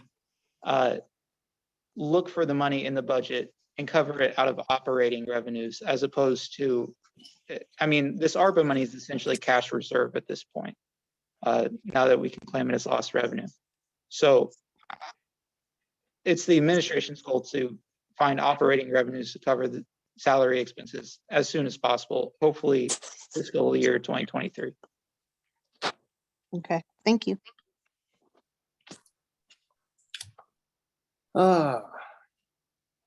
look for the money in the budget and cover it out of operating revenues, as opposed to, I mean, this ARPA money is essentially cash reserve at this point, now that we can claim it as lost revenue. So it's the administration's goal to find operating revenues to cover the salary expenses as soon as possible, hopefully fiscal year 2023. Okay, thank you. All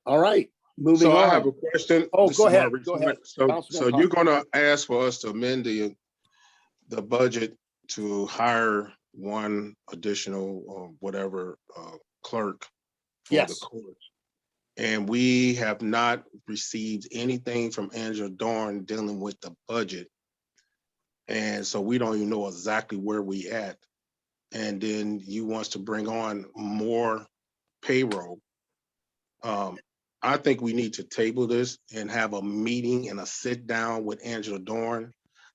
right, moving So on. I have a question. Oh, This go is ahead, Maurice. go ahead. So Councilman you're Hunt. gonna ask for us to amend the budget to hire one additional or whatever clerk for the Yes. court. And we have not received anything from Angela Dorn dealing with the budget. And so we don't even know exactly where we at. And then you want us to bring on more payroll. I think we need to table this and have a meeting and a sit down with Angela Dorn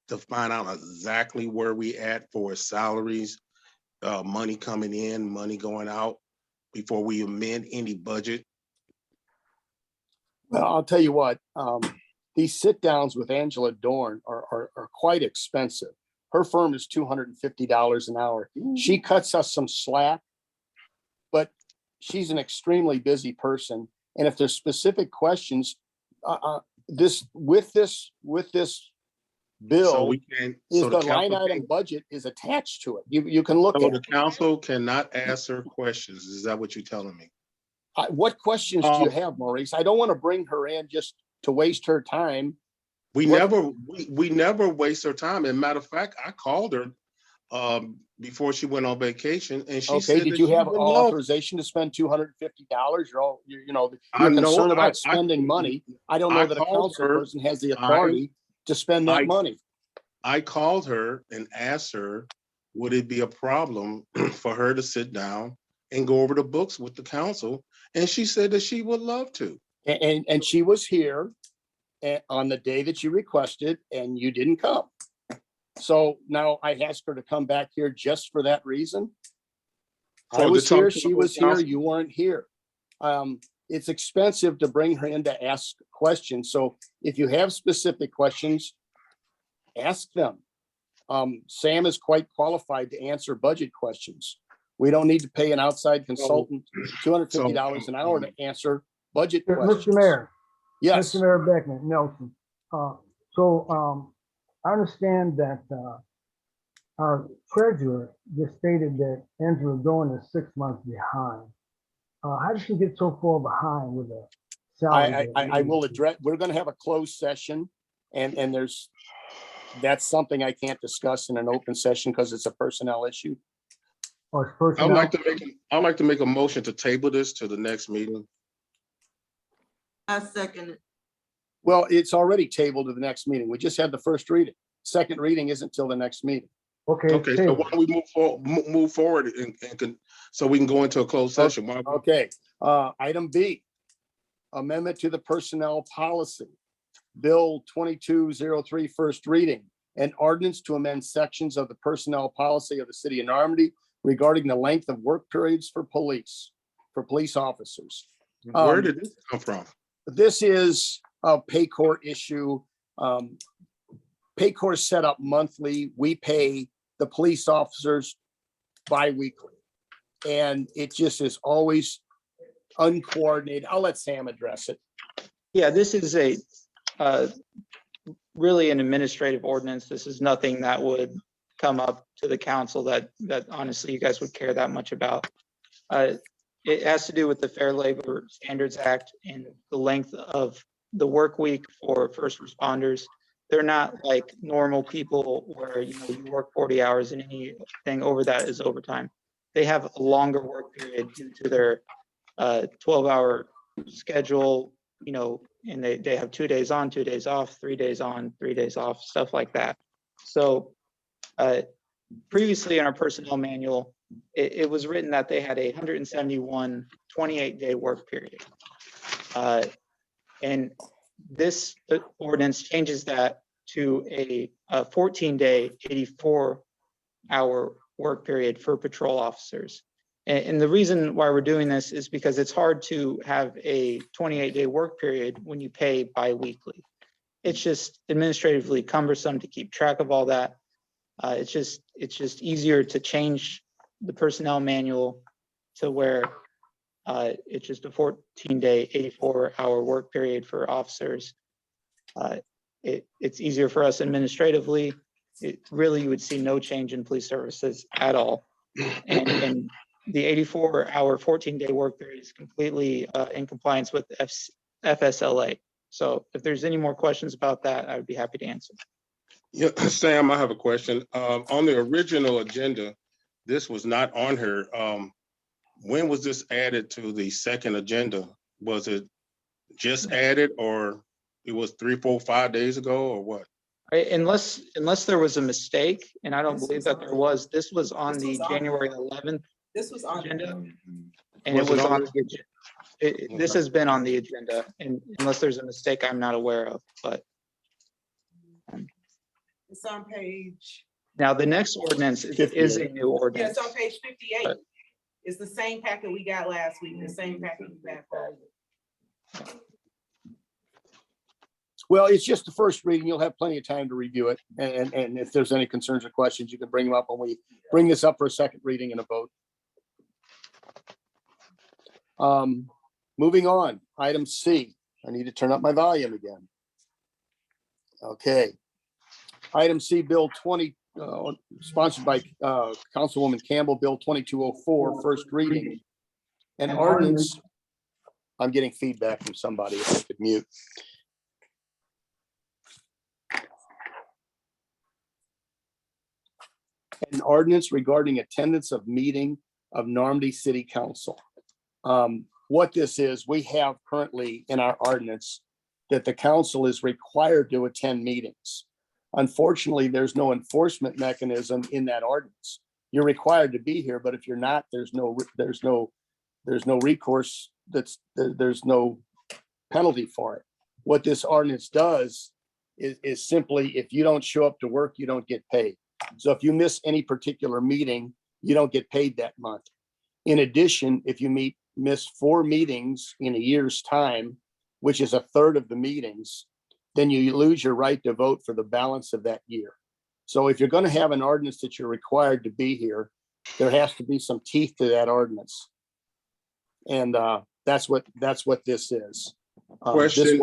to find out exactly where we at for salaries, money coming in, money going out, before we amend any budget. Well, I'll tell you what, these sit downs with Angela Dorn are quite expensive. Her firm is $250 an hour. She cuts us some slack, but she's an extremely busy person. And if there's specific questions, with this bill, So we can, is so the the line council item can, budget is attached to it. You can look so at the it. council cannot ask her questions. Is that what you're telling me? What questions do you have, Maurice? I don't want to bring her in just to waste her time. We What- never waste her time. And matter of fact, I called her before she went on vacation, and she Okay, said did that you she have would love. authorization to spend $250? You're I know, concerned I- about spending money. I don't know I that a called council her. person has the authority to spend that money. I called her and asked her, would it be a problem for her to sit down and go over the books with the council? And she said that she would love to. And she was here on the day that you requested, and you didn't come. So now I asked her to come back here just for that reason. I So was to talk here, to the she whole was here, council? you weren't here. It's expensive to bring her in to ask questions. So if you have specific questions, ask them. Sam is quite qualified to answer budget questions. We don't need to pay an outside consultant $250 an hour to answer budget questions. Mr. Mayor. Yes. Mr. Mayor Beckman, Nelson. I understand that our treasurer just stated that Angela Dorn is 6 months behind. How did she get so far behind with the salary? I will address, we're gonna have a closed session, and that's something I can't discuss in an open session because it's a personnel issue. I'd like to make a motion to table this to the next meeting. I second it. Well, it's already tabled to the next meeting. We just had the first reading. Second reading isn't till the next meeting. Okay, so why don't we move forward so we can go into a closed session? Okay, item B, amendment to the personnel policy. Bill 2203, first reading, an ordinance to amend sections of the personnel policy of the city of Normandy regarding the length of work periods for police officers. Where did this come from? This is a Paycor issue. Paycor is set up monthly. We pay the police officers bi-weekly. And it just is always uncoordinated. I'll let Sam address it. Yeah, this is a really an administrative ordinance. This is nothing that would come up to the council that honestly you guys would care that much about. it has to do with the Fair Labor Standards Act and the length of the work week for first responders. They're not like normal people where, you know, you work 40 hours and anything over that is overtime. They have a longer work period due to their 12-hour schedule, you know, and they have 2 days on, 2 days off, 3 days on, 3 days off, stuff like that. So previously in our personnel manual, it was written that they had a 171 28-day work period. And this ordinance changes that to a 14-day, 84-hour work period for patrol officers. And the reason why we're doing this is because it's hard to have a 28-day work period when you pay bi-weekly. It's just administratively cumbersome to keep track of all that. It's just easier to change the personnel manual to where it's just a 14-day, 84-hour work period for officers. It's easier for us administratively. Really, you would see no change in police services at all. And the 84-hour, 14-day work period is completely in compliance with FSLA. So if there's any more questions about that, I would be happy to answer. Yeah, Sam, I have a question. On the original agenda, this was not on here. When was this added to the second agenda? Was it just added, or it was 3, 4, 5 days ago, or what? Unless there was a mistake, and I don't believe that there was. This was on the January 11th This was on. agenda, and it was on the agenda. This has been on the agenda, and unless there's a mistake I'm not aware of, but. It's on page. Now, the next ordinance is a new Yeah, ordinance. it's on page 58. It's the same packet we got last week, the same packet we got Friday. Well, it's just the first reading. You'll have plenty of time to review it. And if there's any concerns or questions, you can bring them up when we bring this up for a second reading and a vote. Moving on, item C. I need to turn up my volume again. Okay. Item C, Bill 20, sponsored by Councilwoman Campbell, Bill 2204, first reading. An ordinance, I'm getting feedback from somebody, if I could mute. An ordinance regarding attendance of meeting of Normandy City Council. What this is, we have currently in our ordinance that the council is required to attend meetings. Unfortunately, there's no enforcement mechanism in that ordinance. You're required to be here, but if you're not, there's no recourse. There's no penalty for it. What this ordinance does is simply, if you don't show up to work, you don't get paid. So if you miss any particular meeting, you don't get paid that month. In addition, if you miss 4 meetings in a year's time, which is a third of the meetings, then you lose your right to vote for the balance of that year. So if you're going to have an ordinance that you're required to be here, there has to be some teeth to that ordinance. And that's what this is. Question.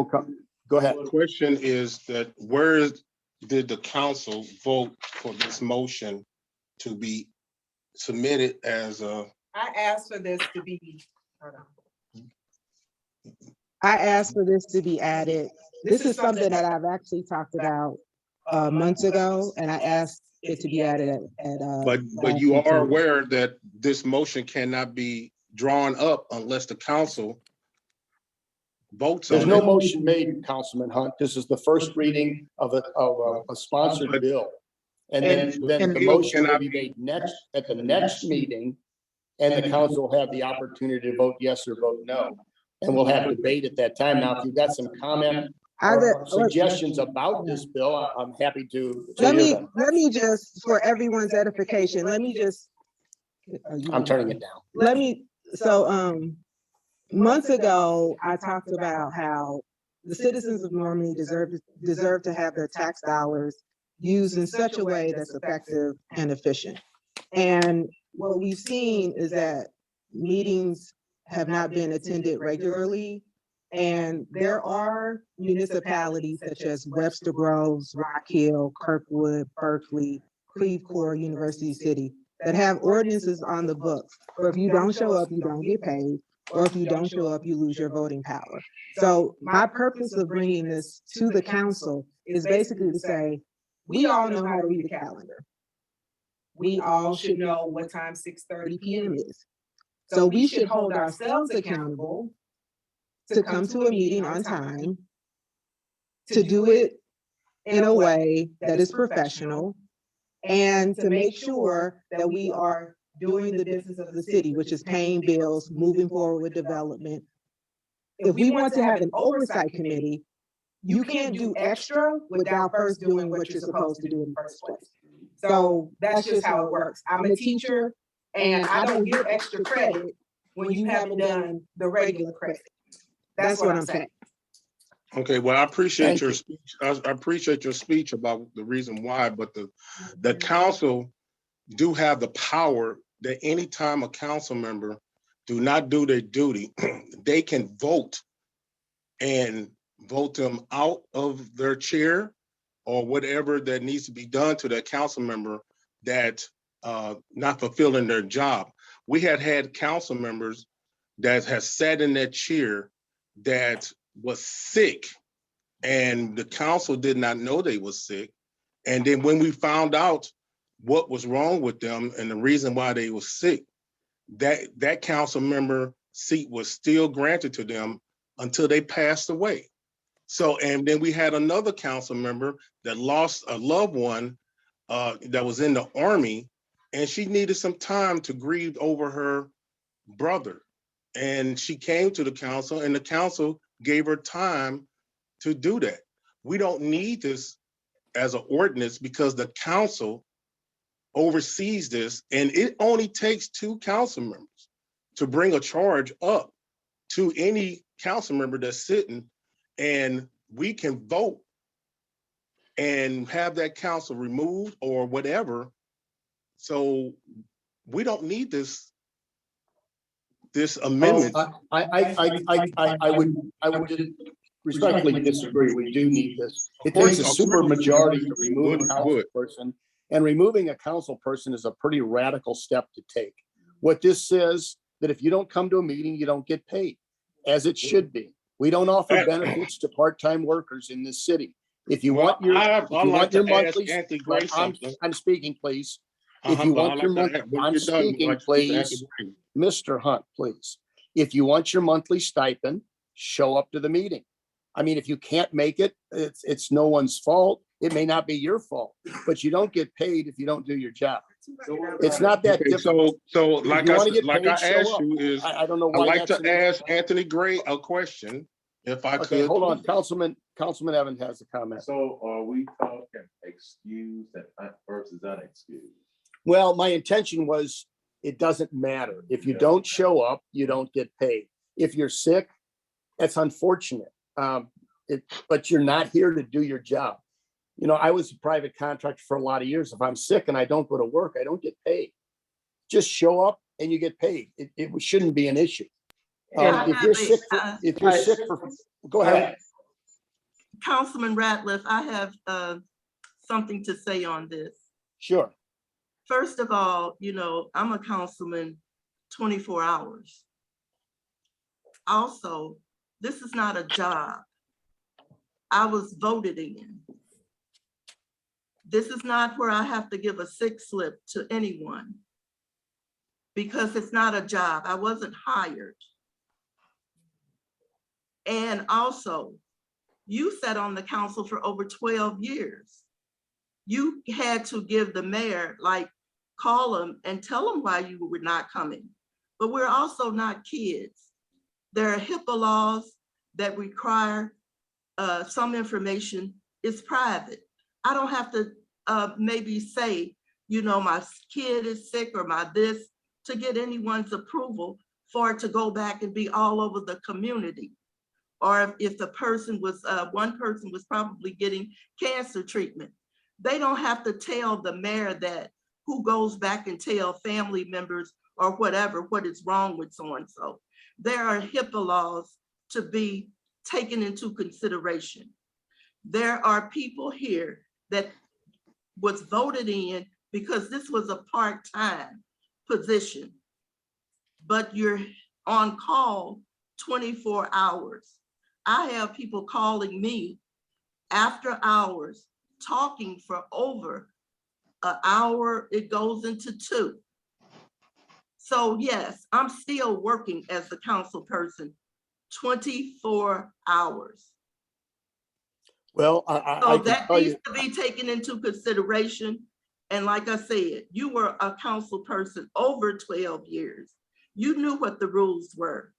Go ahead. Question is that where did the council vote for this motion to be submitted as a? I asked for this to be, hold on. I asked for this to be added. This is something that I've actually talked about months ago, and I asked it to be added at. But you are aware that this motion cannot be drawn up unless the council votes on it. There's no motion made, Councilman Hunt. This is the first reading of a sponsored bill. And then the motion will be made at the next meeting, and the council will have the opportunity to vote yes or vote no. And we'll have debate at that time. Now, if you've got some comment or suggestions about this bill, I'm happy to Let hear them. me just, for everyone's edification, let me just. I'm turning it down. Months ago, I talked about how the citizens of Normandy deserve to have their tax dollars used in such a way that's effective and efficient. And what we've seen is that meetings have not been attended regularly. And there are municipalities such as Webster Groves, Rock Hill, Kirkwood, Berkeley, Creve Coeur, University City, that have ordinances on the books, or if you don't show up, you don't get paid, or if you don't show up, you lose your voting power. So my purpose of bringing this to the council is basically to say, we all know how to read the calendar. We all should know what time 6:30 p.m. is. So we should hold ourselves accountable to come to a meeting on time, to do it in a way that is professional, and to make sure that we are doing the business of the city, which is paying bills, moving forward with development. If we want to have an oversight committee, you can't do extra without first doing what you're supposed to do in the first place. So that's just how it works. I'm a teacher and I don't get extra credit when you haven't done the regular credit. That's what I'm saying. Okay, well, I appreciate your speech. I appreciate your speech about the reason why, but the council do have the power that anytime a council member do not do their duty, they can vote and vote them out of their chair or whatever that needs to be done to that council member that not fulfilling their job. We had council members that has sat in that chair that was sick, and the council did not know they was sick. And then when we found out what was wrong with them and the reason why they was sick, that council member seat was still granted to them until they passed away. So, and then we had another council member that lost a loved one that was in the Army, and she needed some time to grieve over her brother. And she came to the council, and the council gave her time to do that. We don't need this as an ordinance because the council oversees this, and it only takes 2 council members to bring a charge up to any council member that's sitting, and we can vote and have that council removed or whatever. So we don't need this amendment. I would just respectfully disagree. We do need this. It takes a super majority to remove a council person, and removing a council person is a pretty radical step to take. What this says, that if you don't come to a meeting, you don't get paid, as it should be. We don't offer benefits to part-time workers in this city. If you want your, monthly, I'm speaking, please. If you want your monthly, I'm speaking, please. Mr. Hunt, please. If you want your monthly stipend, show up to the meeting. I mean, if you can't make it, it's no one's fault. It may not be your fault, but you don't get paid if you don't do your job. It's not that difficult. So like I asked you is, I don't know why. I'd like to ask Anthony Gray a question, if I could. Hold on, Councilman Evans has a comment. So are we talking excused versus unexcused? Well, my intention was, it doesn't matter. If you don't show up, you don't get paid. If you're sick, that's unfortunate. But you're not here to do your job. You know, I was a private contractor for a lot of years. If I'm sick and I don't go to work, I don't get paid. Just show up and you get paid. It shouldn't be an issue. If you're sick, go ahead. Councilman Ratliff, I have something to say on this. Sure. First of all, you know, I'm a councilman 24 hours. Also, this is not a job. I was voted in. This is not where I have to give a sick slip to anyone because it's not a job. I wasn't hired. And also, you sat on the council for over 12 years. You had to give the mayor, like, call him and tell him why you were not coming. But we're also not kids. There are HIPAA laws that require some information is private. I don't have to maybe say, you know, my kid is sick or my this to get anyone's approval for it to go back and be all over the community. Or if the person was, one person was probably getting cancer treatment. They don't have to tell the mayor that, who goes back and tell family members or whatever, what is wrong with so-and-so. There are HIPAA laws to be taken into consideration. There are people here that was voted in because this was a part-time position, but you're on call 24 hours. I have people calling me after hours, talking for over an hour, it goes into 2. So yes, I'm still working as a council person 24 hours. Well, So I can that tell needs you, to be taken into consideration. And like I said, you were a council person over 12 years. You knew what the rules were.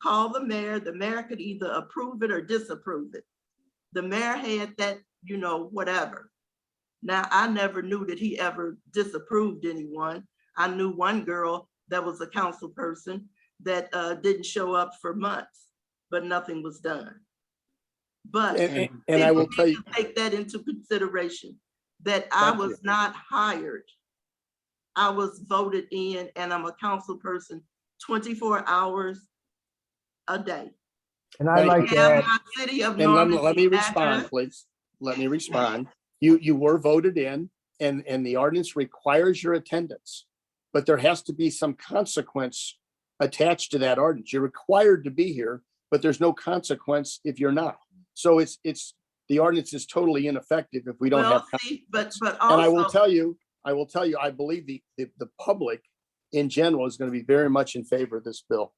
Call the mayor could either approve it or disapprove it. The mayor had that, you know, whatever. Now, I never knew that he ever disapproved anyone. I knew one girl that was a council person that didn't show up for months, but nothing was done. But and I will tell you, take that into consideration, that I was not hired. I was voted in, and I'm a council person 24 hours a day. And I'd like to Have add, my city of and let me Normandy respond, address. please. Let me respond. You were voted in, and the ordinance requires your attendance, but there has to be some consequence attached to that ordinance. You're required to be here, but there's no consequence if you're not. So it's the ordinance is totally ineffective if we don't Well, have. see, but And I will also, tell you, I believe the public in general is going to be very much in favor of this bill.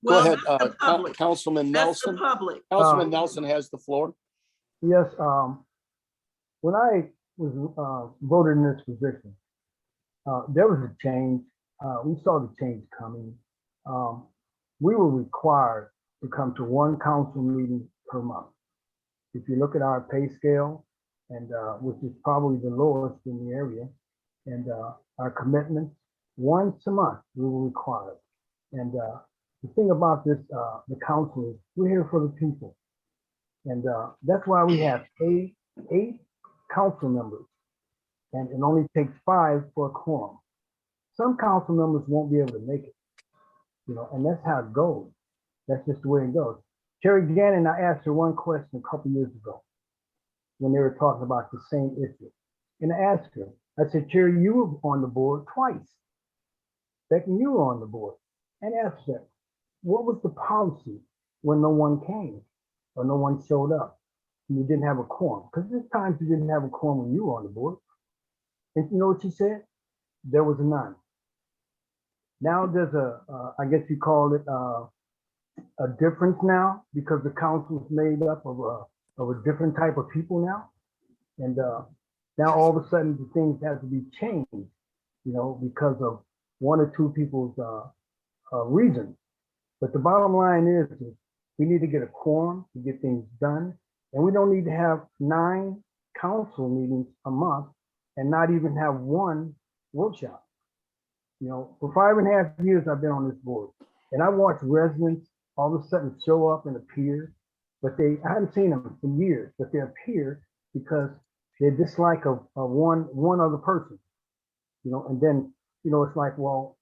Go well, ahead, that's the public. Councilman That's the Nelson. public. Councilman Nelson has the floor. yes, when I was voted in this position, there was a change. We saw the change coming. We were required to come to one council meeting per month. If you look at our pay scale, and which is probably the lowest in the area, and our commitments, once a month we were required. And the thing about this, the council is we're here for the people, and that's why we have eight council members, and it only takes 5 for a quorum. Some council members won't be able to make it, you know, and that's how it goes. That's just the way it goes. Terry Gannon, I asked her one question a couple years ago when they were talking about the same issue. And I asked her, I said, Terry, you were on the board twice. Becky, you were on the board. And asked her, what was the policy when no one came or no one showed up? And you didn't have a quorum. Because there's times you didn't have a quorum when you were on the board. And you know what she said? There was none. Now there's I guess you call it a difference now, because the council is made up of a different type of people now. And now all of a sudden the things have to be changed, you know, because of 1 or 2 people's reasons. But the bottom line is we need to get a quorum to get things done. And we don't need to have 9 council meetings a month and not even have 1 workshop. You know, for 5.5 years I've been on this board, and I watched residents all of a sudden show up and appear, but I haven't seen them in years, but they appear because they dislike of one other person, you know, and then, you know, it's like, well,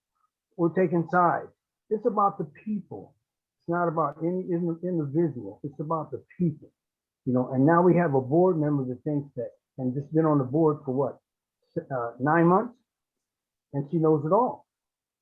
we're taking sides. It's about the people. It's not about any individual. It's about the people, you know, and now we have a board member that thinks that, and just been on the board for what, 9 months? And she knows it all.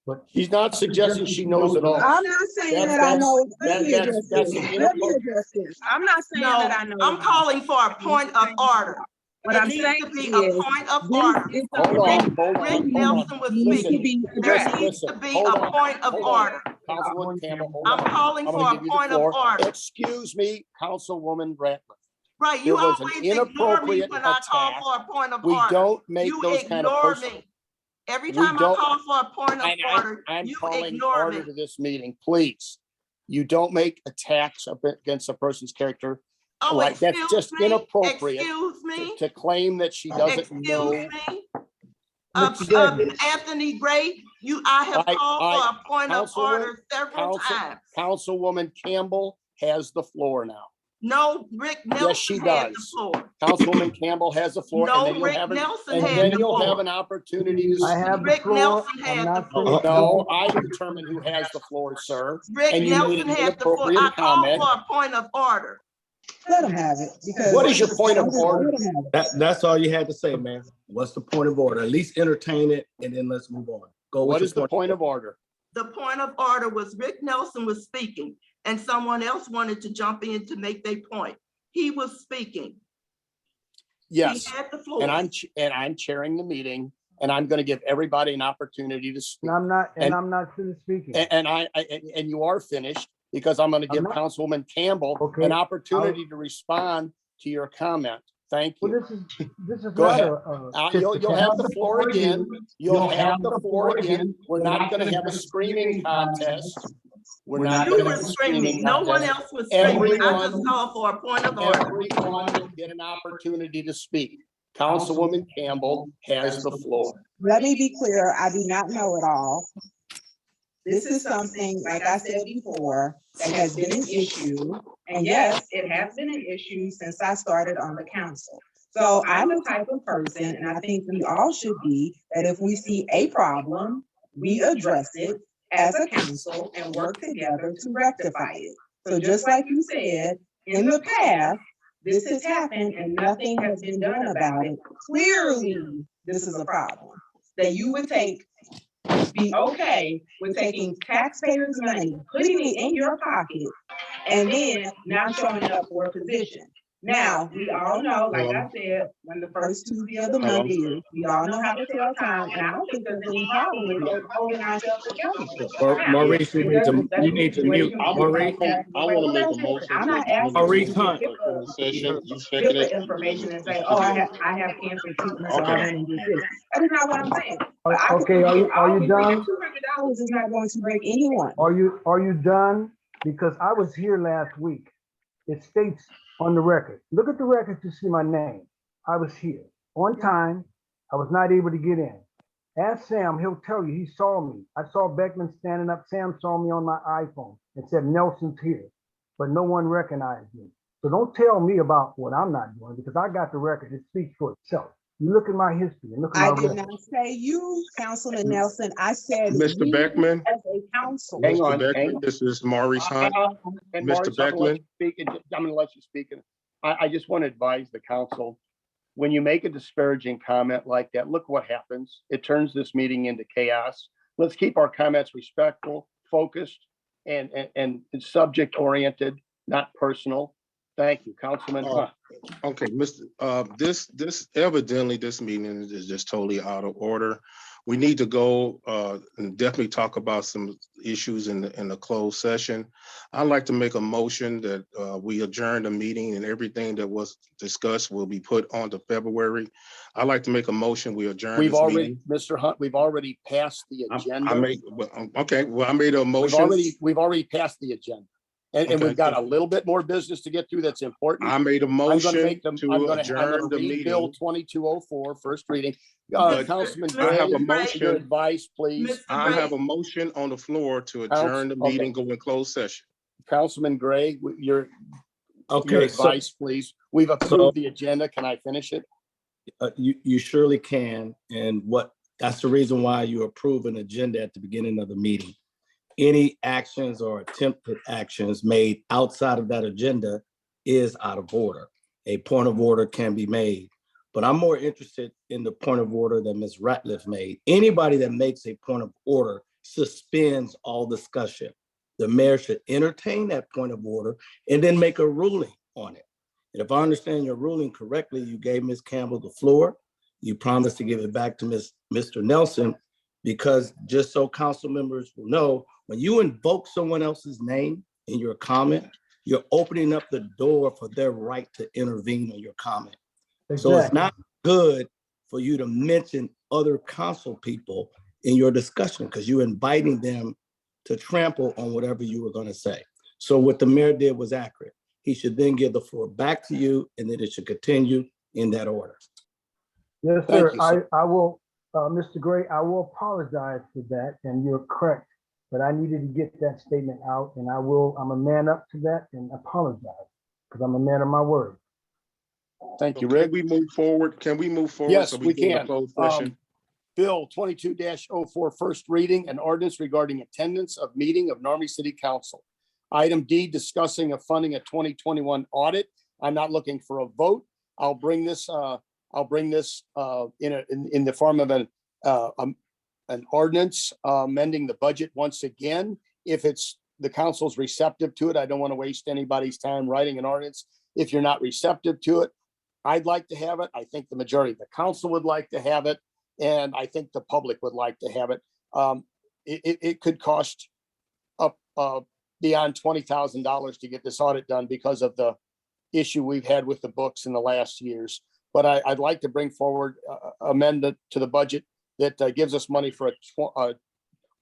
But She's not suggesting she knows it all. I'm not saying that I know. Let me address this. an Let me address this. I'm not saying No, that I know. I'm calling for a point of order. What It I'm needs saying to be is, a point of order. Hold Nelson on. was Listen, speaking. There needs to be hold a on, point of hold on. order. Councilwoman Campbell, hold I'm on. calling I'm for gonna a give you the point of floor. order. Excuse me, Councilwoman Ratliff. Right, There you was always an ignore me inappropriate when I call attack. for a point of We order. don't make You those kind of ignore personal. me. Every We time I don't- call for a point of order, I'm you calling ignore order me. to this meeting, please. You don't make attacks against a person's character. Oh, Like, that's excuse just me, inappropriate excuse me, to claim that she doesn't excuse know. me. Mr. Goodman. Anthony Gray, I have called for a point of order several times. Councilwoman Campbell has the floor now. No, Rick Yes, she Nelson had the does. floor. Councilwoman Campbell has the floor. No, and then Rick you'll have Nelson and had then the you'll floor. have an opportunity to I have the Rick floor. Nelson I'm had not the floor. finished. No, I determine who has the floor, sir. Rick And you made Nelson an had the floor. inappropriate I called comment. for a point of order. Let them have it. Because What is your point of order? Let 'em have it. That's all you had to say, man. What's the point of order? At least entertain it and then let's move on. Go. What is the point of order? The point of order was Rick Nelson was speaking and someone else wanted to jump in to make their point. He was speaking. Yes, He had the floor. and I'm chairing the meeting, and I'm going to give everybody an opportunity to speak. And And- I'm not finished speaking. And you are finished, because I'm going to give I'm not. Councilwoman Campbell Okay, an opportunity to respond to your comment. Thank Well, you. this is Go not ahead. a. You'll have the floor again. You'll have the floor again. We're not going to have a screaming contest. We're not You going to were have a screaming. screaming No one contest. else was screaming. I just Everyone- called for a point of order. Everyone will get an opportunity to speak. Councilwoman Campbell has the floor. Let me be clear, I do not know it all. This is something, like I said before, that has been an issue. And yes, it has been an issue since I started on the council. So I'm the type of person, and I think we all should be, that if we see a problem, we address it as a council and work together to rectify it. So just like you said, in the past, this has happened and nothing has been done about it. Clearly, this is a problem that you would be okay with taking taxpayers' money, putting it in your pocket, and then not showing up for a position. Now, we all know, like I said, when the first Tuesday of the month is, we all know how to tell time, and I don't think there's any problem with us holding ourselves accountable. Maurice, you need to mute. Maurice, I want to make a motion. I'm not to asking Maurice you to Hunt. give Session, you give second the it. information and say, oh, I have cancer treatment, so I Okay. went and did this. That is not what I'm saying. But I Okay, can are give you done? $200 is not going to break anyone. Are you done? Because I was here last week. It states on the record. Look at the record to see my name. I was here on time. I was not able to get in. Ask Sam, he'll tell you, he saw me. I saw Beckman standing up. Sam saw me on my iPhone and said, Nelson's here, but no one recognized me. So don't tell me about what I'm not doing, because I got the record. It speaks for itself. You look at my history and look at my I did record. not say you, Councilman Nelson. I said Mr. we Beckman? as a council. Hang Mr. on, Beckman, this is Maurice Hunt. And Mr. Maurice, I'm gonna let Beckman? you speak. I'm going to let you speak. And I just want to advise the council, when you make a disparaging comment like that, look what happens. It turns this meeting into chaos. Let's keep our comments respectful, focused, and subject oriented, not personal. Thank you, Councilman Hunt. Okay, this evidently, this meeting is just totally out of order. We need to go and definitely talk about some issues in the closed session. I'd like to make a motion that we adjourn the meeting and everything that was discussed will be put on to February. I'd like to make a motion, we adjourn We've this already, meeting. Mr. Hunt, we've already passed the agenda. I made a motion. We've already passed the agenda. And Okay. we've got a little bit more business to get through that's important. I made a I'm gonna motion make them, to I'm gonna adjourn the read Bill meeting. 2204, first reading. But Councilman I have a Gray, motion. your advice, please. I have a motion on the floor to adjourn the Okay. meeting, go in closed session. Councilman Gray, your Okay, so advice, please. We've approved the agenda. Can I finish it? you surely can. And that's the reason why you approve an agenda at the beginning of the meeting. Any actions or attempted actions made outside of that agenda is out of order. A point of order can be made, but I'm more interested in the point of order that Ms. Ratliff made. Anybody that makes a point of order suspends all discussion. The mayor should entertain that point of order and then make a ruling on it. And if I understand your ruling correctly, you gave Ms. Campbell the floor. You promised to give it back to Mr. Nelson, because just so council members will know, when you invoke someone else's name in your comment, you're opening up the door for their right to intervene on your comment. So it's not good for you to mention other council people in your discussion, because you're inviting them to trample on whatever you were going to say. So what the mayor did was accurate. He should then give the floor back to you, and then it should continue in that order. Yes, Thank sir. you, sir. I will, Mr. Gray, I will apologize for that, and you're correct. But I needed to get that statement out, and I'm a man up to that and apologize, because I'm a man of my word. Thank you, Can Rick. we move forward? Can we move forward? Yes, so we go into can. closed session? Bill 22-04, first reading, an ordinance regarding attendance of meeting of Normandy City Council. Item D, discussing of funding a 2021 audit. I'm not looking for a vote. I'll bring this in the form of an ordinance amending the budget once again. If it's the council's receptive to it, I don't want to waste anybody's time writing an ordinance. If you're not receptive to it, I'd like to have it. I think the majority of the council would like to have it. And I think the public would like to have it. It could cost up beyond $20,000 to get this audit done because of the issue we've had with the books in the last years. But I'd like to bring forward amendment to the budget that gives us money for a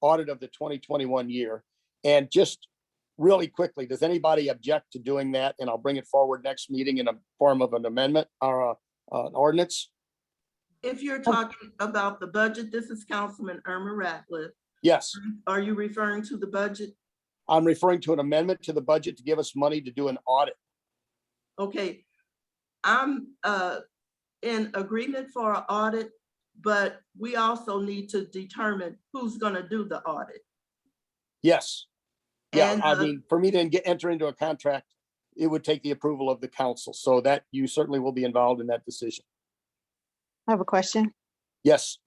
audit of the 2021 year. And just really quickly, does anybody object to doing that? And I'll bring it forward next meeting in a form of an amendment or an ordinance. If you're talking about the budget, this is Councilman Irma Ratcliffe. Yes. Are you referring to the budget? I'm referring to an amendment to the budget to give us money to do an audit. Okay, I'm in agreement for an audit, but we also need to determine who's gonna do the audit. Yes. Yeah, And, I mean, for me to enter into a contract, it would take the approval of the council. So that you certainly will be involved in that decision. I have a question. Yes,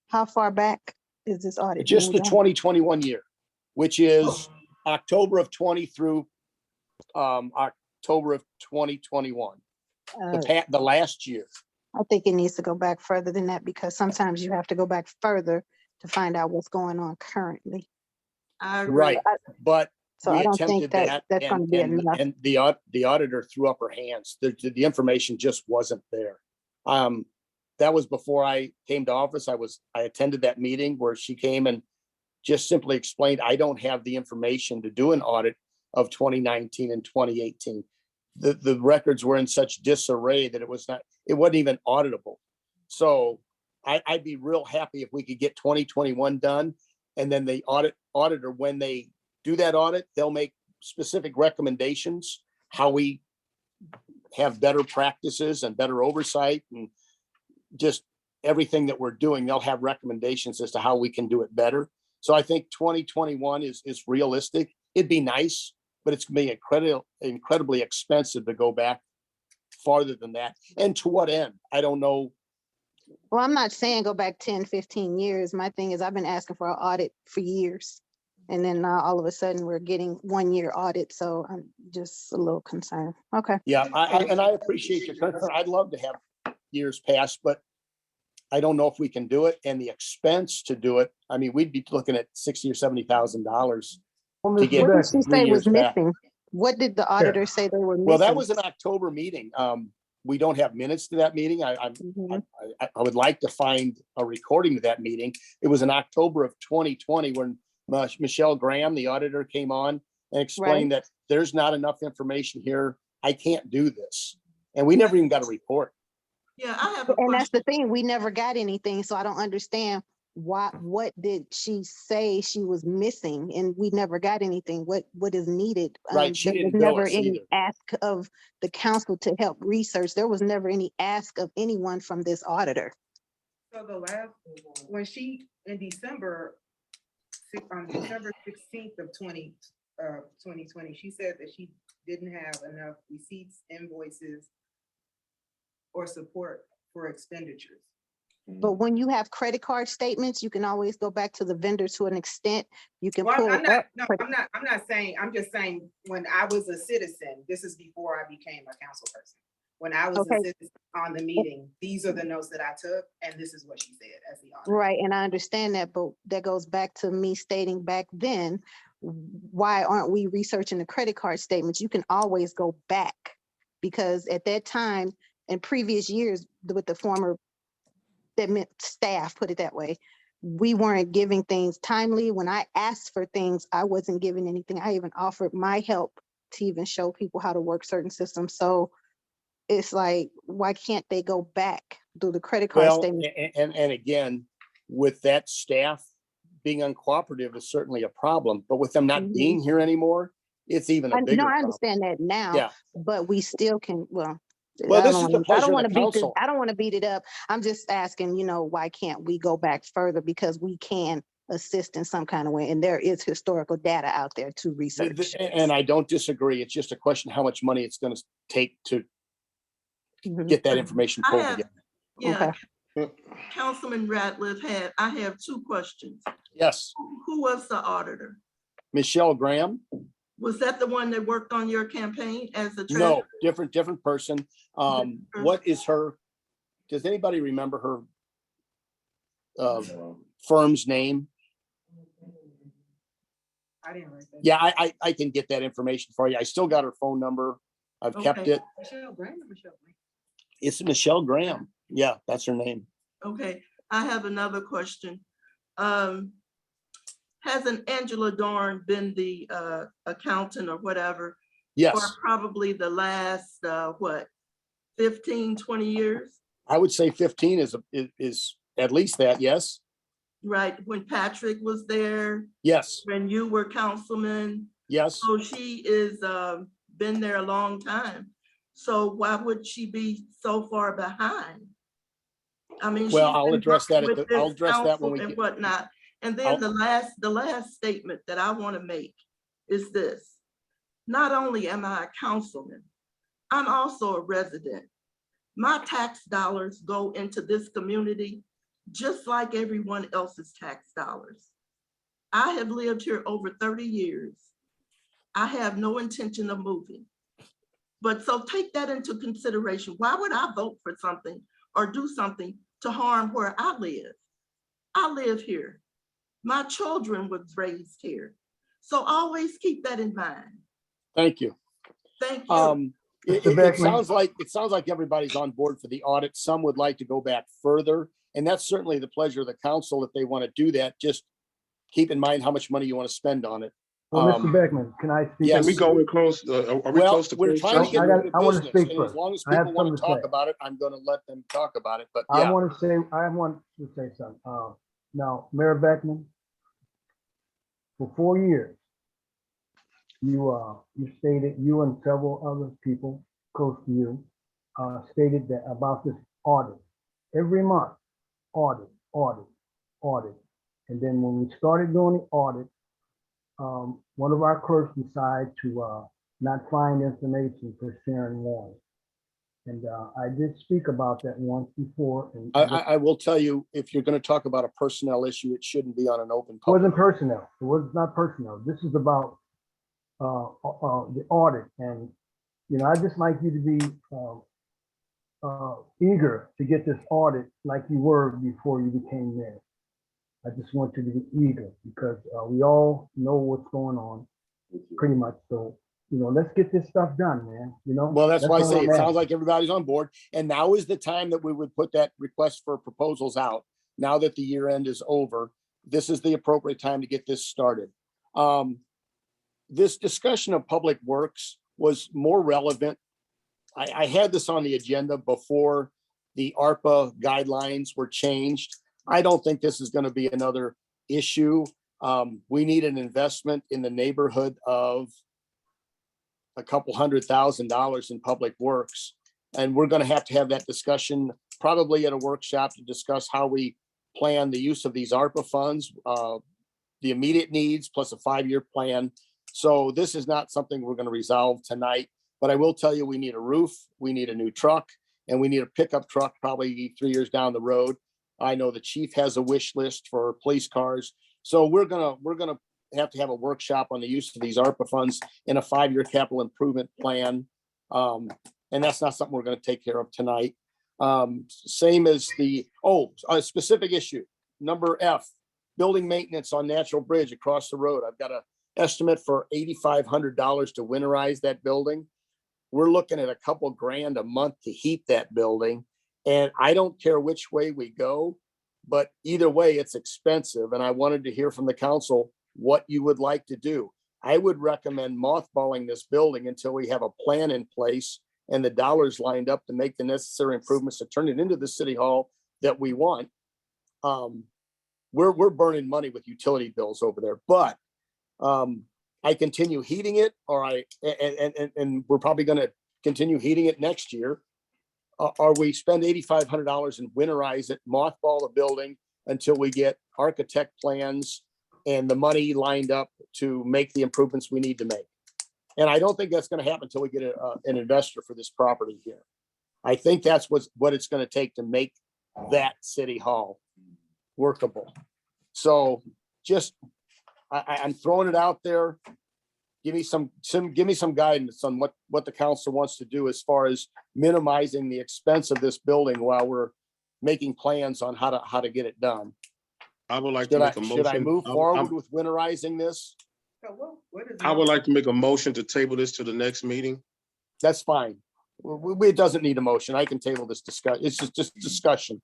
How far back is this audit? just the being done? 2021 year, which is October of 20 through October of 2021, the last year. I think it needs to go back further than that because sometimes you have to go back further to find out what's going on currently. I agree. Right, but So we I don't think attempted that, that's going to be enough. and the auditor threw up her hands. The information just wasn't there. That was before I came to office. I attended that meeting where she came and just simply explained, I don't have the information to do an audit of 2019 and 2018. The records were in such disarray that it wasn't even auditable. So I'd be real happy if we could get 2021 done. And then the auditor, when they do that audit, they'll make specific recommendations, how we have better practices and better oversight and just everything that we're doing. They'll have recommendations as to how we can do it better. So I think 2021 is realistic. It'd be nice, but it's gonna be incredibly expensive to go back farther than that. And to what end? I don't know. Well, I'm not saying go back 10, 15 years. My thing is I've been asking for an audit for years. And then now all of a sudden we're getting 1 year audit. So I'm just a little concerned. Okay. Yeah, and I appreciate your concern. I'd love to have years pass, but I don't know if we can do it. And the expense to do it, I mean, we'd be looking at $60,000 or $70,000 to get What did she 3 say years was back. missing? What did the auditor say they were missing? Well, that was an October meeting. We don't have minutes to that meeting. I would like to find a recording of that meeting. It was in October of 2020 when Michelle Graham, the auditor, came on and explained that there's not enough information here. I can't do this. And we never even got a report. Yeah, I have a And question. that's the thing. We never got anything. So I don't understand what did she say she was missing? And we never got anything. What is needed? Right, she There was didn't bill never us any either. ask of the council to help research. There was never any ask of anyone from this auditor. So the last, when she, in December, on December 16th of 2020, she said that she didn't have enough receipts, invoices, or support for expenditures. But when you have credit card statements, you can always go back to the vendor to an extent. You can Well, pull I'm not, up. no, I'm not saying, I'm just saying, when I was a citizen, this is before I became a council person. When I was a citizen on the meeting, these are the notes that I took, and this is what she said as the auditor. Right, and I understand that, but that goes back to me stating back then, why aren't we researching the credit card statements? You can always go back, because at that time, in previous years, with the former that meant staff, put it that way, we weren't giving things timely. When I asked for things, I wasn't giving anything. I even offered my help to even show people how to work certain systems. So it's like, why can't they go back through the credit card Well, statement? and again, with that staff being uncooperative is certainly a problem, but with them not being here anymore, it's even a bigger No, I problem. understand that now, Yeah. but we still can, Well, this is the I pleasure don't of want the to beat this, council. I don't want to beat it up. I'm just asking, why can't we go back further? Because we can assist in some kind of way. And there is historical data out there to research. And I don't disagree. It's just a question how much money it's going to take to Mhm. get that information I pulled have, together. yeah, Okay. Councilman Ratliff I have two questions. Yes, Who was the auditor? Michelle Graham. Was that the one that worked on your campaign as the treasurer? No, different person. What is her, does anybody remember her firm's name? I didn't write that. Yeah, I can get that information for you. I still got her phone number. I've kept Okay. it. Michelle Graham or Michelle Graham? It's Michelle Graham. Yeah, that's her name. Okay, I have another question. Hasn't Angela Dorn been the accountant or whatever? Yes, For probably the last, what, 15, 20 years? I would say 15 is at least that. Yes, Right, when Patrick was there, yes, when you were councilman. yes. So she is, been there a long time. So why would she be so far behind? I mean, Well, she's I'll been address that working at with I'll this address that when council we and get. whatnot. And then I'll- the last statement that I want to make is this. Not only am I a councilman, I'm also a resident. My tax dollars go into this community just like everyone else's tax dollars. I have lived here over 30 years. I have no intention of moving. But so take that into consideration. Why would I vote for something or do something to harm where I live? I live here. My children was raised here. So always keep that in mind. Thank you. Thank you. Mr. Beckman. It sounds like everybody's on board for the audit. Some would like to go back further, and that's certainly the pleasure of the council if they want to do that. Just keep in mind how much money you want to spend on it. Well, Mr. Beckman, can I speak? yes. Can we go and close, are we Well, close to? we're closed trying to session? get rid of I wanna business, speak and as first. long as I have people want to something to talk say. about it, I'm going to let them talk about it. But I yeah, want to say something. Now, Mayor Beckman, for 4 years, you stated, you and several other people close to you, stated that about this audit. Every month, audit. And then when we started doing the audit, one of our clerks decided to not find information for Sharon Warren. And I did speak about that once before. And I will tell you, if you're going to talk about a personnel issue, it shouldn't be on an open it public. wasn't personnel. It was not personnel. This is about the audit. And, I'd just like you to be eager to get this audit like you were before you became mayor. I just want you to be eager because we all know what's going on pretty much. So, let's get this stuff done, man. Well, that's why I all say I'm it sounds asking. like everybody's on board. And now is the time that we would put that request for proposals out. Now that the year end is over, this is the appropriate time to get this started. This discussion of public works was more relevant. I had this on the agenda before the ARPA guidelines were changed. I don't think this is going to be another issue. We need an investment in the neighborhood of a couple $100,000 in public works. And we're going to have that discussion probably at a workshop to discuss how we plan the use of these ARPA funds, the immediate needs plus a 5-year plan. So this is not something we're going to resolve tonight, but I will tell you, we need a roof, we need a new truck, and we need a pickup truck probably 3 years down the road. I know the chief has a wish list for police cars. So we're gonna have to have a workshop on the use of these ARPA funds in a 5-year capital improvement plan. And that's not something we're going to take care of tonight. Same as a specific issue, number F, building maintenance on Natural Bridge across the road. I've got an estimate for $8,500 to winterize that building. We're looking at a couple grand a month to heat that building. And I don't care which way we go, but either way, it's expensive. And I wanted to hear from the council what you would like to do. I would recommend mothballing this building until we have a plan in place and the dollars lined up to make the necessary improvements to turn it into the city hall that we want. We're burning money with utility bills over there, but I continue heating it, and we're probably going to continue heating it next year. Or we spend $8,500 and winterize it, mothball the building until we get architect plans and the money lined up to make the improvements we need to make. And I don't think that's gonna happen until we get an investor for this property here. I think that's what it's gonna take to make that city hall workable. So just, I'm throwing it out there. Give me some guidance on what the council wants to do as far as minimizing the expense of this building while we're making plans on how to get it done. I would like to make a motion. Should I move forward with winterizing this? I would like to make a motion to table this to the next meeting. That's fine. It doesn't need a motion. I can table this discussion. It's just discussion.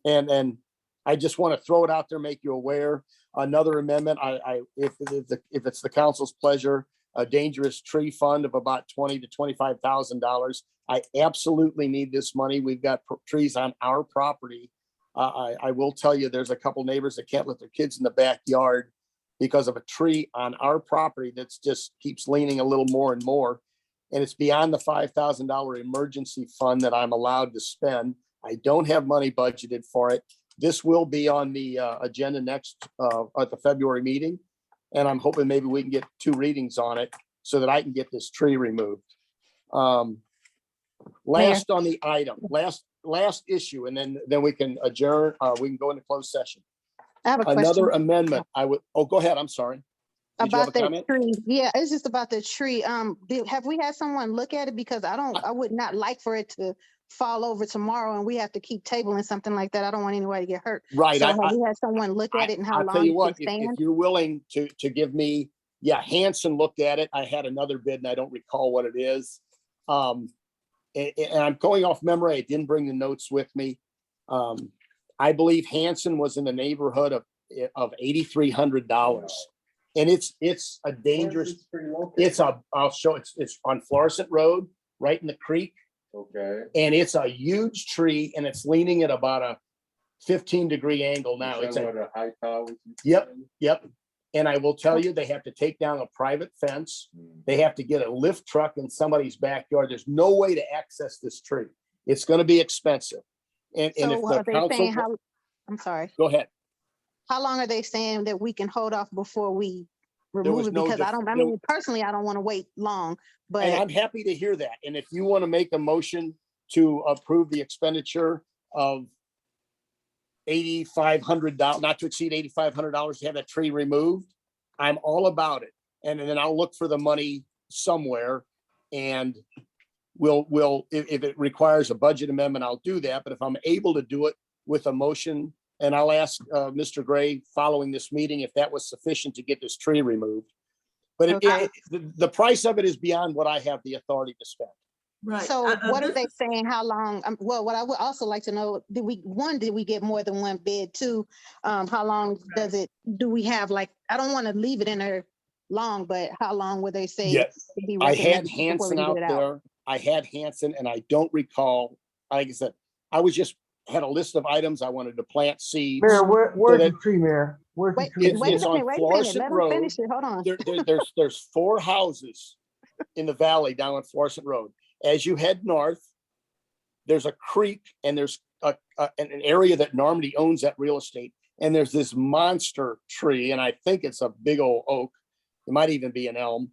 And I just want to throw it out there, make you aware. Another amendment, if it's the council's pleasure, a dangerous tree fund of about $20,000 to $25,000. I absolutely need this money. We've got trees on our property. I will tell you, there's a couple neighbors that can't let their kids in the backyard because of a tree on our property that's just keeps leaning a little more and more. And it's beyond the $5,000 emergency fund that I'm allowed to spend. I don't have money budgeted for it. This will be on the agenda next at the February meeting. And I'm hoping maybe we can get 2 readings on it so that I can get this tree removed. Last on the item, last issue, and then we can adjourn, we can go into closed session. I have a question. Another amendment, go ahead, I'm sorry. Did you have a About that comment? tree. Yeah, it's just about the tree. Have we had someone look at it? Because I would not like for it to fall over tomorrow and we have to keep tabling something like that. I don't want anybody to get hurt. Right. So have we had someone look at it and how I'll long tell you it what, can if stand? you're willing to give me, Hanson looked at it. I had another bid and I don't recall what it is. And I'm going off memory. I didn't bring the notes with me. I believe Hanson was in the neighborhood of $8,300. And it's a dangerous, I'll show it's on Florissant Road, right in the creek. Okay. And it's a huge tree and it's leaning at about a 15-degree angle now. Is that what a high tower is? Yep. And I will tell you, they have to take down a private fence. They have to get a lift truck in somebody's backyard. There's no way to access this tree. It's going to be expensive. And if So the are they saying council, I'm sorry. go ahead. How long are they saying that we can hold off before we was remove it? no Because I mean, personally, I don't want to wait long, And but I'm happy to hear that. And if you want to make a motion to approve the expenditure of $8,500, not to exceed $8,500 to have that tree removed, I'm all about it. And then I'll look for the money somewhere and we'll, if it requires a budget amendment, I'll do that. But if I'm able to do it with a motion, and I'll ask Mr. Gray following this meeting if that was sufficient to get this tree removed. But the price of it is beyond what I have the authority to spend. Right. so what are they saying? How long? Well, what I would also like to know, did we get more than one bid? 2, how long do we have? Like, I don't want to leave it in there long, but how long would they say? Yeah, it'd be I had recommended before we Hanson can out get it there. I had Hanson and I don't recall, like I said, I was just had a list of items I wanted to plant seeds. Mayor, where's that- the tree, Mayor? Where's the Wait, tree? wait It's a on minute, Florissant let him Road. finish it. Hold on. There's 4 houses in the valley down on Florissant Road. As you head north, there's a creek and there's an area that Normandy owns that real estate. And there's this monster tree, and I think it's a big old oak. It might even be an elm.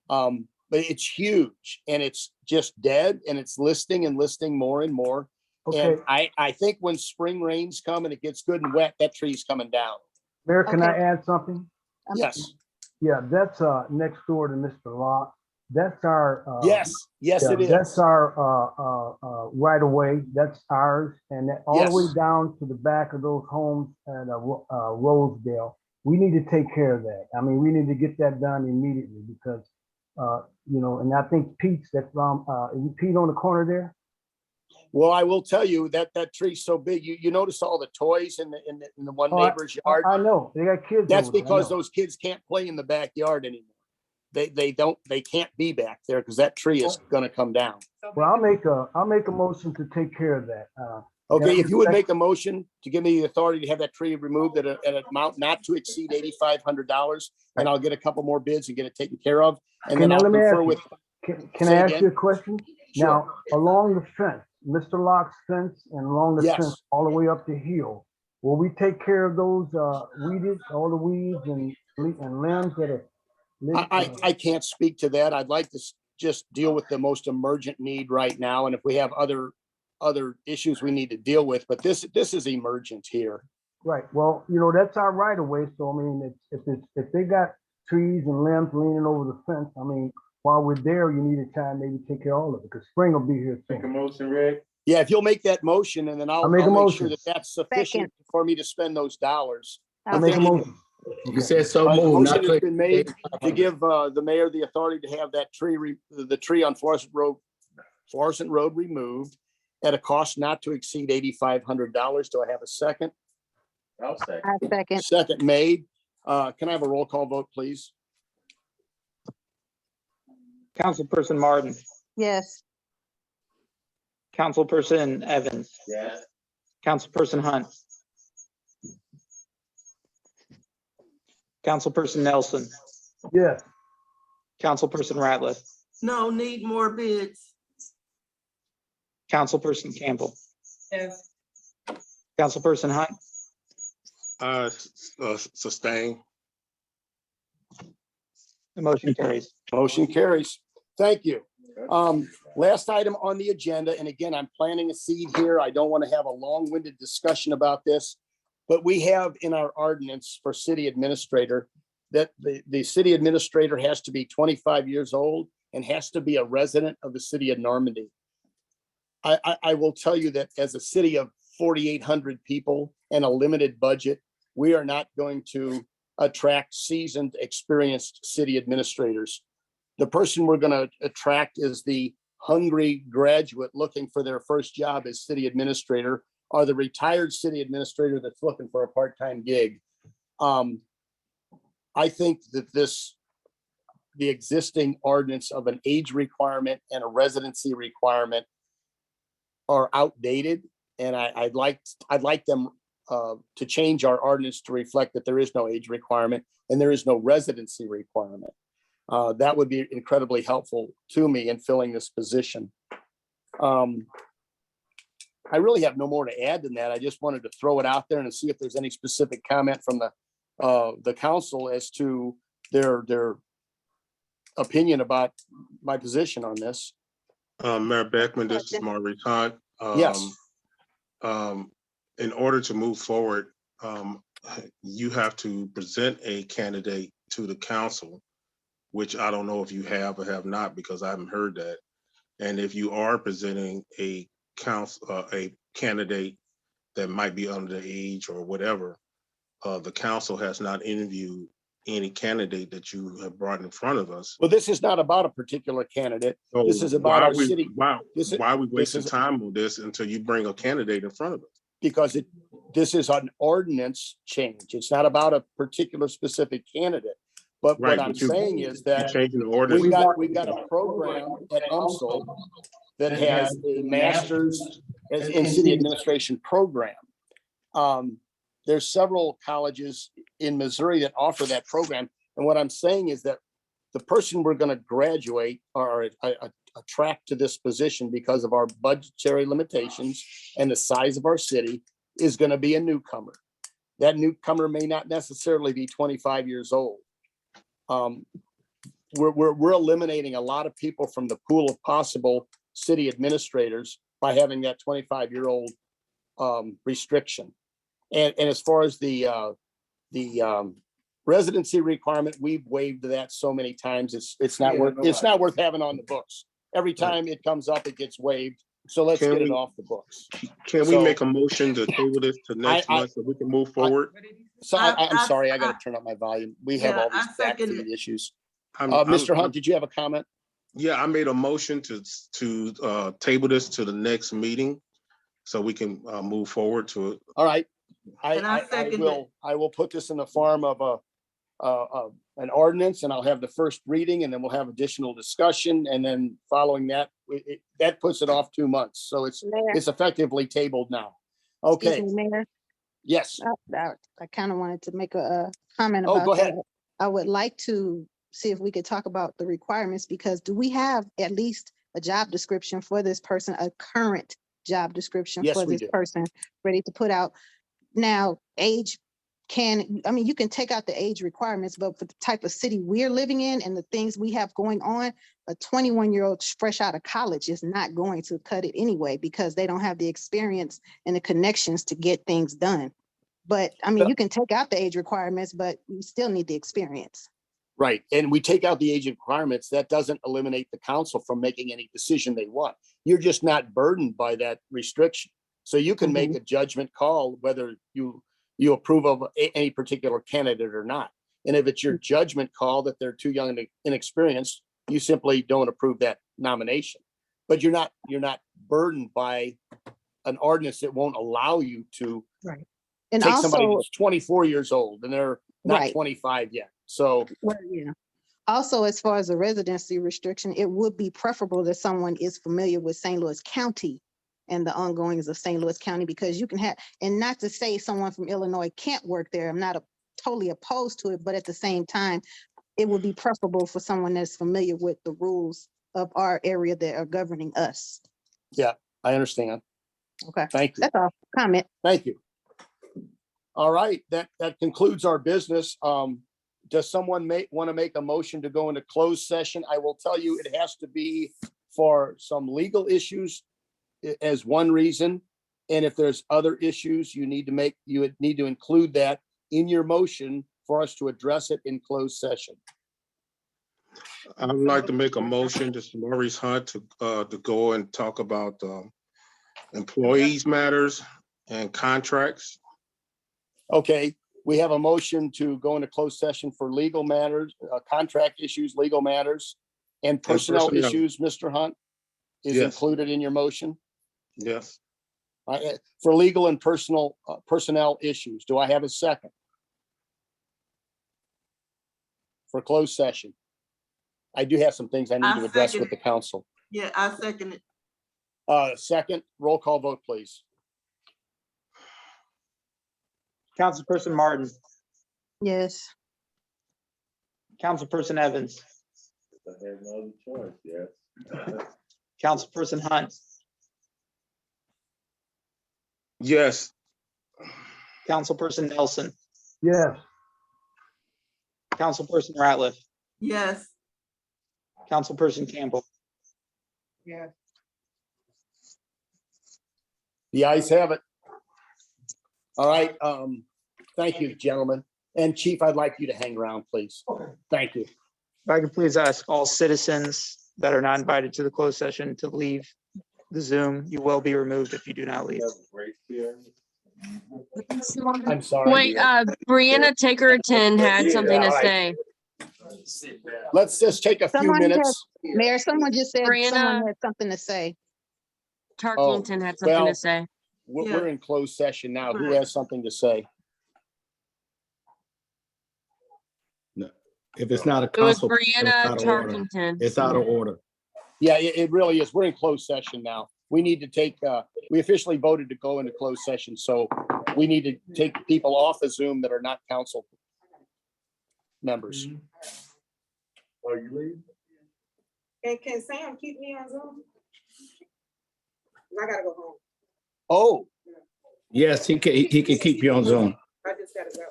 But it's huge and it's just dead and it's listing more and more. Okay, And I think when spring rains come and it gets good and wet, that tree's coming down. Mayor, can I Okay. add something? Yes, Yeah, that's next door to Mr. Locke. That's our yes, it is. That's our right of way. That's ours, and that all the way Yes. down to the back of those homes at Rosedale. We need to take care of that. I mean, we need to get that done immediately because and I think Pete's that's is Pete on the corner there? Well, I will tell you that tree's so big. You notice all the toys in the one neighbor's yard. I know they got kids. That's over there, I because know. those kids can't play in the backyard anymore. They can't be back there because that tree is gonna come down. Well, I'll make a motion to take care of that. Okay, Yeah, if you would make a motion to give me the authority to have that tree removed at an amount not to exceed $8,500, and I'll get a couple more bids and get it taken care of. And then Now, I'll let me ask confer you, with. Can Say I ask again? you a question? Sure. Now, along the fence, Mr. Locke's fence and along the Yes. fence, all the way up the hill, will we take care of those, weeded, all the weeds and limbs that are? I can't speak to that. I'd like to just deal with the most emergent need right now. And if we have other issues we need to deal with, but this is emergent here. Right, well, that's our right of way, so I mean, if they got trees and limbs leaning over the fence, I mean, while we're there, you need to try and maybe take care of all of it, because spring will be here Make a soon. motion, Rick. Yeah, if you'll make that motion and then I'll make a make motion. sure that that's sufficient for me to spend those dollars. I'll make a motion. You said so The moved. motion not has been made to 8,500. give the mayor the authority to have that the tree on Florissant Road removed at a cost not to exceed $8,500. Do I have a second? I'll second. I second. Second made. Can I have a roll call vote, please? Councilperson Martin, Yes. Councilperson Evans, Yes. Councilperson Hunt, Councilperson Nelson, Yes. Councilperson Ratliff, No, need more bids. Councilperson Campbell, Yes. Councilperson Hunt, Sustain. the motion carries. Motion carries. Thank you. Last item on the agenda, and again, I'm planting a seed here. I don't want to have a long-winded discussion about this, but we have in our ordinance for city administrator that the city administrator has to be 25 years old and has to be a resident of the city of Normandy. I will tell you that as a city of 4,800 people and a limited budget, we are not going to attract seasoned, experienced city administrators. The person we're going to attract is the hungry graduate looking for their first job as city administrator, or the retired city administrator that's looking for a part-time gig. I think that the existing ordinance of an age requirement and a residency requirement are outdated, and I'd like them to change our ordinance to reflect that there is no age requirement and there is no residency requirement. That would be incredibly helpful to me in filling this position. I really have no more to add than that. I just wanted to throw it out there and see if there's any specific comment from the council as to their opinion about my position on this. Mayor Beckman, this is Maurice Hunt. Yes. In order to move forward, you have to present a candidate to the council, which I don't know if you have or have not, because I haven't heard that. And if you are presenting a candidate that might be under the age or whatever, the council has not interviewed any candidate that you have brought in front of us. Well, this is not about a particular candidate. So This is about our city. Why are we wasting is- time on this until you bring a candidate in front of us? Because this is an ordinance change. It's not about a particular specific candidate. But Right, what I'm but you- saying is You're that changing the ordinance. we've got a program at UMSL that has a master's in city administration program. There's several colleges in Missouri that offer that program. And what I'm saying is that the person we're going to graduate or attract to this position because of our budgetary limitations and the size of our city is going to be a newcomer. That newcomer may not necessarily be 25 years old. We're eliminating a lot of people from the pool of possible city administrators by having that 25-year-old restriction. And as far as the residency requirement, we've waived that so many times. It's not worth having on the books. Every time it comes up, it gets waived. So let's get it off the books. Can we make a motion to table this to next month so we can move forward? So I'm sorry, I got to turn up my volume. We have all these back feed issues. Mr. Hunt, did you have a comment? Yeah, I made a motion to table this to the next meeting so we can move forward to it. All right. And I second it. I will put this in the form of an ordinance, and I'll have the first reading, and then we'll have additional discussion, and then following that, that puts it off 2 months. So it's effectively tabled now. Okay. Excuse me, Mayor. Yes. I kind of wanted to make a comment Oh, about go ahead. that. I would like to see if we could talk about the requirements, because do we have at least a job description for this person, a current job description Yes, for we this do. person ready to put out? Now, age you can take out the age requirements, but for the type of city we're living in and the things we have going on, a 21-year-old fresh out of college is not going to cut it anyway because they don't have the experience and the connections to get things done. But I mean, you can take out the age requirements, but you still need the experience. Right. And we take out the age requirements. That doesn't eliminate the council from making any decision they want. You're just not burdened by that restriction. So you can make a judgment call whether you approve of any particular candidate or not. And if it's your judgment call that they're too young and inexperienced, you simply don't approve that nomination. But you're not burdened by an ordinance that won't allow you to And take somebody also, who's 24 years old and they're not Right. 25 yet. So well, yeah. Also, as far as a residency restriction, it would be preferable that someone is familiar with St. Louis County and the ongoings of St. Louis County, because you can have, and not to say someone from Illinois can't work there. I'm not totally opposed to it, but at the same time, it would be preferable for someone that's familiar with the rules of our area that are governing us. yeah, I understand. Okay. Thank you. That's all. Comment. Thank you. All right, that concludes our business. Does someone want to make a motion to go into closed session? I will tell you, it has to be for some legal issues as one reason. And if there's other issues, you would need to include that in your motion for us to address it in closed session. I would like to make a motion, this is Maurice Hunt, to go and talk about employees matters and contracts. Okay, we have a motion to go into closed session for legal matters, contract issues, legal matters, and personnel issues, Mr. Hunt, is Yes. included in your motion. Yes. For legal and personnel issues. Do I have a second? For closed session. I do have some things I need I to address second with the council. Yeah, I second it. Second, roll call vote, please. Councilperson Martin, Yes. Councilperson Evans, I have no other choice, yes. Councilperson Hunt, Yes. Councilperson Nelson, Yes. Councilperson Ratliff, Yes. Councilperson Campbell. Yeah. The ayes have it. All right, thank you, gentlemen. And Chief, I'd like you to hang around, please. Thank you. If I could please ask all citizens that are not invited to the closed session to leave the Zoom. You will be removed if you do not leave. I'm sorry. Wait, Brianna Tickerton had something to say. Let's just take a few minutes. Mayor, someone just said Brianna- someone had something to say. Tarkington had something well, to say. We're in closed session now. Who has something to say? If it's not a It was council, Brianna it's out of order. Tarkington. It's out of order. Yeah, it really is. We're in closed session now. We need to take, we officially voted to go into closed session, so we need to take people off of Zoom that are not council members. Are you leaving? And can Sam keep me on Zoom? I gotta go home. Oh, Yes, he can keep you on Zoom. I just gotta go.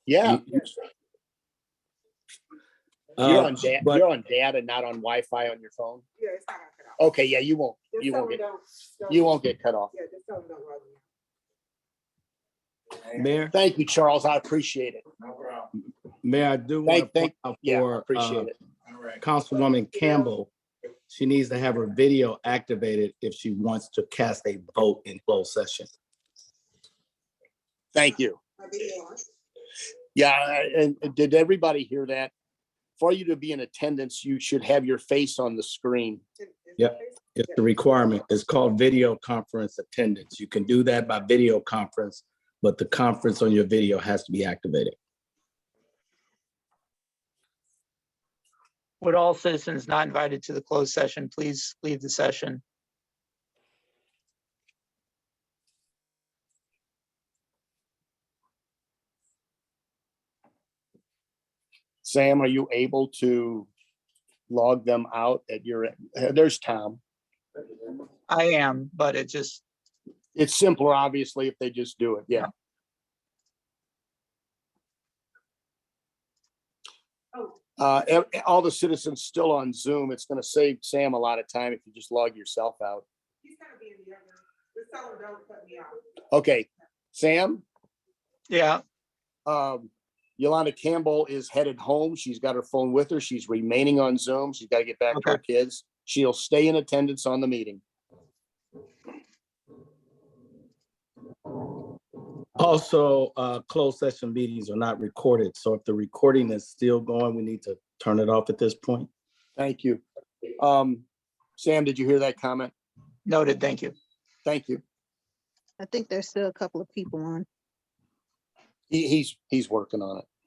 yeah. Uh, but- You're on data, not on Wi-Fi on your phone? Yeah, it's not gonna cut off. Okay, yeah, you won't Just get, don't- you won't get cut off. Yeah, just tell them don't bother me. Mayor, Thank you, Charles. I appreciate it. Mayor, I do want to point out Yeah, I for appreciate it. Councilwoman Campbell, she needs to have her video activated if she wants to cast a vote in closed session. Thank you. My video on. Yeah, and did everybody hear that? For you to be in attendance, you should have your face on the screen. Yep, it's the requirement. It's called video conference attendance. You can do that by video conference, but the conference on your video has to be activated. Would all citizens not invited to the closed session please leave the session? Sam, are you able to log them out at your, there's Tom. I am, but it just, It's simpler, obviously, if they just do it. Yeah. All the citizens still on Zoom. It's gonna save Sam a lot of time if you just log yourself out. He's gonna be in the other, just tell him don't cut me off. Okay, Sam? Yeah, Yolanda Campbell is headed home. She's got her phone with her. She's remaining on Zoom. She's got to get back to her kids. She'll stay in attendance on the meeting. Also, closed session meetings are not recorded. So if the recording is still going, we need to turn it off at this point. Thank you. Sam, did you hear that comment? noted, thank you. Thank you. I think there's still a couple of people on. He's working on it.